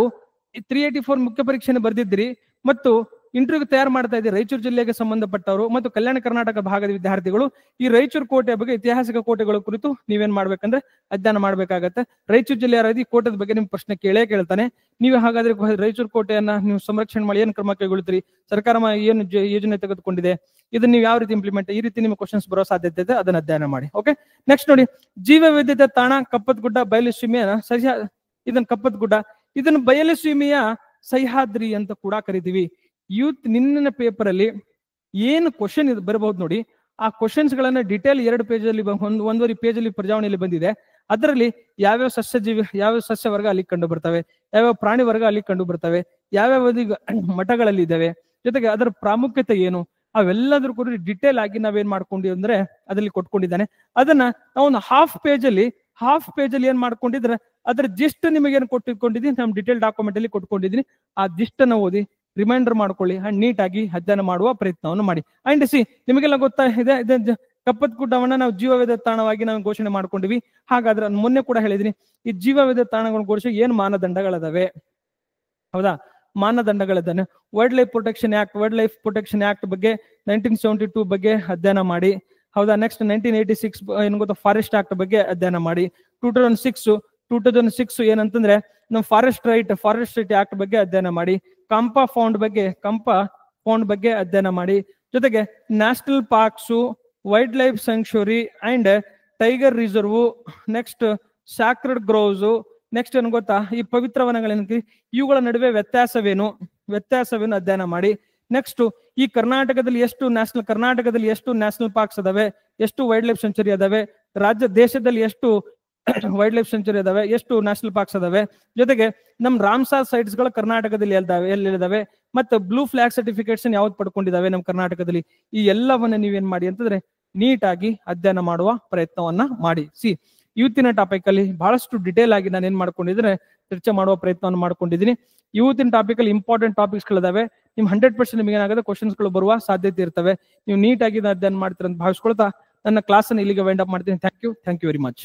384 ಮುಖ್ಯ ಪರೀಕ್ಷೆಯನ್ನು ಬರೆದಿದ್ರಿ ಮತ್ತು ಇಂಟರ್ವ್ಯೂ ತಯಾರು ಮಾಡ್ತಾ ಇದ್ದೀರಿ ರಾಯಚೂರು ಜಿಲ್ಲೆಗೆ ಸಂಬಂಧಪಟ್ಟವರು ಮತ್ತು ಕಲ್ಯಾಣ ಕರ್ನಾಟಕ ಭಾಗದ ವಿದ್ಯಾರ್ಥಿಗಳು, ಈ ರಾಯಚೂರು ಕೋಟೆಯ ಬಗ್ಗೆ, ಐತಿಹಾಸಿಕ ಕೋಟೆಗಳ ಕುರಿತು ನೀವೇನ್ ಮಾಡ್ಬೇಕಂದ್ರೆ ಅಧ್ಯಯನ ಮಾಡ್ಬೇಕಾಗತ್ತೆ. ರಾಯಚೂರು ಜಿಲ್ಲೆಯ ಈ ಕೋಟೆದ ಬಗ್ಗೆ ನಿಮ್ ಪ್ರಶ್ನೆ ಕೇಳ್ತಾನೆ. ನೀವು ಹಾಗಾದ್ರೆ ರಾಯಚೂರು ಕೋಟೆಯನ್ನ ನೀವು ಸಂರಕ್ಷಣೆ ಮಾಡಿ ಏನ್ ಕ್ರಮ ಕೈಗೊಳ್ತೀರಿ, ಸರ್ಕಾರ ಏನು ಯೋಜನೆ ತೆಗೆದುಕೊಂಡಿದೆ, ಇದನ್ನ ನೀವು ಯಾವ ರೀತಿ ಇಂಪ್ಲಿಮೆಂಟ್, ಈ ರೀತಿ ನಿಮ್ಗೆ ಕ್ವಶನ್ಸ್ ಬರೋ ಸಾಧ್ಯತೆ ಇದೆ, ಅದನ್ನ ಅಧ್ಯಯನ ಮಾಡಿ. ಓಕೆ, ನೆಕ್ಸ್ಟ್ ನೋಡಿ, ಜೀವ ವೈವಿಧ್ಯತೆ ತಾಣ ಕಪ್ಪತ್ಗುಡ್ಡ ಬಯಲುಸೀಮೆಯ ಇದನ್ನ ಕಪ್ಪತ್ಗುಡ್ಡ, ಇದನ್ನ ಬಯಲುಸೀಮೆಯ ಸಹ್ಯಾದ್ರಿ ಅಂತ ಕೂಡ ಕರಿತೀವಿ. ಯೂತ್ ನಿನ್ನಿನ ಪೇಪರ್ ಅಲ್ಲಿ ಏನು ಕ್ವಶನ್ ಬರಬಹುದು ನೋಡಿ, ಆ ಕ್ವಶನ್ಸ್ ಗಳನ್ನ ಡಿಟೇಲ್ 2 ಪೇಜ್ ಅಲ್ಲಿ 1.5 ಪೇಜ್ ಅಲ್ಲಿ ಪ್ರಜಾವಣೆಯಲ್ಲಿ ಬಂದಿದೆ. ಅದರಲ್ಲಿ ಯಾವ್ಯಾವ ಸಸ್ಯ ವರ್ಗ ಅಲ್ಲಿ ಕಂಡು ಬರ್ತವೆ, ಯಾವ್ಯಾವ ಪ್ರಾಣಿ ವರ್ಗ ಅಲ್ಲಿ ಕಂಡು ಬರ್ತವೆ, ಯಾವ್ಯಾವ ಮಠಗಳಲ್ಲಿ ಇದಾವೆ, ಜೊತೆಗೆ ಅದರ ಪ್ರಾಮುಖ್ಯತೆ ಏನು, ಅವೆಲ್ಲದ್ರ ಕೂಡ ಡಿಟೇಲ್ ಆಗಿ ನಾವೇನ್ ಮಾಡ್ಕೊಂಡಿವಿ ಅಂದ್ರೆ ಅದ್ರಲ್ಲಿ ಕೊಟ್ಕೊಂಡಿದ್ದಾನೆ. ಅದನ್ನ ನಾವು ಹಾಫ್ ಪೇಜ್ ಅಲ್ಲಿ ಏನ್ ಮಾಡ್ಕೊಂಡಿದ್ರೆ ಅದ್ರ ಜಿಸ್ಟ್ ನಿಮಗೆ ಏನ್ ಕೊಟ್ಟಿಕೊಂಡಿದ್ದೀನಿ, ನಮ್ಮ ಡಿಟೇಲ್ ಡಾಕ್ಯುಮೆಂಟ್ ಅಲ್ಲಿ ಕೊಟ್ಕೊಂಡಿದ್ದೀನಿ. ಆ ಜಿಸ್ಟ್ ಅನ್ನ ಓದಿ ರಿಮೈಂಡರ್ ಮಾಡ್ಕೊಳ್ಳಿ ಅಂಡ್ ನೀಟಾಗಿ ಅಧ್ಯಯನ ಮಾಡುವ ಪ್ರಯತ್ನವನ್ನು ಮಾಡಿ. ಅಂಡ್ ನಿಮಗೆಲ್ಲ ಗೊತ್ತಾ ಇದೆ, ಕಪ್ಪತ್ಗುಡ್ಡವನ್ನ ನಾವು ಜೀವ ವೈವಿಧ್ಯತೆ ತಾಣವಾಗಿ ನಾವು ಘೋಷಣೆ ಮಾಡ್ಕೊಂಡಿವಿ. ಹಾಗಾದ್ರೆ ಮೊನ್ನೆ ಕೂಡ ಹೇಳಿದೀನಿ, ಈ ಜೀವ ವೈವಿಧ್ಯತೆ ತಾಣಗಳನ್ನು ಘೋಷಣೆ ಏನ್ ಮಾನದಂಡಗಳದಾವೆ, ಹೌದಾ, ಮಾನದಂಡಗಳಿದ್ದಾನೆ. ವೈಲ್ಡ್ ಲೈಫ್ ಪ್ರೊಟೆಕ್ಷನ್ ಆಕ್ಟ್ ಬಗ್ಗೆ 1972 ಬಗ್ಗೆ ಅಧ್ಯಯನ ಮಾಡಿ, ಹೌದಾ. ನೆಕ್ಸ್ಟ್ 1986 ಏನ್ ಗೊತ್ತಾ, ಫಾರೆಸ್ಟ್ ಆಕ್ಟ್ ಬಗ್ಗೆ ಅಧ್ಯಯನ ಮಾಡಿ. 2006 ಏನಂತಂದ್ರೆ ನಮ್ಮ ಫಾರೆಸ್ಟ್ ರೈಟ್ ಆಕ್ಟ್ ಬಗ್ಗೆ ಅಧ್ಯಯನ ಮಾಡಿ. ಕಂಪಾ ಫೌಂಡ್ ಬಗ್ಗೆ ಅಧ್ಯಯನ ಮಾಡಿ. ಜೊತೆಗೆ national parks, wildlife sanctuary and tiger reserve, next sacred groves, next ಏನ್ ಗೊತ್ತಾ, ಈ ಪವಿತ್ರ ವನಗಳೇನು, ಇವುಗಳ ನಡುವೆ ವ್ಯತ್ಯಾಸವೇನು ಅಧ್ಯಯನ ಮಾಡಿ. ನೆಕ್ಸ್ಟ್ ಈ ಕರ್ನಾಟಕದಲ್ಲಿ ಎಷ್ಟು ನ್ಯಾಷನಲ್ ಪಾರ್ಕ್ಸ್ ಅದಾವೆ, ಎಷ್ಟು ವೈಲ್ಡ್ ಲೈಫ್ ಸೆಂಚುರಿ ಅದಾವೆ, ದೇಶದಲ್ಲಿ ಎಷ್ಟು ವೈಲ್ಡ್ ಲೈಫ್ ಸೆಂಚುರಿ ಅದಾವೆ, ಎಷ್ಟು ನ್ಯಾಷನಲ್ ಪಾರ್ಕ್ಸ್ ಅದಾವೆ, ಜೊತೆಗೆ ನಮ್ ರಾಮ್ಸಾರ್ ಸೈಟ್ಸ್ ಗಳು ಕರ್ನಾಟಕದಲ್ಲಿ ಎಲ್ಲಿದಾವೆ, ಮತ್ತೆ ಬ್ಲೂ ಫ್ಲಾಗ್ ಸರ್ಟಿಫಿಕೇಟ್ಸ್ ಯಾವ್ದು ಪಡ್ಕೊಂಡಿದಾವೆ ನಮ್ಮ ಕರ್ನಾಟಕದಲ್ಲಿ. ಈ ಎಲ್ಲವನ್ನ ನೀವೇನ್ ಮಾಡಿ ಅಂತಂದ್ರೆ ನೀಟಾಗಿ ಅಧ್ಯಯನ ಮಾಡುವ ಪ್ರಯತ್ನವನ್ನ ಮಾಡಿ. ಇವತ್ತಿನ ಟಾಪಿಕ್ ಅಲ್ಲಿ ಬಹಳಷ್ಟು ಡಿಟೇಲ್ ಆಗಿ ನಾನು ಏನ್ ಮಾಡ್ಕೊಂಡಿದ್ರೆ ಚರ್ಚೆ ಮಾಡುವ ಪ್ರಯತ್ನವನ್ನು ಮಾಡ್ಕೊಂಡಿದ್ದೀನಿ. ಇವತ್ತಿನ ಟಾಪಿಕ್ ಅಲ್ಲಿ ಇಂಪಾರ್ಟೆಂಟ್ ಟಾಪಿಕ್ಸ್ ಗಳಿದಾವೆ. ನಿಮ್ 100% ನಿಮಗೆ ಏನಾಗುತ್ತೆ ಕ್ವಶನ್ಸ್ ಗಳು ಬರುವ ಸಾಧ್ಯತೆ ಇರ್ತವೆ. ನೀವು ನೀಟಾಗಿ ಅಧ್ಯಯನ ಮಾಡ್ತೀರ ಅಂತ ಭಾವಿಸ್ಕೊಳ್ತಾ ನನ್ನ ಕ್ಲಾಸ್ ಅನ್ನು ಇಲ್ಲಿಗೆ ವೈಂಡ್ ಅಪ್ ಮಾಡ್ತೀನಿ. Thank you very much.